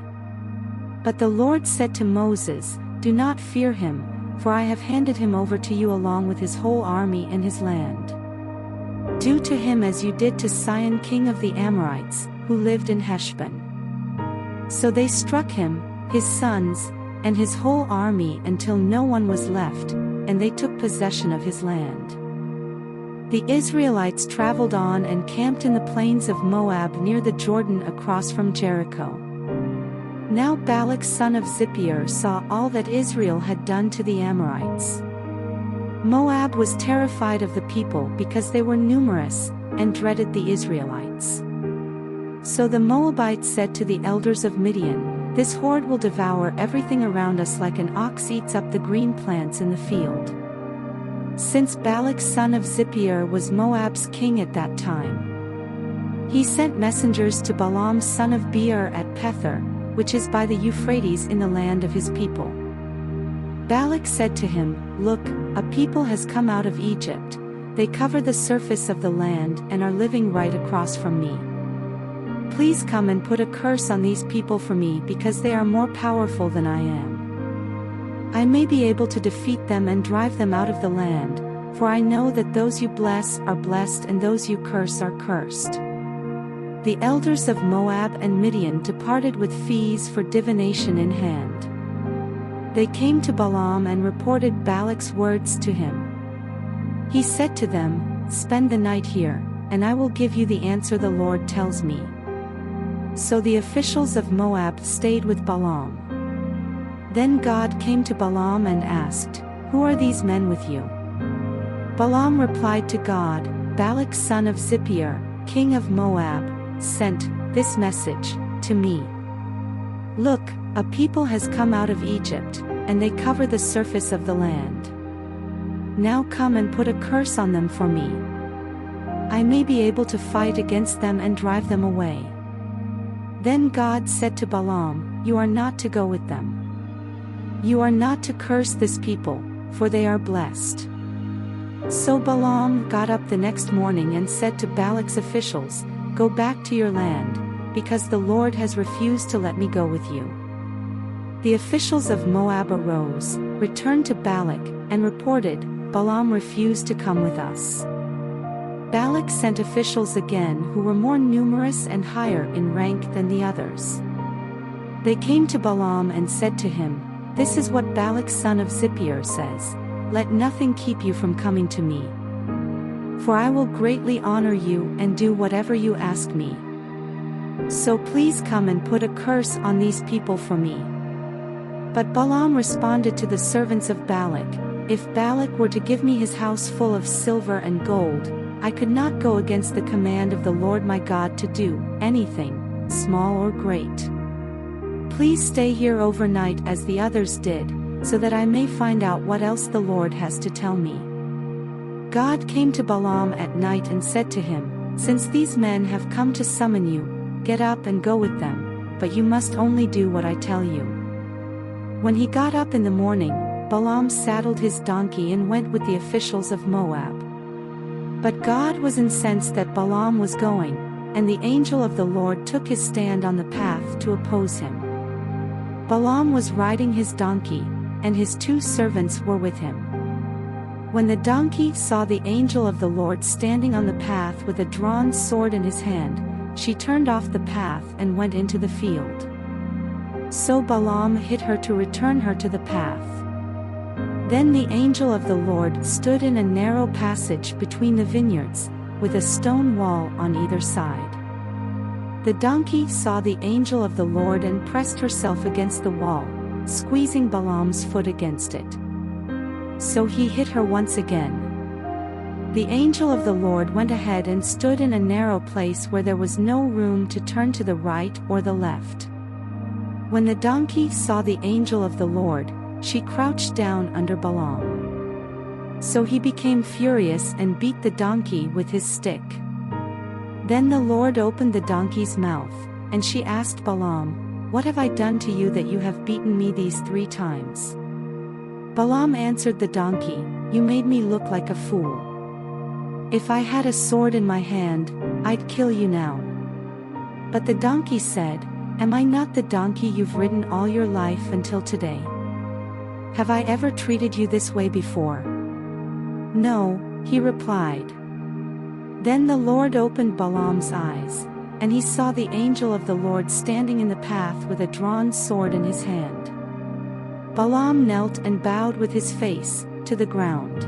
But the Lord said to Moses, "Do not fear him, for I have handed him over to you along with his whole army and his land. Do to him as you did to Sihon king of the Amorites, who lived in Heshbon." So they struck him, his sons, and his whole army until no one was left, and they took possession of his land. The Israelites traveled on and camped in the plains of Moab near the Jordan across from Jericho. Now Balak son of Zippor saw all that Israel had done to the Amorites. Moab was terrified of the people because they were numerous, and dreaded the Israelites. So the Moabites said to the elders of Midian, "This horde will devour everything around us like an ox eats up the green plants in the field." Since Balak son of Zippor was Moab's king at that time, he sent messengers to Balaam son of Beor at Pethor, which is by the Euphrates in the land of his people. Balak said to him, "Look, a people has come out of Egypt. They cover the surface of the land and are living right across from me. Please come and put a curse on these people for me because they are more powerful than I am. I may be able to defeat them and drive them out of the land, for I know that those you bless are blessed and those you curse are cursed." The elders of Moab and Midian departed with fees for divination in hand. They came to Balaam and reported Balak's words to him. He said to them, "Spend the night here, and I will give you the answer the Lord tells me." So the officials of Moab stayed with Balaam. Then God came to Balaam and asked, "Who are these men with you?" Balaam replied to God, "Balak son of Zippor, king of Moab, sent this message to me. Look, a people has come out of Egypt, and they cover the surface of the land. Now come and put a curse on them for me. I may be able to fight against them and drive them away." Then God said to Balaam, "You are not to go with them. You are not to curse this people, for they are blessed." So Balaam got up the next morning and said to Balak's officials, "Go back to your land, because the Lord has refused to let me go with you." The officials of Moab arose, returned to Balak, and reported, "Balaam refused to come with us." Balak sent officials again who were more numerous and higher in rank than the others. They came to Balaam and said to him, "This is what Balak son of Zippor says, let nothing keep you from coming to me. For I will greatly honor you and do whatever you ask me. So please come and put a curse on these people for me." But Balaam responded to the servants of Balak, "If Balak were to give me his house full of silver and gold, I could not go against the command of the Lord my God to do anything, small or great. Please stay here overnight as the others did, so that I may find out what else the Lord has to tell me." God came to Balaam at night and said to him, "Since these men have come to summon you, get up and go with them, but you must only do what I tell you." When he got up in the morning, Balaam saddled his donkey and went with the officials of Moab. But God was incensed that Balaam was going, and the angel of the Lord took his stand on the path to oppose him. Balaam was riding his donkey, and his 2 servants were with him. When the donkey saw the angel of the Lord standing on the path with a drawn sword in his hand, she turned off the path and went into the field. So Balaam hit her to return her to the path. Then the angel of the Lord stood in a narrow passage between the vineyards, with a stone wall on either side. The donkey saw the angel of the Lord and pressed herself against the wall, squeezing Balaam's foot against it. So he hit her once again. The angel of the Lord went ahead and stood in a narrow place where there was no room to turn to the right or the left. When the donkey saw the angel of the Lord, she crouched down under Balaam. So he became furious and beat the donkey with his stick. Then the Lord opened the donkey's mouth, and she asked Balaam, "What have I done to you that you have beaten me these 3 times?" Balaam answered the donkey, "You made me look like a fool. If I had a sword in my hand, I'd kill you now." But the donkey said, "Am I not the donkey you've ridden all your life until today? Have I ever treated you this way before?" "No," he replied. Then the Lord opened Balaam's eyes, and he saw the angel of the Lord standing in the path with a drawn sword in his hand. Balaam knelt and bowed with his face to the ground.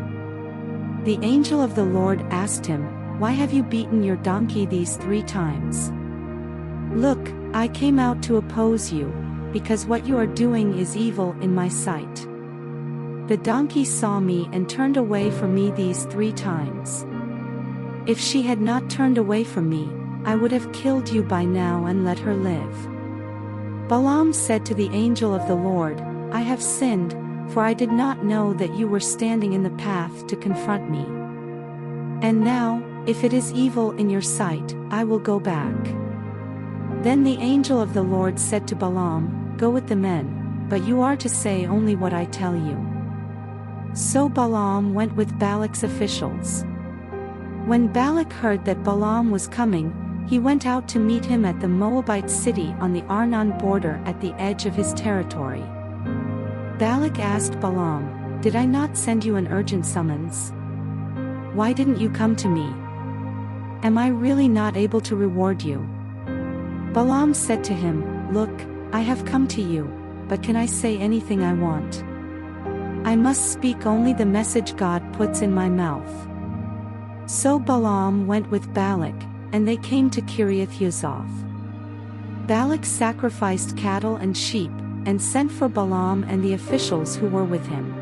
The angel of the Lord asked him, "Why have you beaten your donkey these 3 times?" "Look, I came out to oppose you, because what you are doing is evil in my sight. The donkey saw me and turned away from me these 3 times. If she had not turned away from me, I would have killed you by now and let her live." Balaam said to the angel of the Lord, "I have sinned, for I did not know that you were standing in the path to confront me. And now, if it is evil in your sight, I will go back." Then the angel of the Lord said to Balaam, "Go with the men, but you are to say only what I tell you." So Balaam went with Balak's officials. When Balak heard that Balaam was coming, he went out to meet him at the Moabite city on the Arnon border at the edge of his territory. Balak asked Balaam, "Did I not send you an urgent summons? Why didn't you come to me? Am I really not able to reward you?" Balaam said to him, "Look, I have come to you, but can I say anything I want? I must speak only the message God puts in my mouth." So Balaam went with Balak, and they came to Kiriath-Huzoth. Balak sacrificed cattle and sheep, and sent for Balaam and the officials who were with him.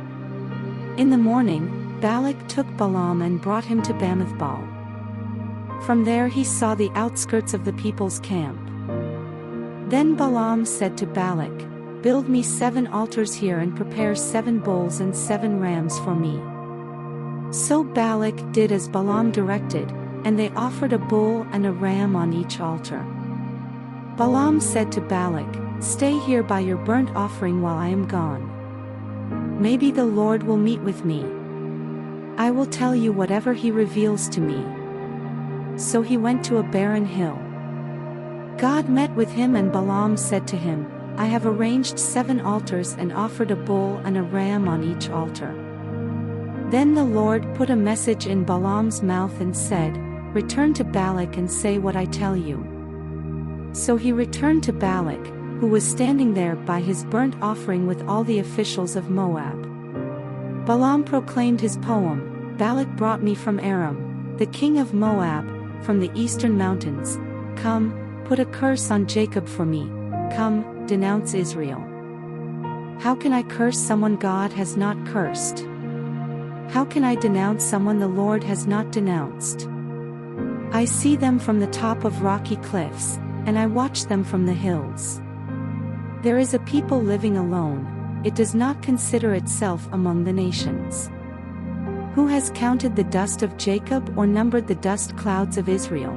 In the morning, Balak took Balaam and brought him to Bamoth-baal. From there he saw the outskirts of the people's camp. Then Balaam said to Balak, "Build me 7 altars here and prepare 7 bulls and 7 rams for me." So Balak did as Balaam directed, and they offered a bull and a ram on each altar. Balaam said to Balak, "Stay here by your burnt offering while I am gone. Maybe the Lord will meet with me. I will tell you whatever he reveals to me." So he went to a barren hill. God met with him, and Balaam said to him, "I have arranged 7 altars and offered a bull and a ram on each altar." Then the Lord put a message in Balaam's mouth and said, "Return to Balak and say what I tell you." So he returned to Balak, who was standing there by his burnt offering with all the officials of Moab. Balaam proclaimed his poem, "Balak brought me from Aram, the king of Moab, from the eastern mountains. Come, put a curse on Jacob for me. Come, denounce Israel. How can I curse someone God has not cursed? How can I denounce someone the Lord has not denounced? I see them from the top of rocky cliffs, and I watch them from the hills. There is a people living alone, it does not consider itself among the nations. Who has counted the dust of Jacob or numbered the dust clouds of Israel?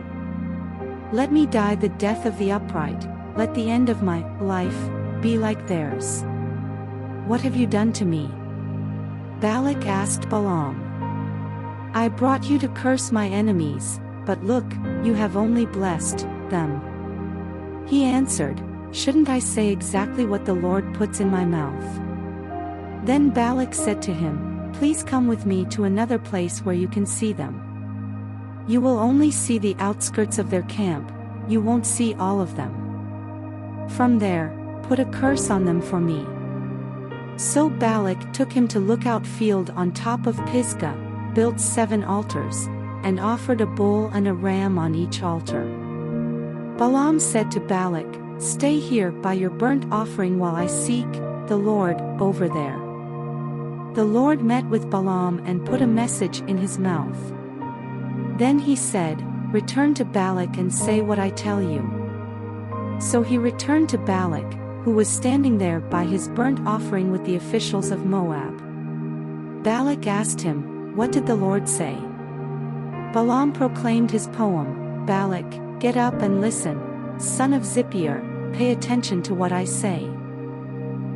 Let me die the death of the upright, let the end of my life be like theirs. What have you done to me?" Balak asked Balaam. "I brought you to curse my enemies, but look, you have only blessed them." He answered, "Shouldn't I say exactly what the Lord puts in my mouth?" Then Balak said to him, "Please come with me to another place where you can see them. You will only see the outskirts of their camp, you won't see all of them. From there, put a curse on them for me." So Balak took him to Lookout Field on top of Pisgah, built 7 altars, and offered a bull and a ram on each altar. Balaam said to Balak, "Stay here by your burnt offering while I seek the Lord over there." The Lord met with Balaam and put a message in his mouth. Then he said, "Return to Balak and say what I tell you." So he returned to Balak, who was standing there by his burnt offering with the officials of Moab. Balak asked him, "What did the Lord say?" Balaam proclaimed his poem, "Balak, get up and listen, son of Zippor, pay attention to what I say.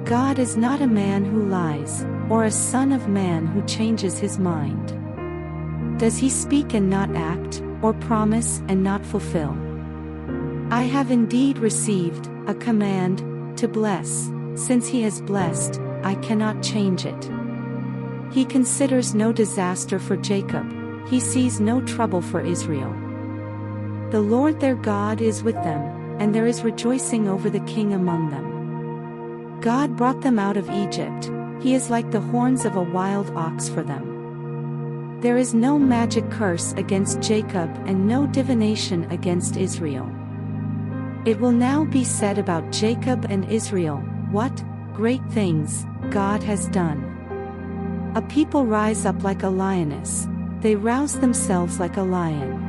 God is not a man who lies, or a son of man who changes his mind. Does he speak and not act, or promise and not fulfill? I have indeed received a command to bless. Since he has blessed, I cannot change it. He considers no disaster for Jacob, he sees no trouble for Israel. The Lord their God is with them, and there is rejoicing over the king among them. God brought them out of Egypt, he is like the horns of a wild ox for them. There is no magic curse against Jacob and no divination against Israel. It will now be said about Jacob and Israel, what great things God has done. A people rise up like a lioness, they rouse themselves like a lion.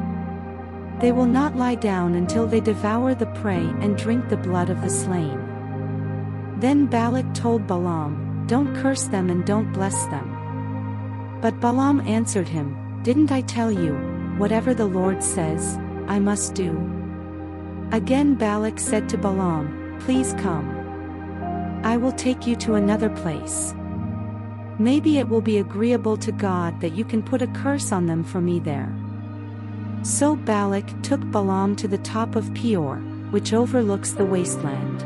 They will not lie down until they devour the prey and drink the blood of the slain. Then Balak told Balaam, don't curse them and don't bless them. But Balaam answered him, didn't I tell you, whatever the Lord says, I must do? Again Balak said to Balaam, please come. I will take you to another place. Maybe it will be agreeable to God that you can put a curse on them for me there. So Balak took Balaam to the top of Peor, which overlooks the wasteland.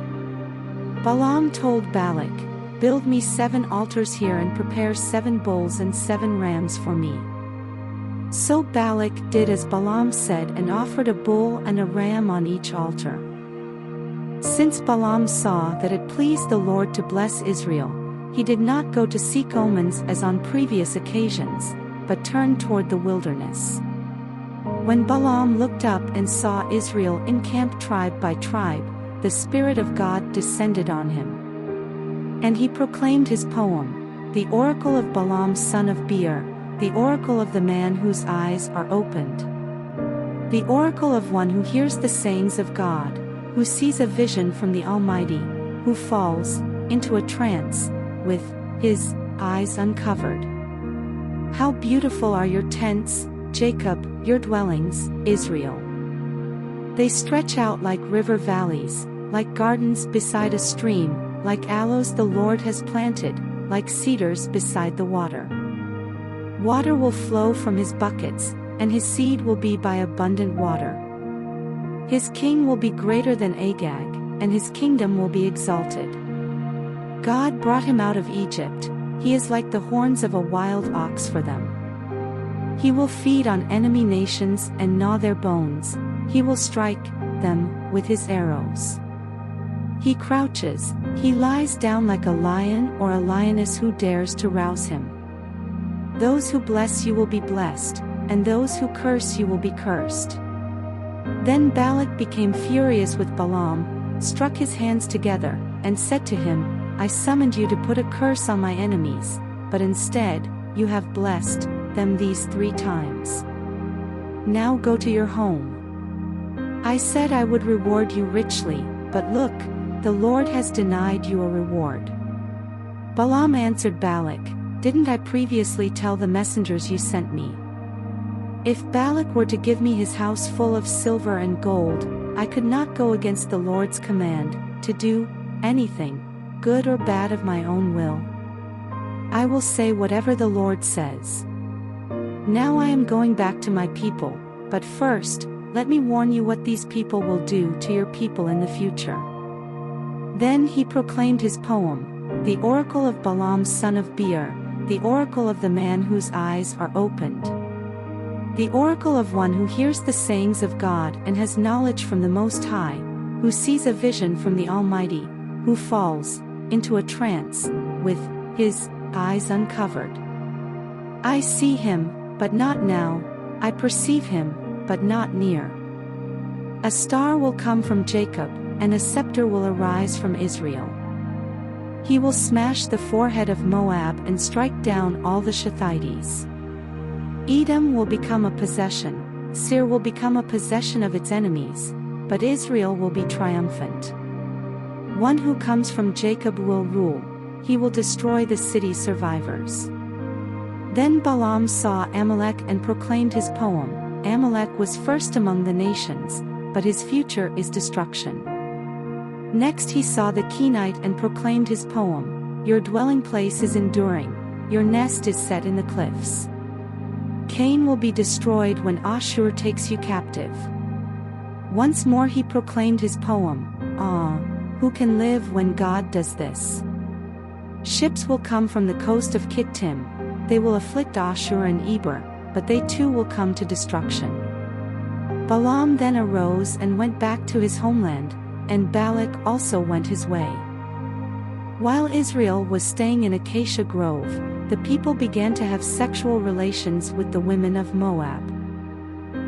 Balaam told Balak, build me 7 altars here and prepare 7 bulls and 7 rams for me. So Balak did as Balaam said and offered a bull and a ram on each altar. Since Balaam saw that it pleased the Lord to bless Israel, he did not go to seek omens as on previous occasions, but turned toward the wilderness. When Balaam looked up and saw Israel encamped tribe by tribe, the Spirit of God descended on him. And he proclaimed his poem, the oracle of Balaam son of Beor, the oracle of the man whose eyes are opened. The oracle of one who hears the sayings of God, who sees a vision from the Almighty, who falls into a trance, with his eyes uncovered. How beautiful are your tents, Jacob, your dwellings, Israel. They stretch out like river valleys, like gardens beside a stream, like aloes the Lord has planted, like cedars beside the water. Water will flow from his buckets, and his seed will be by abundant water. His king will be greater than Agag, and his kingdom will be exalted. God brought him out of Egypt, he is like the horns of a wild ox for them. He will feed on enemy nations and gnaw their bones, he will strike them with his arrows. He crouches, he lies down like a lion or a lioness who dares to rouse him. Those who bless you will be blessed, and those who curse you will be cursed. Then Balak became furious with Balaam, struck his hands together, and said to him, I summoned you to put a curse on my enemies, but instead, you have blessed them these 3 times. Now go to your home. I said I would reward you richly, but look, the Lord has denied you a reward. Balaam answered Balak, didn't I previously tell the messengers you sent me? If Balak were to give me his house full of silver and gold, I could not go against the Lord's command, to do anything, good or bad of my own will. I will say whatever the Lord says. Now I am going back to my people, but first, let me warn you what these people will do to your people in the future. Then he proclaimed his poem, the oracle of Balaam son of Beor, the oracle of the man whose eyes are opened. The oracle of one who hears the sayings of God and has knowledge from the Most High, who sees a vision from the Almighty, who falls into a trance, with his eyes uncovered. I see him, but not now, I perceive him, but not near. A star will come from Jacob, and a scepter will arise from Israel. He will smash the forehead of Moab and strike down all the Shethites. Edom will become a possession, Seir will become a possession of its enemies, but Israel will be triumphant. One who comes from Jacob will rule, he will destroy the city's survivors. Then Balaam saw Amalek and proclaimed his poem, Amalek was first among the nations, but his future is destruction. Next he saw the Kenite and proclaimed his poem, "Your dwelling place is enduring, your nest is set in the cliffs. Cain will be destroyed when Ashur takes you captive." Once more he proclaimed his poem, "Ah, who can live when God does this? Ships will come from the coast of Kittim, they will afflict Ashur and Eber, but they too will come to destruction." Balaam then arose and went back to his homeland, and Balak also went his way. While Israel was staying in Acacia Grove, the people began to have sexual relations with the women of Moab.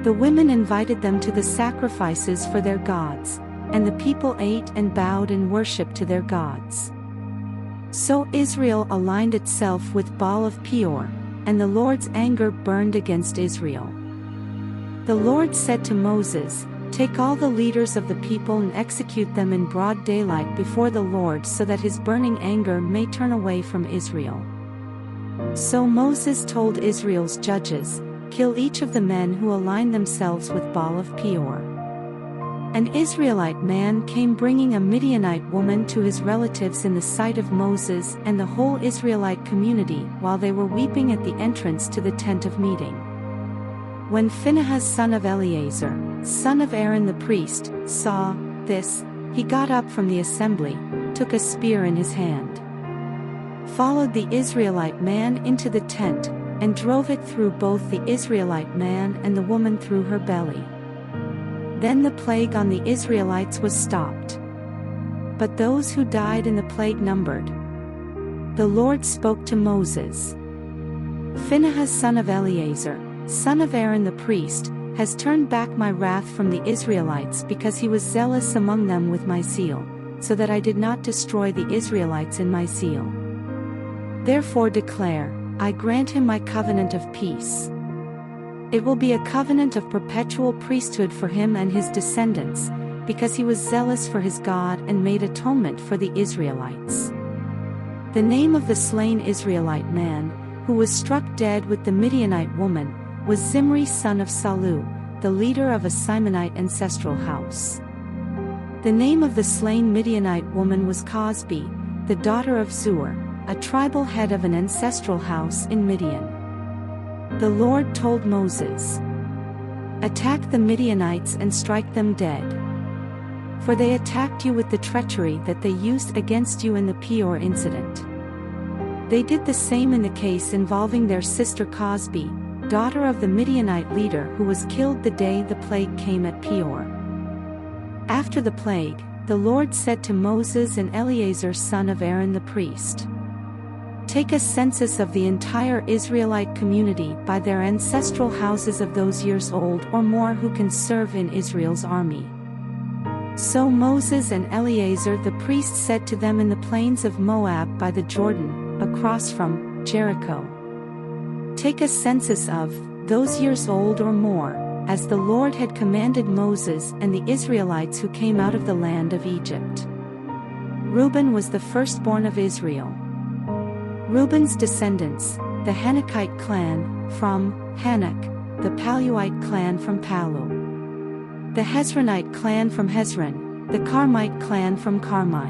The women invited them to the sacrifices for their gods, and the people ate and bowed in worship to their gods. So Israel aligned itself with Baal of Peor, and the Lord's anger burned against Israel. The Lord said to Moses, "Take all the leaders of the people and execute them in broad daylight before the Lord so that his burning anger may turn away from Israel." So Moses told Israel's judges, "Kill each of the men who align themselves with Baal of Peor." An Israelite man came bringing a Midianite woman to his relatives in the sight of Moses and the whole Israelite community while they were weeping at the entrance to the tent of meeting. When Phinehas son of Eleazar, son of Aaron the priest, saw this, he got up from the assembly, took a spear in his hand, followed the Israelite man into the tent, and drove it through both the Israelite man and the woman through her belly. Then the plague on the Israelites was stopped. But those who died in the plague numbered. The Lord spoke to Moses. "Phinehas son of Eleazar, son of Aaron the priest, has turned back my wrath from the Israelites because he was zealous among them with my zeal, so that I did not destroy the Israelites in my zeal. Therefore declare, I grant him my covenant of peace. It will be a covenant of perpetual priesthood for him and his descendants, because he was zealous for his God and made atonement for the Israelites." The name of the slain Israelite man, who was struck dead with the Midianite woman, was Zimri son of Salu, the leader of a Simonite ancestral house. The name of the slain Midianite woman was Cosbi, the daughter of Zur, a tribal head of an ancestral house in Midian. The Lord told Moses, "Attack the Midianites and strike them dead. For they attacked you with the treachery that they used against you in the Peor incident. They did the same in the case involving their sister Cosbi, daughter of the Midianite leader who was killed the day the plague came at Peor." After the plague, the Lord said to Moses and Eleazar son of Aaron the priest, "Take a census of the entire Israelite community by their ancestral houses of those years old or more who can serve in Israel's army." So Moses and Eleazar the priest said to them in the plains of Moab by the Jordan, across from Jericho, "Take a census of those years old or more, as the Lord had commanded Moses and the Israelites who came out of the land of Egypt." Reuben was the firstborn of Israel. Reuben's descendants, the Hanakite clan, from Hanak, the Paluite clan from Palu, the Hezronite clan from Hezron, the Carmite clan from Carmi.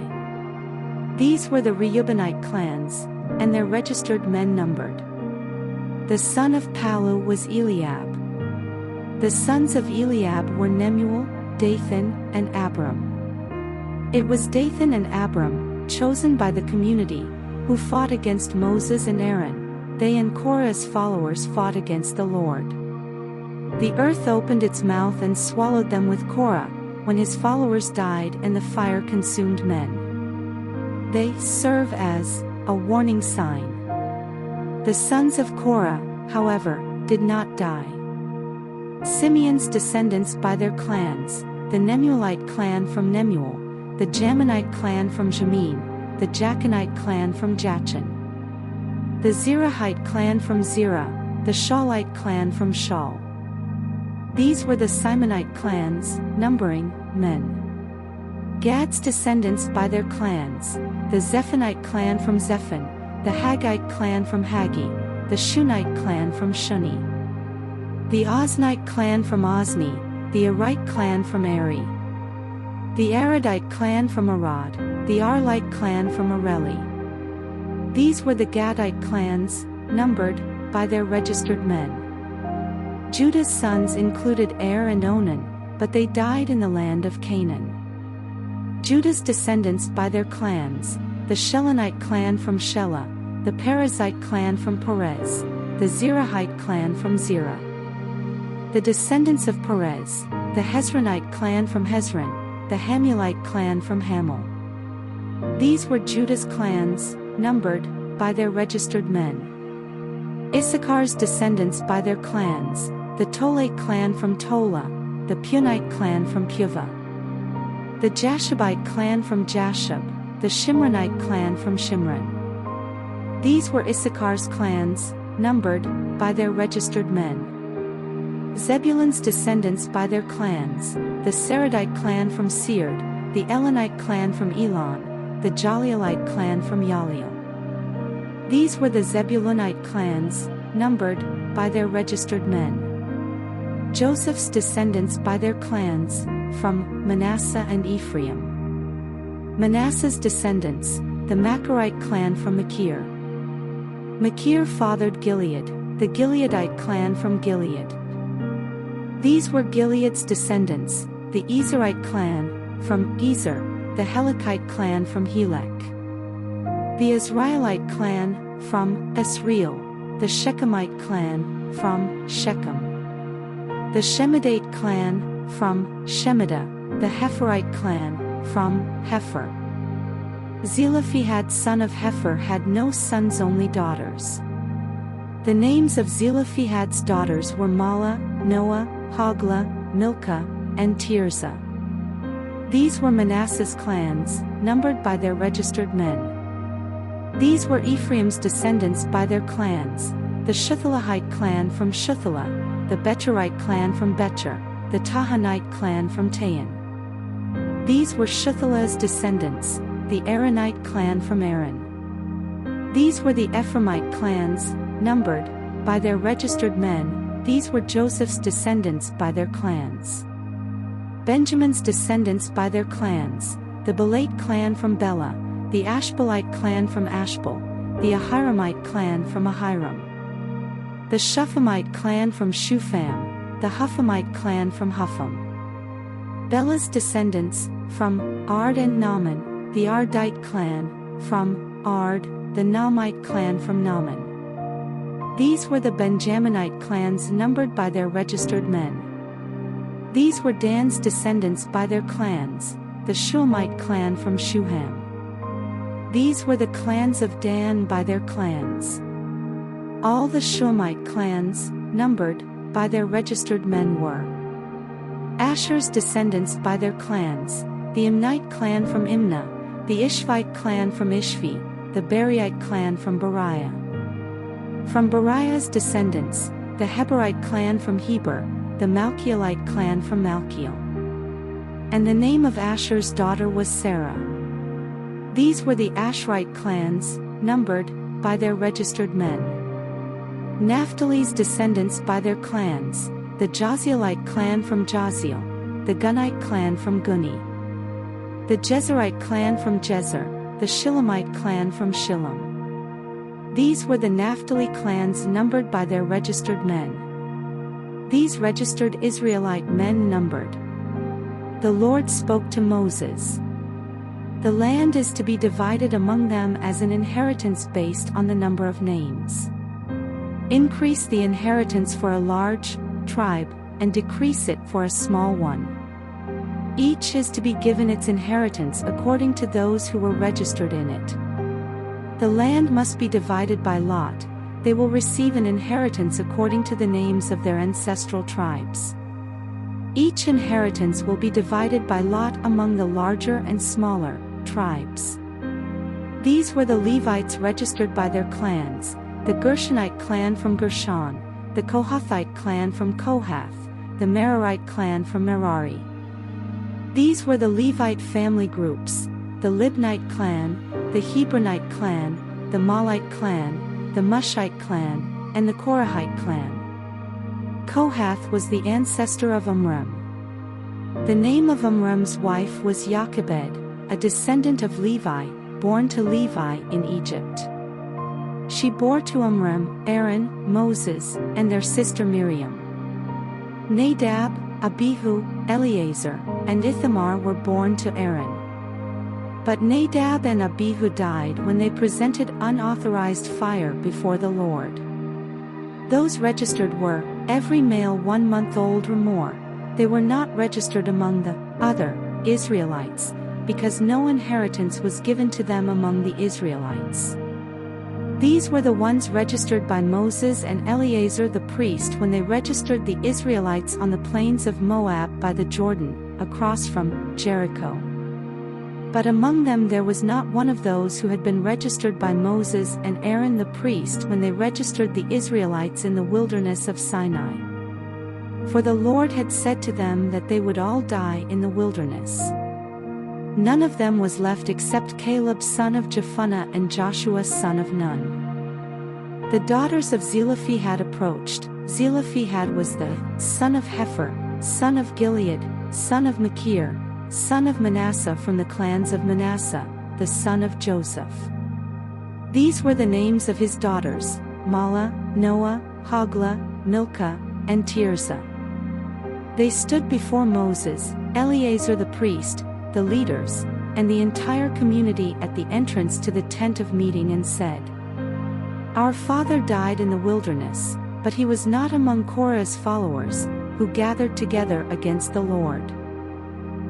These were the Reubenite clans, and their registered men numbered. The son of Palu was Eliab. The sons of Eliab were Nemuel, Dathan, and Abram. It was Dathan and Abram, chosen by the community, who fought against Moses and Aaron. They and Korah's followers fought against the Lord. The earth opened its mouth and swallowed them with Korah, when his followers died and the fire consumed men. They serve as a warning sign. The sons of Korah, however, did not die. Simeon's descendants by their clans, the Nemuelite clan from Nemuel, the Jaminite clan from Jamin, the Jachinite clan from Jachin, the Zerahite clan from Zerah, the Shaulite clan from Shaul. These were the Simonite clans, numbering men. Gad's descendants by their clans, the Zephonite clan from Zephon, the Haggite clan from Haggi, the Shunite clan from Shuni, the Oznite clan from Ozni, the Arite clan from Eri. the Aradite clan from Arad, the Arlite clan from Areli. These were the Gadite clans, numbered by their registered men. Judah's sons included Er and Onan, but they died in the land of Canaan. Judah's descendants by their clans: the Shelonite clan from Shelah, the Perizzite clan from Perez, the Zerahite clan from Zerah. The descendants of Perez: the Hezronite clan from Hezron, the Hamulite clan from Hamul. These were Judah's clans, numbered by their registered men. Issachar's descendants by their clans: the Tolate clan from Tola, the Punite clan from Puvah, the Jashabite clan from Jashub, the Shimronite clan from Shimron. These were Issachar's clans, numbered by their registered men. Zebulun's descendants by their clans: the Seredite clan from Sered, the Elonite clan from Elon, the Jalielite clan from Yaliel. These were the Zebulunite clans, numbered by their registered men. Joseph's descendants by their clans, from Manasseh and Ephraim. Manasseh's descendants: the Machirite clan from Machir. Machir fathered Gilead, the Gileadite clan from Gilead. These were Gilead's descendants: the Ezerite clan, from Ezer, the Helekite clan from Helek. The Israelite clan, from Asriel, the Shechemite clan, from Shechem. The Shemidate clan, from Shemida, the Hepherite clan, from Hepher. Zelophehad son of Hepher had no sons, only daughters. The names of Zelophehad's daughters were Mahlah, Noah, Hoglah, Milcah, and Tirzah. These were Manasseh's clans, numbered by their registered men. These were Ephraim's descendants by their clans: the Shuthelahite clan from Shuthelah, the Becherite clan from Becher, the Tahanite clan from Tahan. These were Shuthelah's descendants: the Aaronite clan from Aaron. These were the Ephraimite clans, numbered by their registered men. These were Joseph's descendants by their clans. Benjamin's descendants by their clans: the Belate clan from Bela, the Ashbelite clan from Ashbel, the Ahiramite clan from Ahiram. The Shupham clan from Shupham, the Huphamite clan from Hupham. Bela's descendants, from Ard and Naaman, the Ardite clan, from Ard, the Naamite clan from Naaman. These were the Benjaminite clans, numbered by their registered men. These were Dan's descendants by their clans: the Shuhamite clan from Shuham. These were the clans of Dan by their clans. All the Shuhamite clans, numbered by their registered men, were Asher's descendants by their clans: the Imnite clan from Imnah, the Ishvite clan from Ishvi, the Beriite clan from Beriah. From Beriah's descendants: the Heberite clan from Heber, the Malchielite clan from Malchiel. And the name of Asher's daughter was Sarah. These were the Asherite clans, numbered by their registered men. Naphtali's descendants by their clans: the Jazielite clan from Jaziel, the Gunite clan from Guni, the Jezerite clan from Jezer, the Shilamite clan from Shillam. These were the Naphtali clans, numbered by their registered men. These registered Israelite men numbered. The Lord spoke to Moses. The land is to be divided among them as an inheritance based on the number of names. Increase the inheritance for a large tribe, and decrease it for a small one. Each is to be given its inheritance according to those who were registered in it. The land must be divided by lot. They will receive an inheritance according to the names of their ancestral tribes. Each inheritance will be divided by lot among the larger and smaller tribes. These were the Levites registered by their clans: the Gershonite clan from Gershon, the Kohathite clan from Kohath, the Merarite clan from Merari. These were the Levite family groups: the Libnite clan, the Hebronite clan, the Malite clan, the Mushite clan, and the Korahite clan. Kohath was the ancestor of Amram. The name of Amram's wife was Jochebed, a descendant of Levi, born to Levi in Egypt. She bore to Amram, Aaron, Moses, and their sister Miriam. Nadab, Abihu, Eleazar, and Ithamar were born to Aaron. But Nadab and Abihu died when they presented unauthorized fire before the Lord. Those registered were, every male 1 month old or more. They were not registered among the other Israelites, because no inheritance was given to them among the Israelites. These were the ones registered by Moses and Eleazar the priest when they registered the Israelites on the plains of Moab by the Jordan, across from Jericho. But among them there was not one of those who had been registered by Moses and Aaron the priest when they registered the Israelites in the wilderness of Sinai. For the Lord had said to them that they would all die in the wilderness. None of them was left except Caleb son of Jephunneh and Joshua son of Nun. The daughters of Zelophehad approached. Zelophehad was the son of Hepher, son of Gilead, son of Machir, son of Manasseh from the clans of Manasseh, the son of Joseph. These were the names of his daughters, Mahlah, Noah, Hoglah, Milcah, and Tirzah. They stood before Moses, Eleazar the priest, the leaders, and the entire community at the entrance to the tent of meeting and said, "Our father died in the wilderness, but he was not among Korah's followers, who gathered together against the Lord.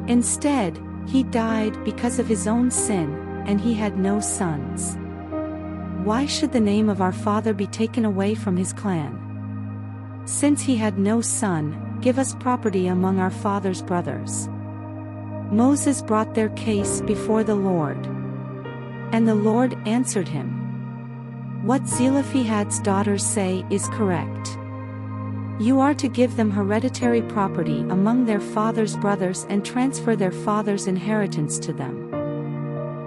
Instead, he died because of his own sin, and he had no sons. Why should the name of our father be taken away from his clan? Since he had no son, give us property among our father's brothers." Moses brought their case before the Lord. And the Lord answered him, "What Zelophehad's daughters say is correct. You are to give them hereditary property among their father's brothers and transfer their father's inheritance to them.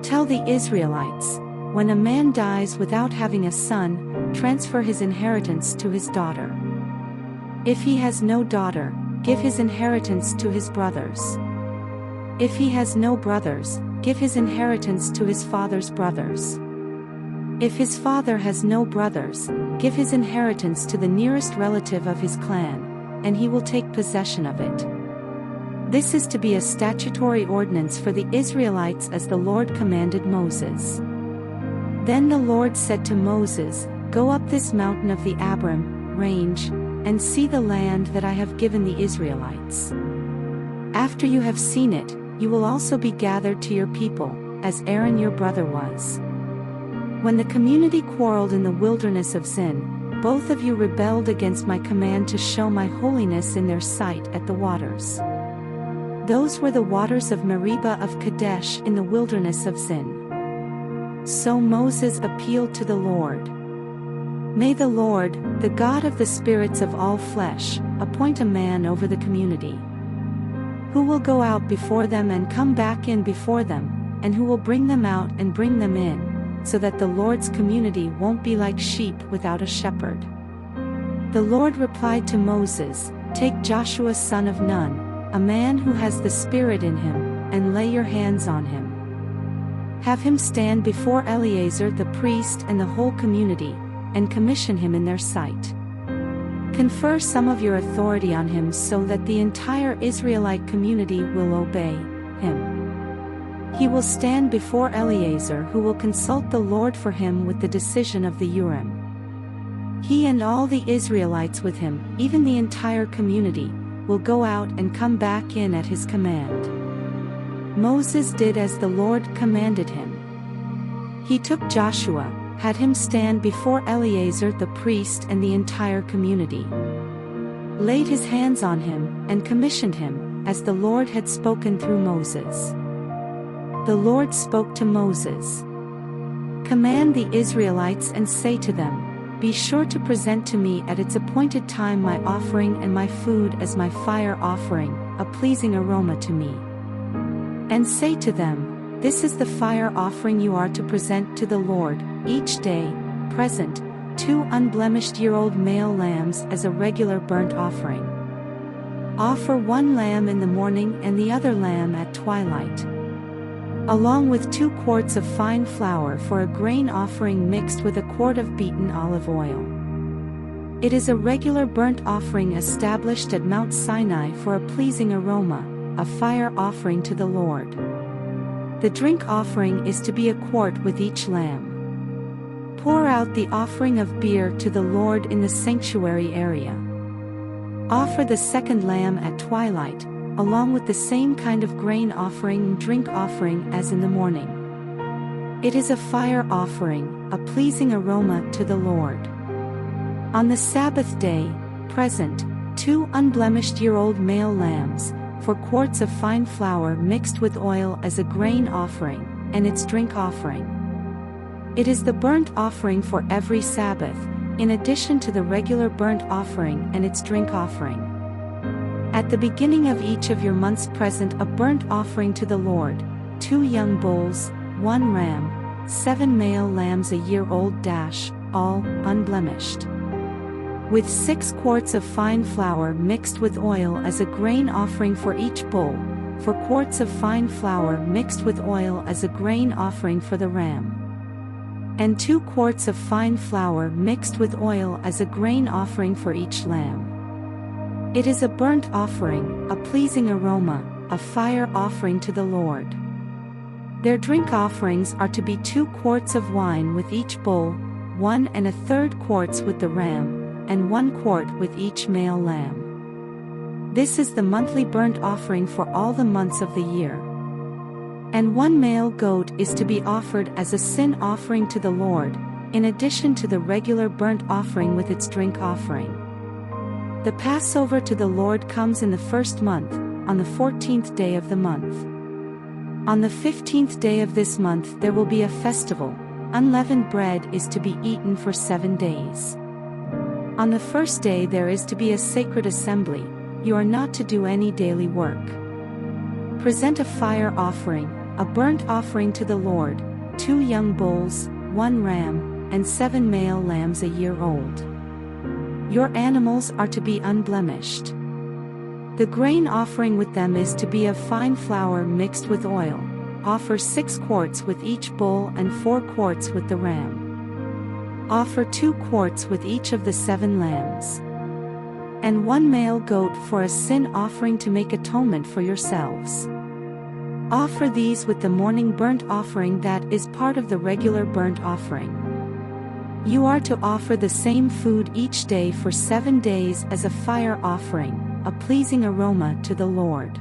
Tell the Israelites, when a man dies without having a son, transfer his inheritance to his daughter. If he has no daughter, give his inheritance to his brothers. If he has no brothers, give his inheritance to his father's brothers. If his father has no brothers, give his inheritance to the nearest relative of his clan, and he will take possession of it. This is to be a statutory ordinance for the Israelites as the Lord commanded Moses." Then the Lord said to Moses, "Go up this mountain of the Abarim range, and see the land that I have given the Israelites. After you have seen it, you will also be gathered to your people, as Aaron your brother was. When the community quarreled in the wilderness of Zin, both of you rebelled against my command to show my holiness in their sight at the waters. Those were the waters of Meribah of Kadesh in the wilderness of Zin." So Moses appealed to the Lord. "May the Lord, the God of the spirits of all flesh, appoint a man over the community, who will go out before them and come back in before them, and who will bring them out and bring them in, so that the Lord's community won't be like sheep without a shepherd." The Lord replied to Moses, "Take Joshua son of Nun, a man who has the Spirit in him, and lay your hands on him. Have him stand before Eleazar the priest and the whole community, and commission him in their sight. Confer some of your authority on him so that the entire Israelite community will obey him. He will stand before Eleazar, who will consult the Lord for him with the decision of the Urim. He and all the Israelites with him, even the entire community, will go out and come back in at his command." Moses did as the Lord commanded him. He took Joshua, had him stand before Eleazar the priest and the entire community, laid his hands on him, and commissioned him, as the Lord had spoken through Moses. The Lord spoke to Moses, "Command the Israelites and say to them, Be sure to present to me at its appointed time my offering and my food as my fire offering, a pleasing aroma to me. And say to them, This is the fire offering you are to present to the Lord, each day, present, 2 unblemished year-old male lambs as a regular burnt offering. Offer one lamb in the morning and the other lamb at twilight, along with 2 quarts of fine flour for a grain offering mixed with a quart of beaten olive oil. It is a regular burnt offering established at Mount Sinai for a pleasing aroma, a fire offering to the Lord. The drink offering is to be a quart with each lamb. Pour out the offering of beer to the Lord in the sanctuary area. Offer the second lamb at twilight, along with the same kind of grain offering and drink offering as in the morning. It is a fire offering, a pleasing aroma to the Lord. On the Sabbath day, present 2 unblemished year-old male lambs, 4 quarts of fine flour mixed with oil as a grain offering, and its drink offering. It is the burnt offering for every Sabbath, in addition to the regular burnt offering and its drink offering. At the beginning of each of your months present a burnt offering to the Lord, 2 young bulls, 1 ram, 7 male lambs a year old, all unblemished, with 6 quarts of fine flour mixed with oil as a grain offering for each bull, 4 quarts of fine flour mixed with oil as a grain offering for the ram, and 2 quarts of fine flour mixed with oil as a grain offering for each lamb. It is a burnt offering, a pleasing aroma, a fire offering to the Lord. Their drink offerings are to be 2 quarts of wine with each bull, 1 1/3 quarts with the ram, and 1 quart with each male lamb. This is the monthly burnt offering for all the months of the year. And 1 male goat is to be offered as a sin offering to the Lord, in addition to the regular burnt offering with its drink offering. The Passover to the Lord comes in the 1st month, on the 14th day of the month. On the 15th day of this month there will be a festival. Unleavened bread is to be eaten for 7 days. On the 1st day there is to be a sacred assembly. You are not to do any daily work. Present a fire offering, a burnt offering to the Lord, 2 young bulls, 1 ram, and 7 male lambs a year old. Your animals are to be unblemished. The grain offering with them is to be of fine flour mixed with oil. Offer 6 quarts with each bull and 4 quarts with the ram. Offer 2 quarts with each of the 7 lambs, and 1 male goat for a sin offering to make atonement for yourselves. Offer these with the morning burnt offering that is part of the regular burnt offering. You are to offer the same food each day for 7 days as a fire offering, a pleasing aroma to the Lord.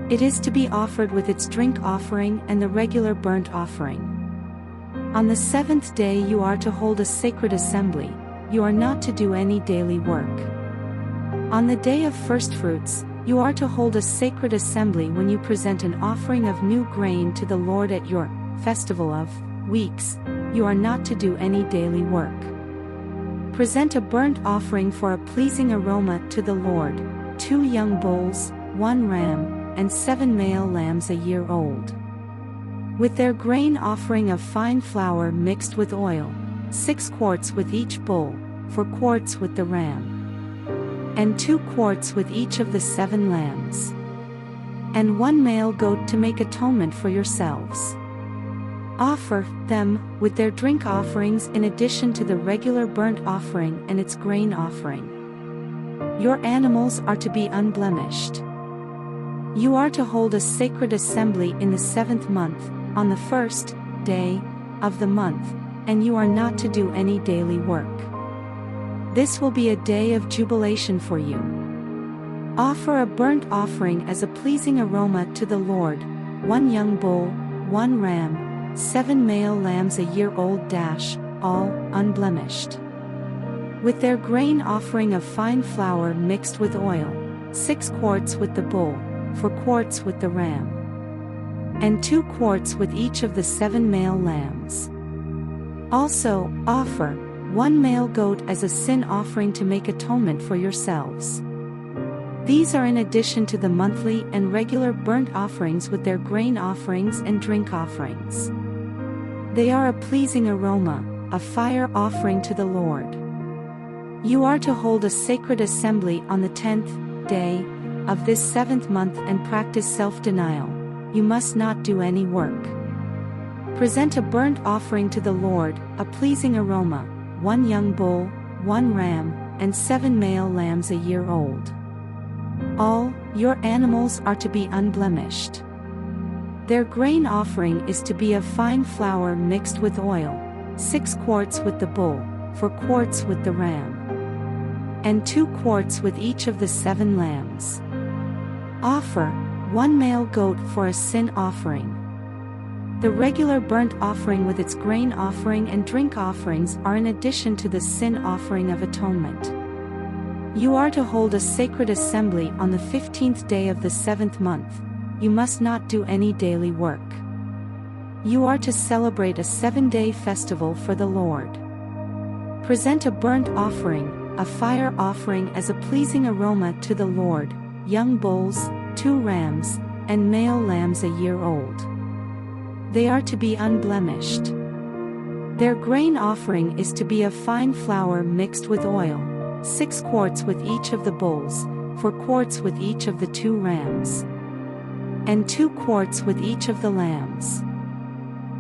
It is to be offered with its drink offering and the regular burnt offering. On the 7th day you are to hold a sacred assembly. You are not to do any daily work. On the day of firstfruits, you are to hold a sacred assembly when you present an offering of new grain to the Lord at your festival of weeks. You are not to do any daily work. Present a burnt offering for a pleasing aroma to the Lord, 2 young bulls, 1 ram, and 7 male lambs a year old, with their grain offering of fine flour mixed with oil, 6 quarts with each bull, 4 quarts with the ram, and 2 quarts with each of the 7 lambs, and 1 male goat to make atonement for yourselves. Offer them with their drink offerings in addition to the regular burnt offering and its grain offering. Your animals are to be unblemished. You are to hold a sacred assembly in the 7th month, on the 1st day of the month, and you are not to do any daily work. This will be a day of jubilation for you. Offer a burnt offering as a pleasing aroma to the Lord, 1 young bull, 1 ram, 7 male lambs a year old, all unblemished, with their grain offering of fine flour mixed with oil, 6 quarts with the bull, 4 quarts with the ram, and 2 quarts with each of the 7 male lambs. Also, offer 1 male goat as a sin offering to make atonement for yourselves. These are in addition to the monthly and regular burnt offerings with their grain offerings and drink offerings. They are a pleasing aroma, a fire offering to the Lord. You are to hold a sacred assembly on the 10th day of this 7th month and practice self-denial. You must not do any work. Present a burnt offering to the Lord, a pleasing aroma, 1 young bull, 1 ram, and 7 male lambs a year old. All your animals are to be unblemished. Their grain offering is to be of fine flour mixed with oil, 6 quarts with the bull, 4 quarts with the ram, and 2 quarts with each of the 7 lambs. Offer 1 male goat for a sin offering. The regular burnt offering with its grain offering and drink offerings are in addition to the sin offering of atonement. You are to hold a sacred assembly on the 15th day of the 7th month. You must not do any daily work. You are to celebrate a 7-day festival for the Lord. Present a burnt offering, a fire offering as a pleasing aroma to the Lord, young bulls, 2 rams, and male lambs a year old. They are to be unblemished. Their grain offering is to be of fine flour mixed with oil, 6 quarts with each of the bulls, 4 quarts with each of the 2 rams, and 2 quarts with each of the lambs.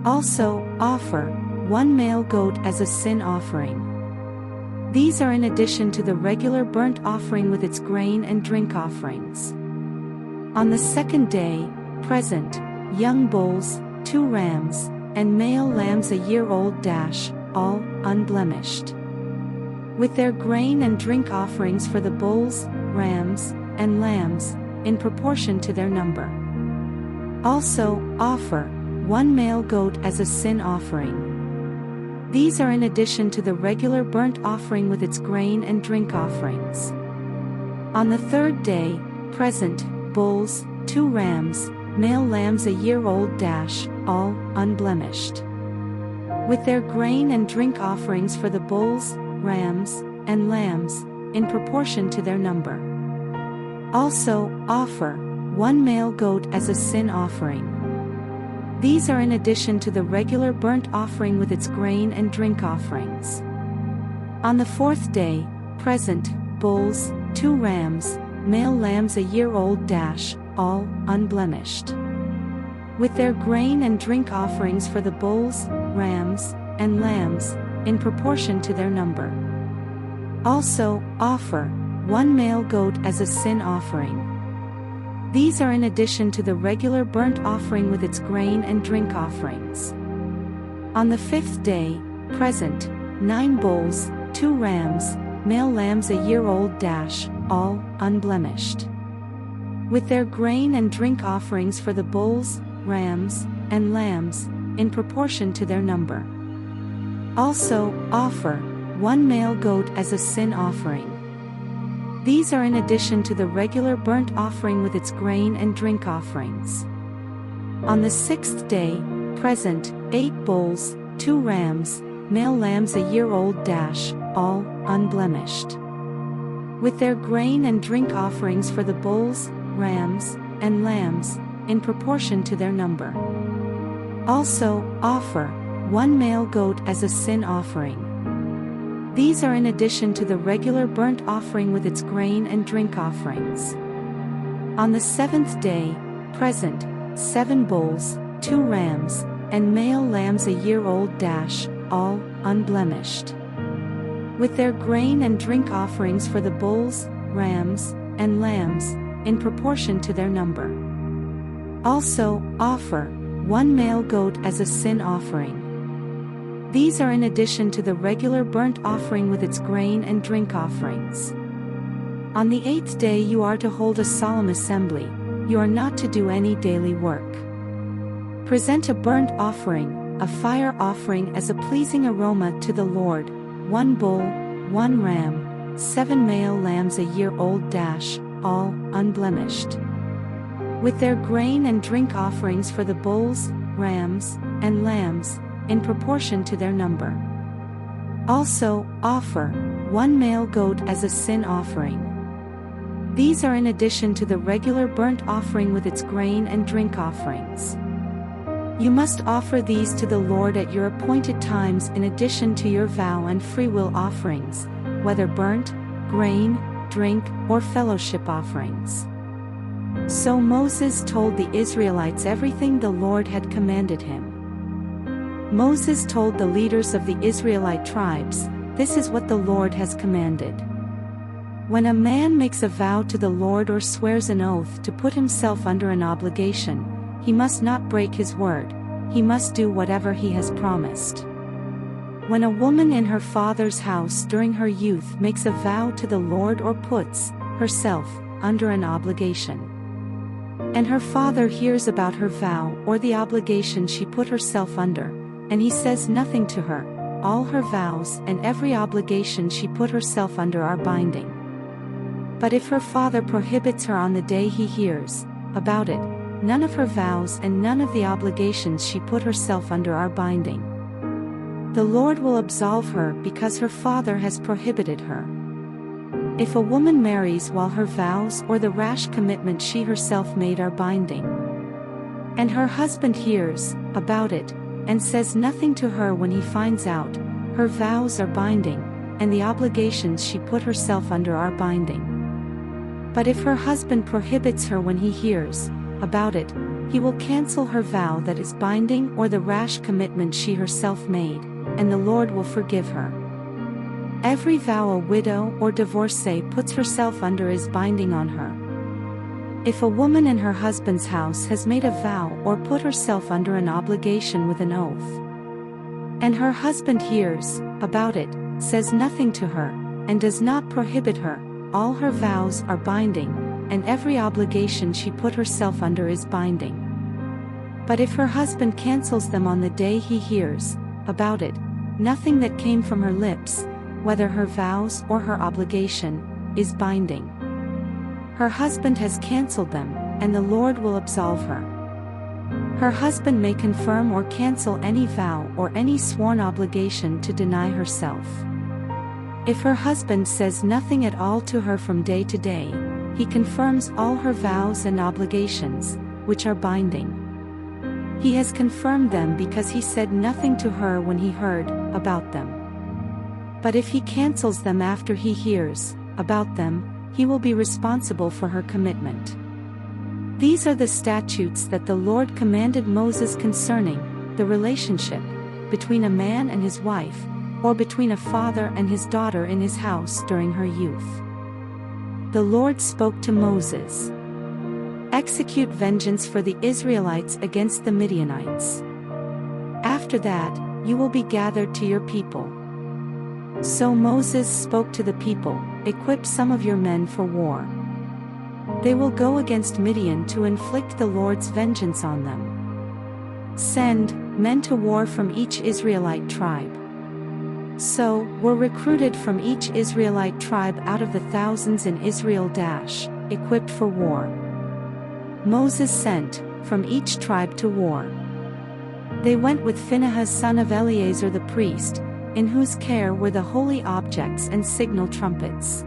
Also, offer 1 male goat as a sin offering. These are in addition to the regular burnt offering with its grain and drink offerings. On the 2nd day, present young bulls, 2 rams, and male lambs a year old, all unblemished, with their grain and drink offerings for the bulls, rams, and lambs, in proportion to their number. Also, offer 1 male goat as a sin offering. These are in addition to the regular burnt offering with its grain and drink offerings. On the 3rd day, present bulls, 2 rams, male lambs a year old, all unblemished, with their grain and drink offerings for the bulls, rams, and lambs, in proportion to their number. Also, offer 1 male goat as a sin offering. These are in addition to the regular burnt offering with its grain and drink offerings. On the 4th day, present bulls, 2 rams, male lambs a year old, all unblemished, with their grain and drink offerings for the bulls, rams, and lambs, in proportion to their number. Also, offer 1 male goat as a sin offering. These are in addition to the regular burnt offering with its grain and drink offerings. On the 5th day, present 9 bulls, 2 rams, male lambs a year old, all unblemished, with their grain and drink offerings for the bulls, rams, and lambs, in proportion to their number. Also, offer 1 male goat as a sin offering. These are in addition to the regular burnt offering with its grain and drink offerings. On the 6th day, present 8 bulls, 2 rams, male lambs a year old, all unblemished, with their grain and drink offerings for the bulls, rams, and lambs, in proportion to their number. Also, offer 1 male goat as a sin offering. These are in addition to the regular burnt offering with its grain and drink offerings. On the 7th day, present 7 bulls, 2 rams, and male lambs a year old, all unblemished, with their grain and drink offerings for the bulls, rams, and lambs, in proportion to their number. Also, offer 1 male goat as a sin offering. These are in addition to the regular burnt offering with its grain and drink offerings. On the 8th day you are to hold a solemn assembly. You are not to do any daily work. Present a burnt offering, a fire offering as a pleasing aroma to the Lord, 1 bull, 1 ram, 7 male lambs a year old, all unblemished, with their grain and drink offerings for the bulls, rams, and lambs, in proportion to their number. Also, offer 1 male goat as a sin offering. These are in addition to the regular burnt offering with its grain and drink offerings. You must offer these to the Lord at your appointed times in addition to your vow and freewill offerings, whether burnt, grain, drink, or fellowship offerings. So Moses told the Israelites everything the Lord had commanded him. Moses told the leaders of the Israelite tribes, "This is what the Lord has commanded. When a man makes a vow to the Lord or swears an oath to put himself under an obligation, he must not break his word, he must do whatever he has promised. When a woman in her father's house during her youth makes a vow to the Lord or puts herself under an obligation, and her father hears about her vow or the obligation she put herself under, and he says nothing to her, all her vows and every obligation she put herself under are binding. But if her father prohibits her on the day he hears about it, none of her vows and none of the obligations she put herself under are binding. The Lord will absolve her because her father has prohibited her. If a woman marries while her vows or the rash commitment she herself made are binding, and her husband hears about it, and says nothing to her when he finds out, her vows are binding, and the obligations she put herself under are binding. But if her husband prohibits her when he hears about it, he will cancel her vow that is binding or the rash commitment she herself made, and the Lord will forgive her. Every vow a widow or divorcee puts herself under is binding on her. If a woman in her husband's house has made a vow or put herself under an obligation with an oath, and her husband hears about it, says nothing to her, and does not prohibit her, all her vows are binding, and every obligation she put herself under is binding. But if her husband cancels them on the day he hears about it, nothing that came from her lips, whether her vows or her obligation, is binding. Her husband has cancelled them, and the Lord will absolve her. Her husband may confirm or cancel any vow or any sworn obligation to deny herself. If her husband says nothing at all to her from day to day, he confirms all her vows and obligations, which are binding. He has confirmed them because he said nothing to her when he heard about them. But if he cancels them after he hears about them, he will be responsible for her commitment. These are the statutes that the Lord commanded Moses concerning the relationship between a man and his wife, or between a father and his daughter in his house during her youth. The Lord spoke to Moses, "Execute vengeance for the Israelites against the Midianites. After that, you will be gathered to your people." So Moses spoke to the people, "Equip some of your men for war. They will go against Midian to inflict the Lord's vengeance on them. Send men to war from each Israelite tribe." So were recruited from each Israelite tribe out of the thousands in Israel equipped for war. Moses sent from each tribe to war. They went with Phinehas son of Eleazar the priest, in whose care were the holy objects and signal trumpets.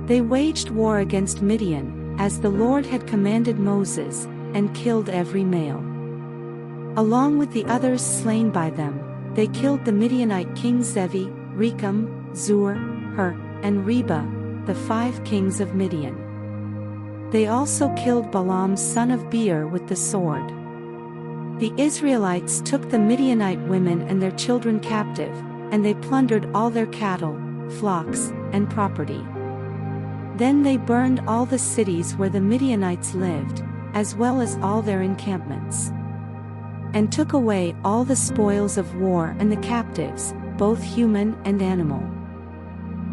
They waged war against Midian, as the Lord had commanded Moses, and killed every male. Along with the others slain by them, they killed the Midianite kings Zevi, Rechem, Zur, Hur, and Reba, the 5 kings of Midian. They also killed Balaam son of Beor with the sword. The Israelites took the Midianite women and their children captive, and they plundered all their cattle, flocks, and property. Then they burned all the cities where the Midianites lived, as well as all their encampments, and took away all the spoils of war and the captives, both human and animal.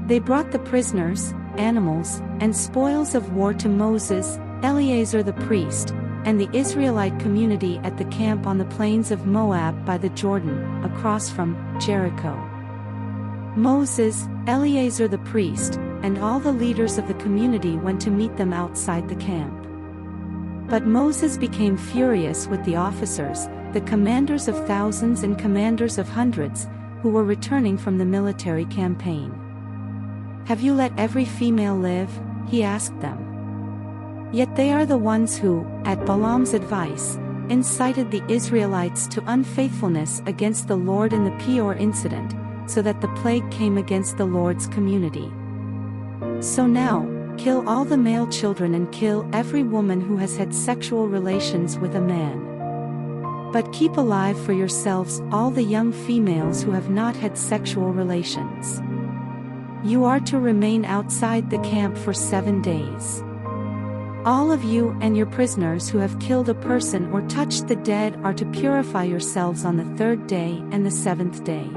They brought the prisoners, animals, and spoils of war to Moses, Eleazar the priest, and the Israelite community at the camp on the plains of Moab by the Jordan, across from Jericho. Moses, Eleazar the priest, and all the leaders of the community went to meet them outside the camp. But Moses became furious with the officers, the commanders of thousands and commanders of hundreds, who were returning from the military campaign. "Have you let every female live?" he asked them. Yet they are the ones who, at Balaam's advice, incited the Israelites to unfaithfulness against the Lord in the Peor incident, so that the plague came against the Lord's community. So now, kill all the male children and kill every woman who has had sexual relations with a man. But keep alive for yourselves all the young females who have not had sexual relations. You are to remain outside the camp for 7 days. All of you and your prisoners who have killed a person or touched the dead are to purify yourselves on the 3rd day and the 7th day.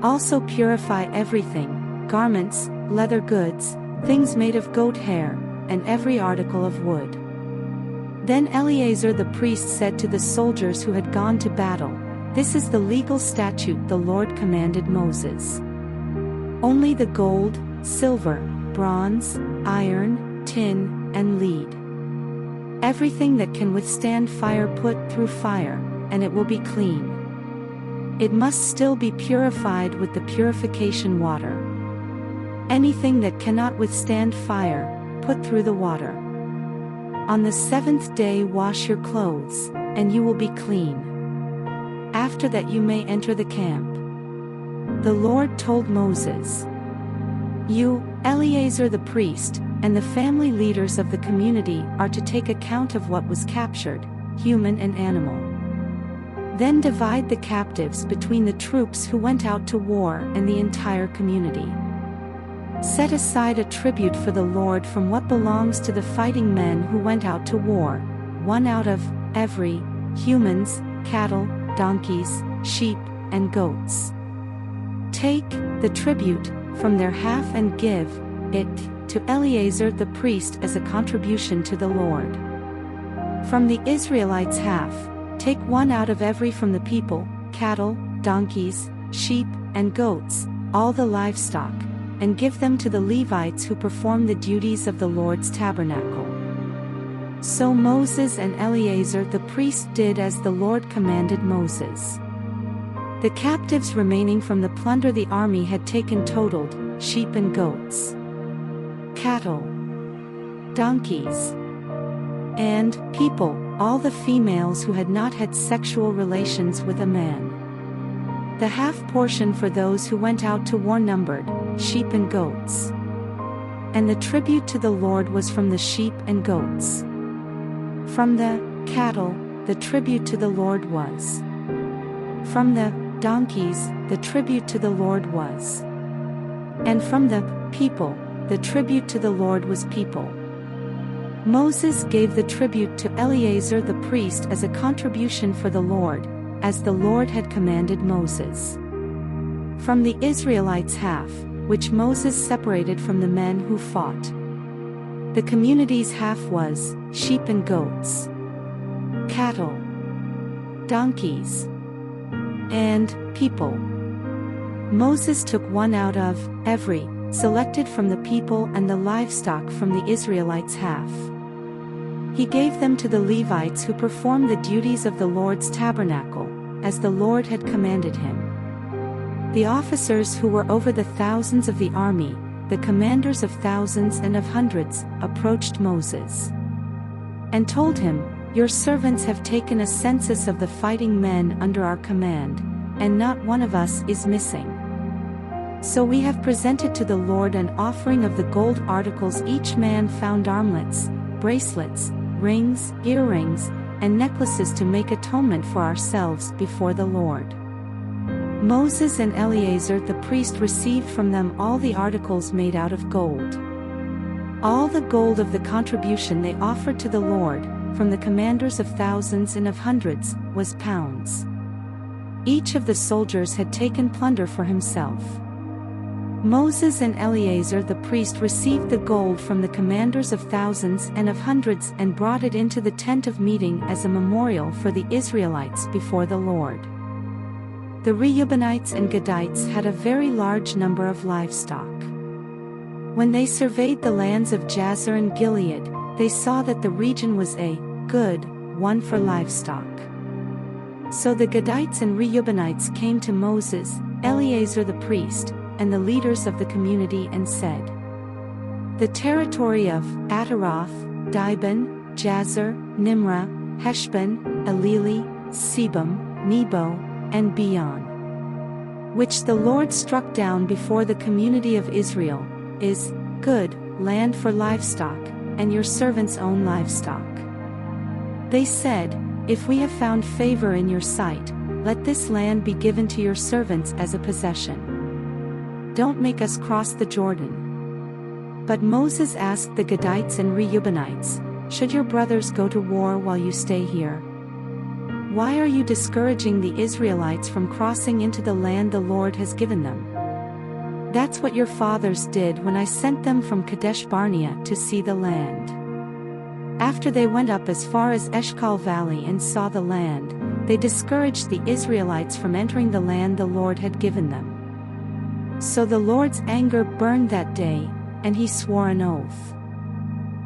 Also purify everything, garments, leather goods, things made of goat hair, and every article of wood. Then Eleazar the priest said to the soldiers who had gone to battle, "This is the legal statute the Lord commanded Moses. Only the gold, silver, bronze, iron, tin, and lead. Everything that can withstand fire put through fire, and it will be clean. It must still be purified with the purification water. Anything that cannot withstand fire, put through the water. On the 7th day wash your clothes, and you will be clean. After that you may enter the camp." The Lord told Moses, "You, Eleazar the priest, and the family leaders of the community are to take account of what was captured, human and animal. Then divide the captives between the troops who went out to war and the entire community. Set aside a tribute for the Lord from what belongs to the fighting men who went out to war, 1 out of every, humans, cattle, donkeys, sheep, and goats. Take the tribute from their half and give it to Eleazar the priest as a contribution to the Lord. From the Israelites' half, take 1 out of every from the people, cattle, donkeys, sheep, and goats, all the livestock, and give them to the Levites who perform the duties of the Lord's tabernacle." So Moses and Eleazar the priest did as the Lord commanded Moses. The captives remaining from the plunder the army had taken totaled, sheep and goats, cattle, donkeys, and people, all the females who had not had sexual relations with a man. The half portion for those who went out to war numbered, sheep and goats. And the tribute to the Lord was from the sheep and goats. From the cattle, the tribute to the Lord was. From the donkeys, the tribute to the Lord was. And from the people, the tribute to the Lord was people. Moses gave the tribute to Eleazar the priest as a contribution for the Lord, as the Lord had commanded Moses. From the Israelites' half, which Moses separated from the men who fought. The community's half was sheep and goats, cattle, donkeys, and people. Moses took 1 out of every, selected from the people and the livestock from the Israelites' half. He gave them to the Levites who performed the duties of the Lord's tabernacle, as the Lord had commanded him. The officers who were over the thousands of the army, the commanders of thousands and of hundreds, approached Moses and told him, "Your servants have taken a census of the fighting men under our command, and not one of us is missing. So we have presented to the Lord an offering of the gold articles each man found armlets, bracelets, rings, earrings, and necklaces to make atonement for ourselves before the Lord." Moses and Eleazar the priest received from them all the articles made out of gold. All the gold of the contribution they offered to the Lord, from the commanders of thousands and of hundreds, was pounds. Each of the soldiers had taken plunder for himself. Moses and Eleazar the priest received the gold from the commanders of thousands and of hundreds and brought it into the tent of meeting as a memorial for the Israelites before the Lord. The Reubenites and Gadites had a very large number of livestock. When they surveyed the lands of Jazer and Gilead, they saw that the region was a good one for livestock. So the Gadites and Reubenites came to Moses, Eleazar the priest, and the leaders of the community and said, "The territory of Ataroth, Dibon, Jazer, Nimrah, Heshbon, Eleli, Sebam, Nebo, and Beon, which the Lord struck down before the community of Israel, is good land for livestock, and your servants' own livestock. They said, If we have found favor in your sight, let this land be given to your servants as a possession. Don't make us cross the Jordan. But Moses asked the Gadites and Reubenites, Should your brothers go to war while you stay here? Why are you discouraging the Israelites from crossing into the land the Lord has given them? That's what your fathers did when I sent them from Kadesh Barnea to see the land. After they went up as far as Eshcol Valley and saw the land, they discouraged the Israelites from entering the land the Lord had given them. So the Lord's anger burned that day, and he swore an oath.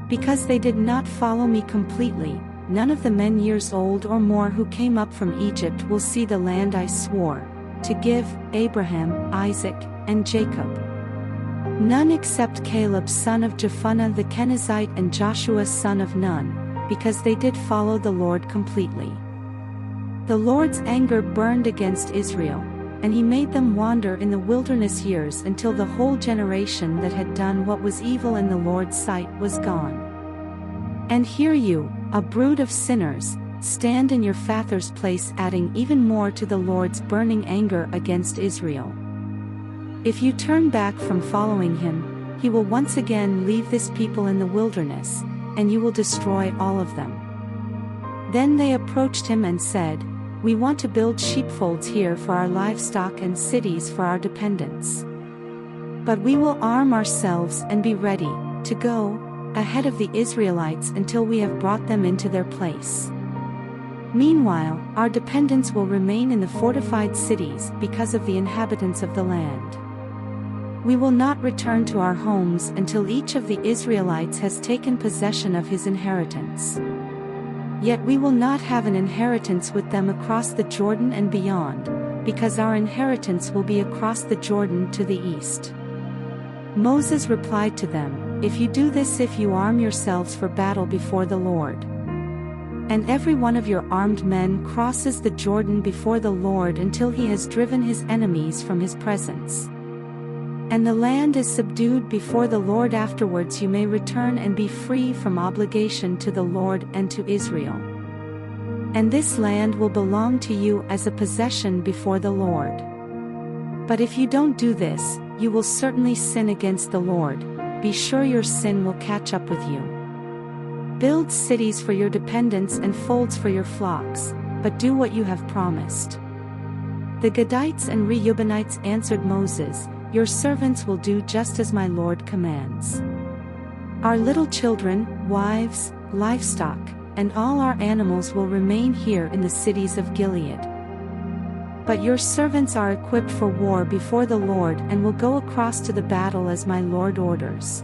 Because they did not follow me completely, none of the men years old or more who came up from Egypt will see the land I swore to give Abraham, Isaac, and Jacob. None except Caleb son of Jephunneh the Kenizzite and Joshua son of Nun, because they did follow the Lord completely. The Lord's anger burned against Israel, and he made them wander in the wilderness years until the whole generation that had done what was evil in the Lord's sight was gone. And here you, a brood of sinners, stand in your father's place, adding even more to the Lord's burning anger against Israel. If you turn back from following him, he will once again leave this people in the wilderness, and you will destroy all of them. Then they approached him and said, We want to build sheepfolds here for our livestock and cities for our dependents. But we will arm ourselves and be ready to go ahead of the Israelites until we have brought them into their place. Meanwhile, our dependents will remain in the fortified cities because of the inhabitants of the land. We will not return to our homes until each of the Israelites has taken possession of his inheritance. Yet we will not have an inheritance with them across the Jordan and beyond, because our inheritance will be across the Jordan to the east. Moses replied to them, If you do this, if you arm yourselves for battle before the Lord, and every one of your armed men crosses the Jordan before the Lord until he has driven his enemies from his presence, and the land is subdued before the Lord, afterwards you may return and be free from obligation to the Lord and to Israel. And this land will belong to you as a possession before the Lord. But if you don't do this, you will certainly sin against the Lord. Be sure your sin will catch up with you. Build cities for your dependents and folds for your flocks, but do what you have promised. The Gadites and Reubenites answered Moses, Your servants will do just as my Lord commands. Our little children, wives, livestock, and all our animals will remain here in the cities of Gilead. But your servants are equipped for war before the Lord and will go across to the battle as my Lord orders.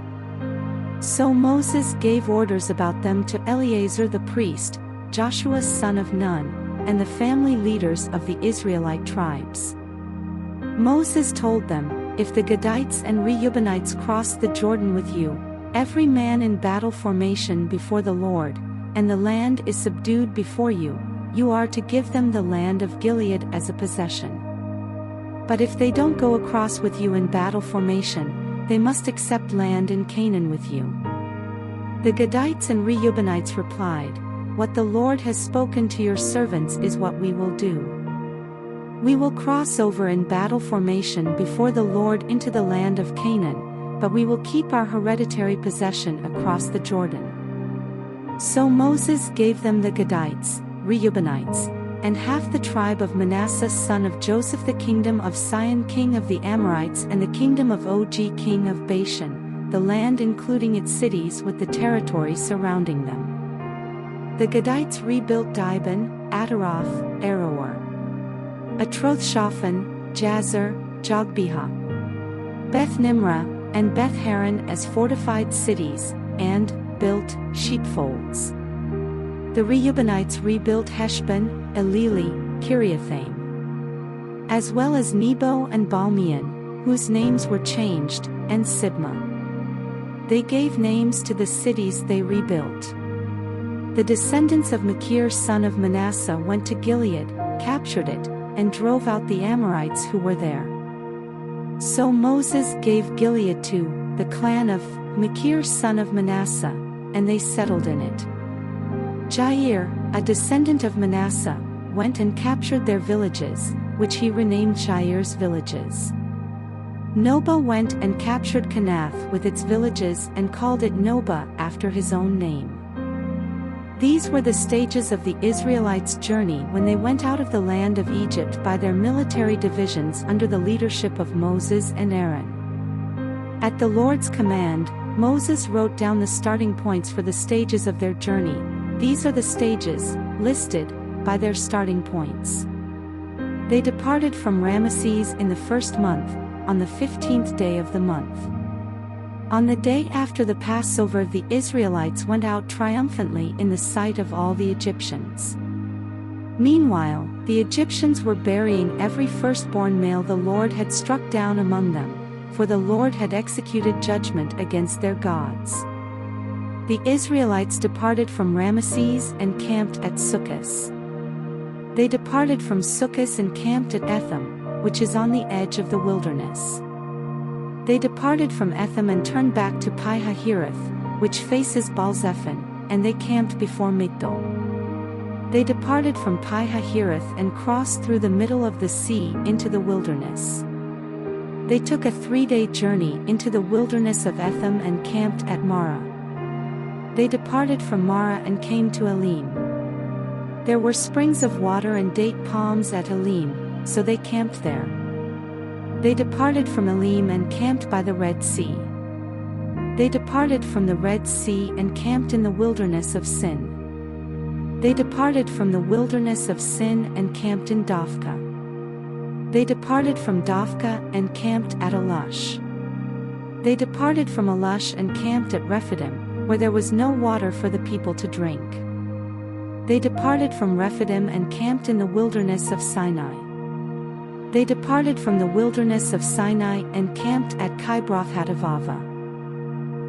So Moses gave orders about them to Eleazar the priest, Joshua son of Nun, and the family leaders of the Israelite tribes. Moses told them, If the Gadites and Reubenites cross the Jordan with you, every man in battle formation before the Lord, and the land is subdued before you, you are to give them the land of Gilead as a possession. But if they don't go across with you in battle formation, they must accept land in Canaan with you. The Gadites and Reubenites replied, What the Lord has spoken to your servants is what we will do. We will cross over in battle formation before the Lord into the land of Canaan, but we will keep our hereditary possession across the Jordan. So Moses gave them the Gadites, Reubenites, and half the tribe of Manasseh son of Joseph, the kingdom of Sihon king of the Amorites and the kingdom of Og king of Bashan, the land including its cities with the territory surrounding them. The Gadites rebuilt Dibon, Ataroth, Aroer, Atroth-Shaphan, Jazer, Jogbehah, Beth-Nimrah, and Beth-Haran as fortified cities, and built sheepfolds. The Reubenites rebuilt Heshbon, Eleli, Kiriathaim, as well as Nebo and Balmeon, whose names were changed, and Sibmah. They gave names to the cities they rebuilt. The descendants of Machir son of Manasseh went to Gilead, captured it, and drove out the Amorites who were there. So Moses gave Gilead to the clan of Machir son of Manasseh, and they settled in it. Jair, a descendant of Manasseh, went and captured their villages, which he renamed Jair's villages. Noba went and captured Kenath with its villages and called it Noba after his own name. These were the stages of the Israelites' journey when they went out of the land of Egypt by their military divisions under the leadership of Moses and Aaron. At the Lord's command, Moses wrote down the starting points for the stages of their journey. These are the stages, listed by their starting points. They departed from Ramesses in the first month, on the 15th day of the month. On the day after the Passover, the Israelites went out triumphantly in the sight of all the Egyptians. Meanwhile, the Egyptians were burying every firstborn male the Lord had struck down among them, for the Lord had executed judgment against their gods. The Israelites departed from Ramesses and camped at Sukkos. They departed from Sukkos and camped at Etham, which is on the edge of the wilderness. They departed from Etham and turned back to Pi-Hahiroth, which faces Baal-zephon, and they camped before Migdol. They departed from Pi-Hahiroth and crossed through the middle of the sea into the wilderness. They took a 3-day journey into the wilderness of Etham and camped at Marah. They departed from Marah and came to Elim. There were springs of water and date palms at Elim, so they camped there. They departed from Elim and camped by the Red Sea. They departed from the Red Sea and camped in the wilderness of Sin. They departed from the wilderness of Sin and camped in Dophkah. They departed from Dophkah and camped at Alush. They departed from Alush and camped at Rephidim, where there was no water for the people to drink. They departed from Rephidim and camped in the wilderness of Sinai. They departed from the wilderness of Sinai and camped at Kibroth-Hattaavah.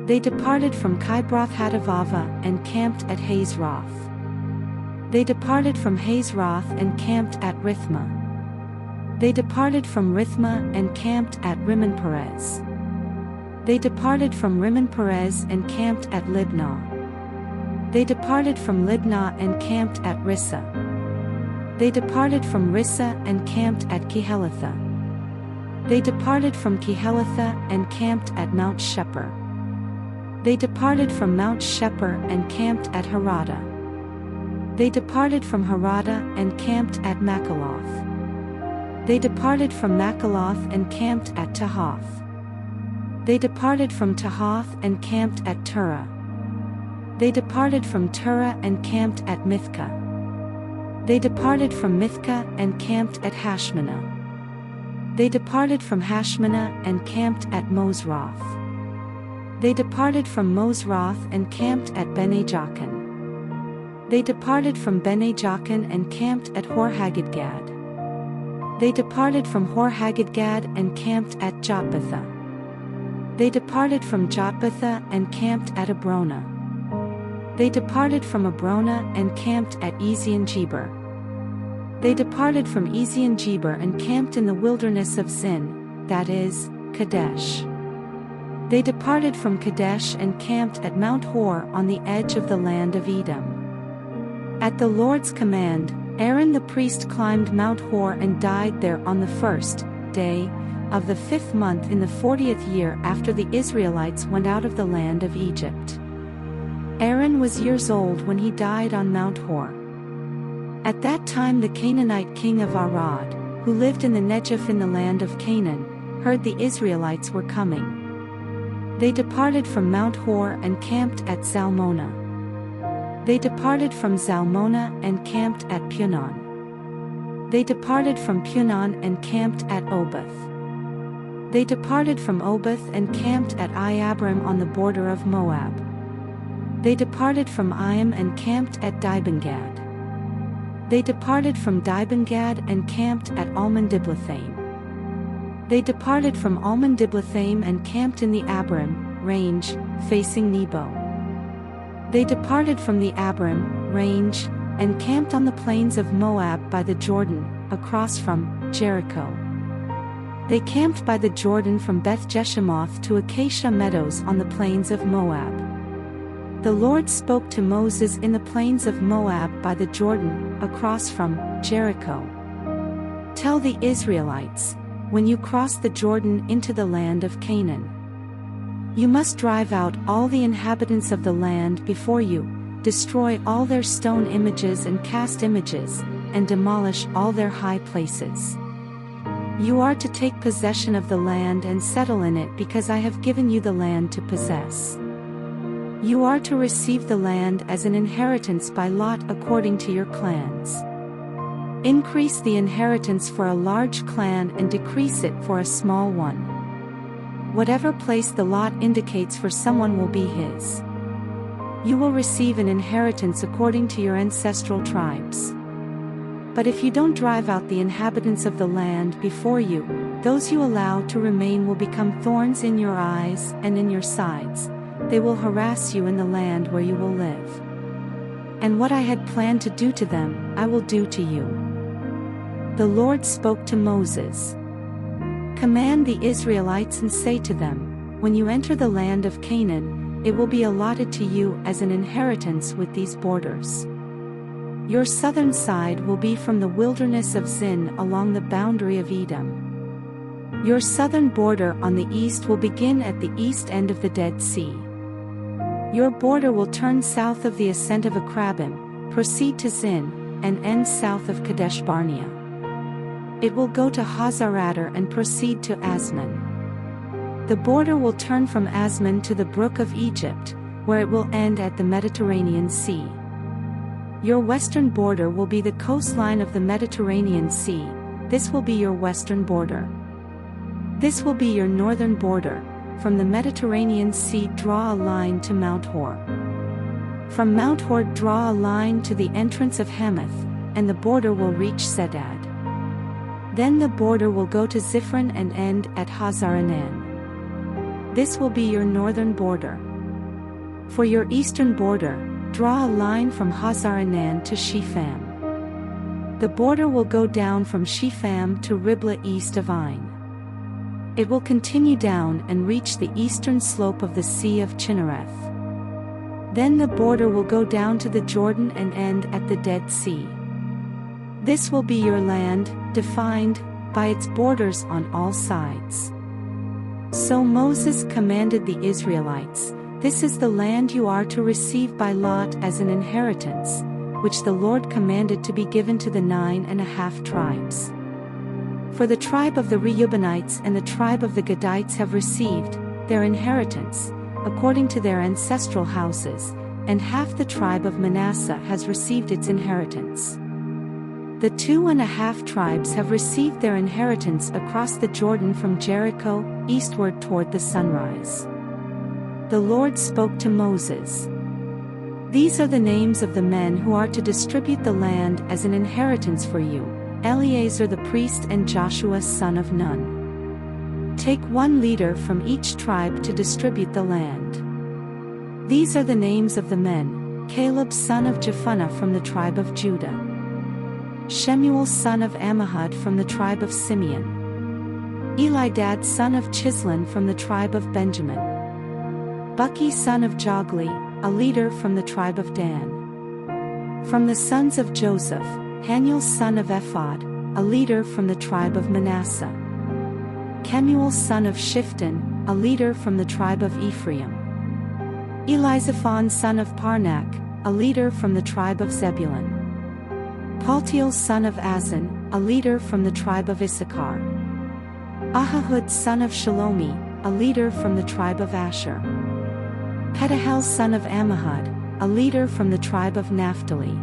They departed from Kibroth-Hattaavah and camped at Hazeroth. They departed from Hazeroth and camped at Rithmah. They departed from Rithmah and camped at Rimmon-Perez. They departed from Rimmon-Perez and camped at Libnah. They departed from Libnah and camped at Rissa. They departed from Rissa and camped at Kehelatha. They departed from Kehelatha and camped at Mount Shepher. They departed from Mount Shepher and camped at Harada. They departed from Harada and camped at Makaloth. They departed from Makaloth and camped at Tahath. They departed from Tahath and camped at Turah. They departed from Turah and camped at Mithkah. They departed from Mithkah and camped at Hashmanah. They departed from Hashmanah and camped at Mosroth. They departed from Mosroth and camped at Bene-Jaakan. They departed from Bene-Jaakan and camped at Hor-Haggidgad. They departed from Hor-Haggidgad and camped at Jotbathah. They departed from Jotbathah and camped at Abrona. They departed from Abrona and camped at Ezion-Geber. They departed from Ezion-Geber and camped in the wilderness of Zin, that is, Kadesh. They departed from Kadesh and camped at Mount Hor on the edge of the land of Edom. At the Lord's command, Aaron the priest climbed Mount Hor and died there on the 1st day of the 5th month in the 40th year after the Israelites went out of the land of Egypt. Aaron was years old when he died on Mount Hor. At that time the Canaanite king of Arad, who lived in the Negev in the land of Canaan, heard the Israelites were coming. They departed from Mount Hor and camped at Zalmonah. They departed from Zalmonah and camped at Punon. They departed from Punon and camped at Oboth. They departed from Oboth and camped at Iabrim on the border of Moab. They departed from Iam and camped at Dibengad. They departed from Dibengad and camped at Almon-Diblathaim. They departed from Almon-Diblathaim and camped in the Abiram range, facing Nebo. They departed from the Abiram range, and camped on the plains of Moab by the Jordan, across from Jericho. They camped by the Jordan from Beth Jeshimoth to Acacia Meadows on the plains of Moab. The Lord spoke to Moses in the plains of Moab by the Jordan, across from Jericho. Tell the Israelites, when you cross the Jordan into the land of Canaan, you must drive out all the inhabitants of the land before you, destroy all their stone images and cast images, and demolish all their high places. You are to take possession of the land and settle in it because I have given you the land to possess. You are to receive the land as an inheritance by lot according to your clans. Increase the inheritance for a large clan and decrease it for a small one. Whatever place the lot indicates for someone will be his. You will receive an inheritance according to your ancestral tribes. But if you don't drive out the inhabitants of the land before you, those you allow to remain will become thorns in your eyes and in your sides. They will harass you in the land where you will live. And what I had planned to do to them, I will do to you. The Lord spoke to Moses. Command the Israelites and say to them, when you enter the land of Canaan, it will be allotted to you as an inheritance with these borders. Your southern side will be from the wilderness of Zin along the boundary of Edom. Your southern border on the east will begin at the east end of the Dead Sea. Your border will turn south of the ascent of Akrabim, proceed to Zin, and end south of Kadesh Barnea. It will go to Hazaradar and proceed to Asman. The border will turn from Asman to the brook of Egypt, where it will end at the Mediterranean Sea. Your western border will be the coastline of the Mediterranean Sea. This will be your western border. This will be your northern border. From the Mediterranean Sea draw a line to Mount Hor. From Mount Hor draw a line to the entrance of Hamath, and the border will reach Zedad. Then the border will go to Ziphron and end at Hazaranan. This will be your northern border. For your eastern border, draw a line from Hazaranan to Shepham. The border will go down from Shepham to Riblah east of Ain. It will continue down and reach the eastern slope of the Sea of Chinnereth. Then the border will go down to the Jordan and end at the Dead Sea. This will be your land, defined by its borders on all sides. So Moses commanded the Israelites, this is the land you are to receive by lot as an inheritance, which the Lord commanded to be given to the 9.5 tribes. For the tribe of the Reubenites and the tribe of the Gadites have received their inheritance, according to their ancestral houses, and half the tribe of Manasseh has received its inheritance. The 2.5 tribes have received their inheritance across the Jordan from Jericho, eastward toward the sunrise. The Lord spoke to Moses. These are the names of the men who are to distribute the land as an inheritance for you: Eleazar the priest and Joshua son of Nun. Take one leader from each tribe to distribute the land. These are the names of the men: Caleb son of Jephunneh from the tribe of Judah, Shemuel son of Ammihud from the tribe of Simeon, Elidad son of Chislon from the tribe of Benjamin, Bucky son of Jogli, a leader from the tribe of Dan. From the sons of Joseph, Haniel son of Ephod, a leader from the tribe of Manasseh, Kemuel son of Shifton, a leader from the tribe of Ephraim, Elizaphon son of Parnak, a leader from the tribe of Zebulun, Paltiel son of Azan, a leader from the tribe of Issachar, Ahahud son of Shalomi, a leader from the tribe of Asher, Pedahel son of Ammihud, a leader from the tribe of Naphtali.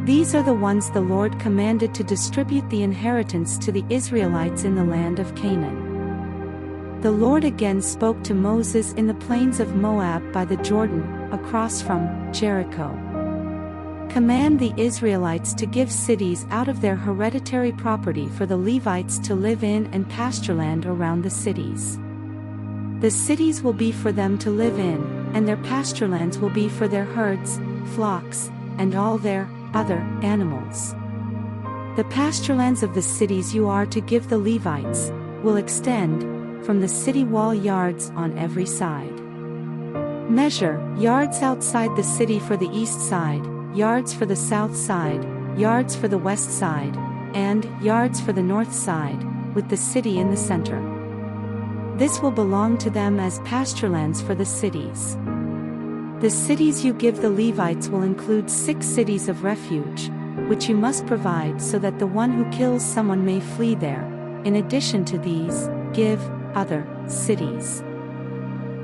These are the ones the Lord commanded to distribute the inheritance to the Israelites in the land of Canaan. The Lord again spoke to Moses in the plains of Moab by the Jordan, across from Jericho. Command the Israelites to give cities out of their hereditary property for the Levites to live in and pastureland around the cities. The cities will be for them to live in, and their pasturelands will be for their herds, flocks, and all their other animals. The pasturelands of the cities you are to give the Levites, will extend from the city wall yards on every side. Measure yards outside the city for the east side, yards for the south side, yards for the west side, and yards for the north side, with the city in the center. This will belong to them as pasturelands for the cities. The cities you give the Levites will include 6 cities of refuge, which you must provide so that the one who kills someone may flee there. In addition to these, give other cities.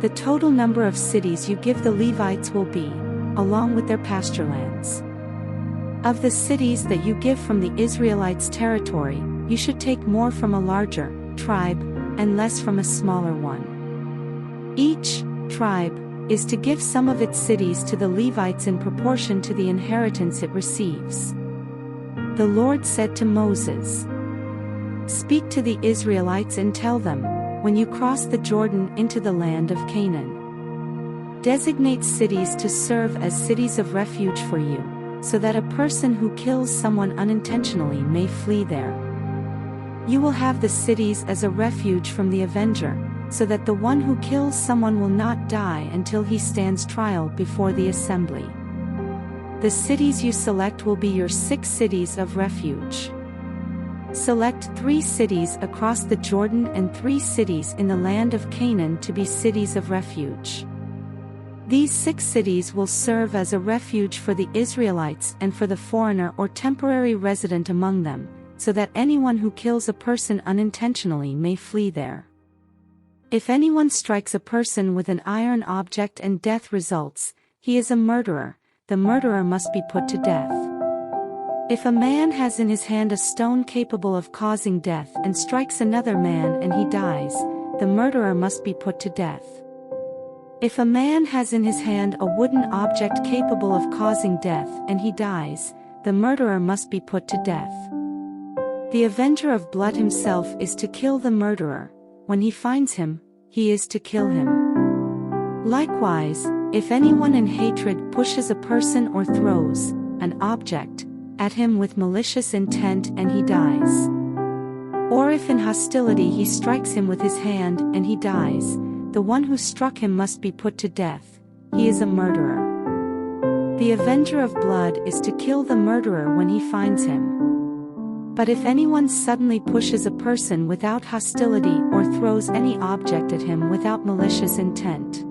The total number of cities you give the Levites will be, along with their pasturelands. Of the cities that you give from the Israelites' territory, you should take more from a larger tribe, and less from a smaller one. Each tribe is to give some of its cities to the Levites in proportion to the inheritance it receives. The Lord said to Moses, "Speak to the Israelites and tell them, when you cross the Jordan into the land of Canaan, designate cities to serve as cities of refuge for you, so that a person who kills someone unintentionally may flee there. You will have the cities as a refuge from the avenger, so that the one who kills someone will not die until he stands trial before the assembly. The cities you select will be your 6 cities of refuge. Select 3 cities across the Jordan and 3 cities in the land of Canaan to be cities of refuge. These 6 cities will serve as a refuge for the Israelites and for the foreigner or temporary resident among them, so that anyone who kills a person unintentionally may flee there. If anyone strikes a person with an iron object and death results, he is a murderer. The murderer must be put to death. If a man has in his hand a stone capable of causing death and strikes another man and he dies, the murderer must be put to death. If a man has in his hand a wooden object capable of causing death and he dies, the murderer must be put to death. The avenger of blood himself is to kill the murderer. When he finds him, he is to kill him. Likewise, if anyone in hatred pushes a person or throws an object at him with malicious intent and he dies, or if in hostility he strikes him with his hand and he dies, the one who struck him must be put to death. He is a murderer. The avenger of blood is to kill the murderer when he finds him. But if anyone suddenly pushes a person without hostility or throws any object at him without malicious intent,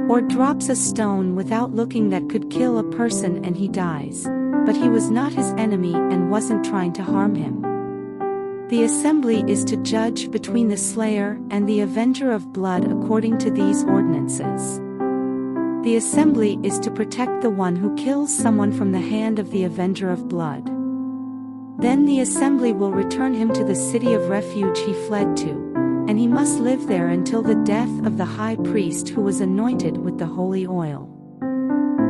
or drops a stone without looking that could kill a person and he dies, but he was not his enemy and wasn't trying to harm him, the assembly is to judge between the slayer and the avenger of blood according to these ordinances. The assembly is to protect the one who kills someone from the hand of the avenger of blood. Then the assembly will return him to the city of refuge he fled to, and he must live there until the death of the high priest who was anointed with the holy oil.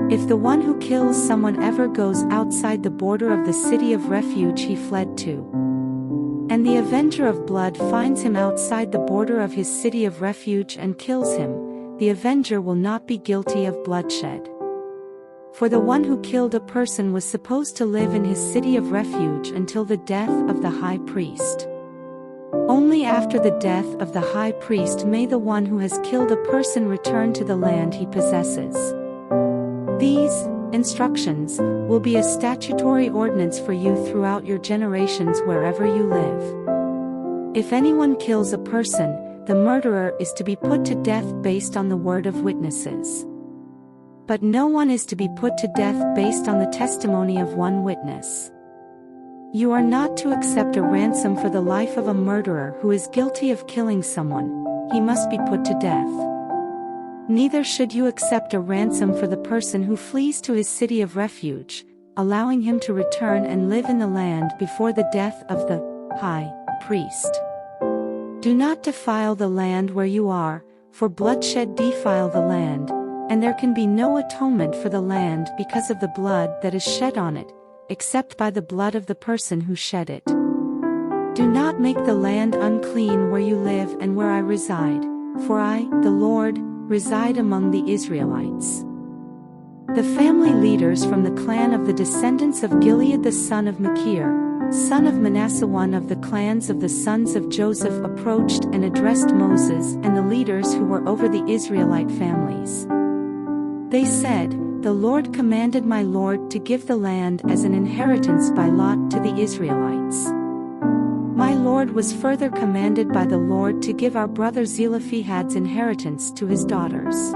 If the one who kills someone ever goes outside the border of the city of refuge he fled to, and the avenger of blood finds him outside the border of his city of refuge and kills him, the avenger will not be guilty of bloodshed. For the one who killed a person was supposed to live in his city of refuge until the death of the high priest. Only after the death of the high priest may the one who has killed a person return to the land he possesses. These instructions will be a statutory ordinance for you throughout your generations wherever you live. If anyone kills a person, the murderer is to be put to death based on the word of witnesses. But no one is to be put to death based on the testimony of one witness. You are not to accept a ransom for the life of a murderer who is guilty of killing someone. He must be put to death. Neither should you accept a ransom for the person who flees to his city of refuge, allowing him to return and live in the land before the death of the high priest. Do not defile the land where you are, for bloodshed defile the land, and there can be no atonement for the land because of the blood that is shed on it, except by the blood of the person who shed it. Do not make the land unclean where you live and where I reside, for I, the Lord, reside among the Israelites. The family leaders from the clan of the descendants of Gilead the son of Machir, son of Manasseh, one of the clans of the sons of Joseph, approached and addressed Moses and the leaders who were over the Israelite families. They said, "The Lord commanded my Lord to give the land as an inheritance by lot to the Israelites. My Lord was further commanded by the Lord to give our brother Zelophehad's inheritance to his daughters.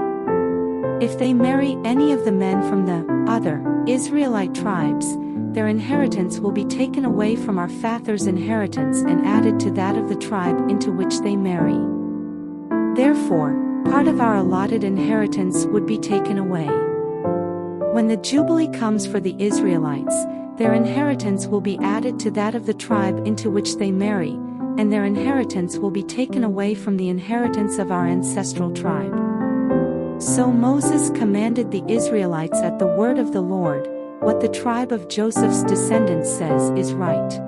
If they marry any of the men from the other Israelite tribes, their inheritance will be taken away from our father's inheritance and added to that of the tribe into which they marry. Therefore, part of our allotted inheritance would be taken away. When the Jubilee comes for the Israelites, their inheritance will be added to that of the tribe into which they marry, and their inheritance will be taken away from the inheritance of our ancestral tribe." So Moses commanded the Israelites at the word of the Lord, "What the tribe of Joseph's descendants says is right.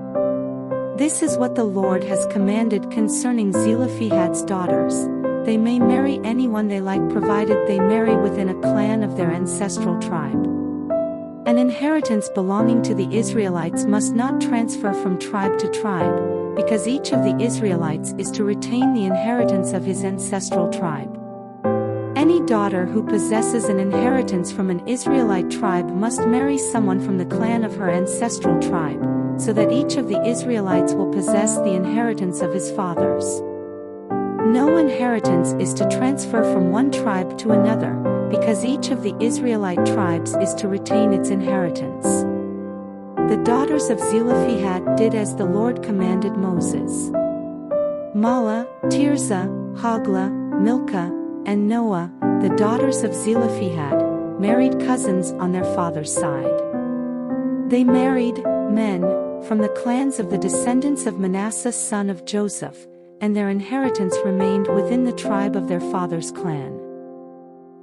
This is what the Lord has commanded concerning Zelophehad's daughters. They may marry anyone they like provided they marry within a clan of their ancestral tribe. An inheritance belonging to the Israelites must not transfer from tribe to tribe, because each of the Israelites is to retain the inheritance of his ancestral tribe. Any daughter who possesses an inheritance from an Israelite tribe must marry someone from the clan of her ancestral tribe, so that each of the Israelites will possess the inheritance of his fathers. No inheritance is to transfer from one tribe to another, because each of the Israelite tribes is to retain its inheritance." The daughters of Zelophehad did as the Lord commanded Moses. Mahlah, Tirzah, Hoglah, Milcah, and Noah, the daughters of Zelophehad, married cousins on their father's side. They married men from the clans of the descendants of Manasseh son of Joseph, and their inheritance remained within the tribe of their father's clan.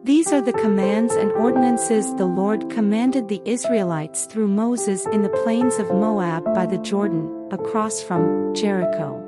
These are the commands and ordinances the Lord commanded the Israelites through Moses in the plains of Moab by the Jordan, across from Jericho.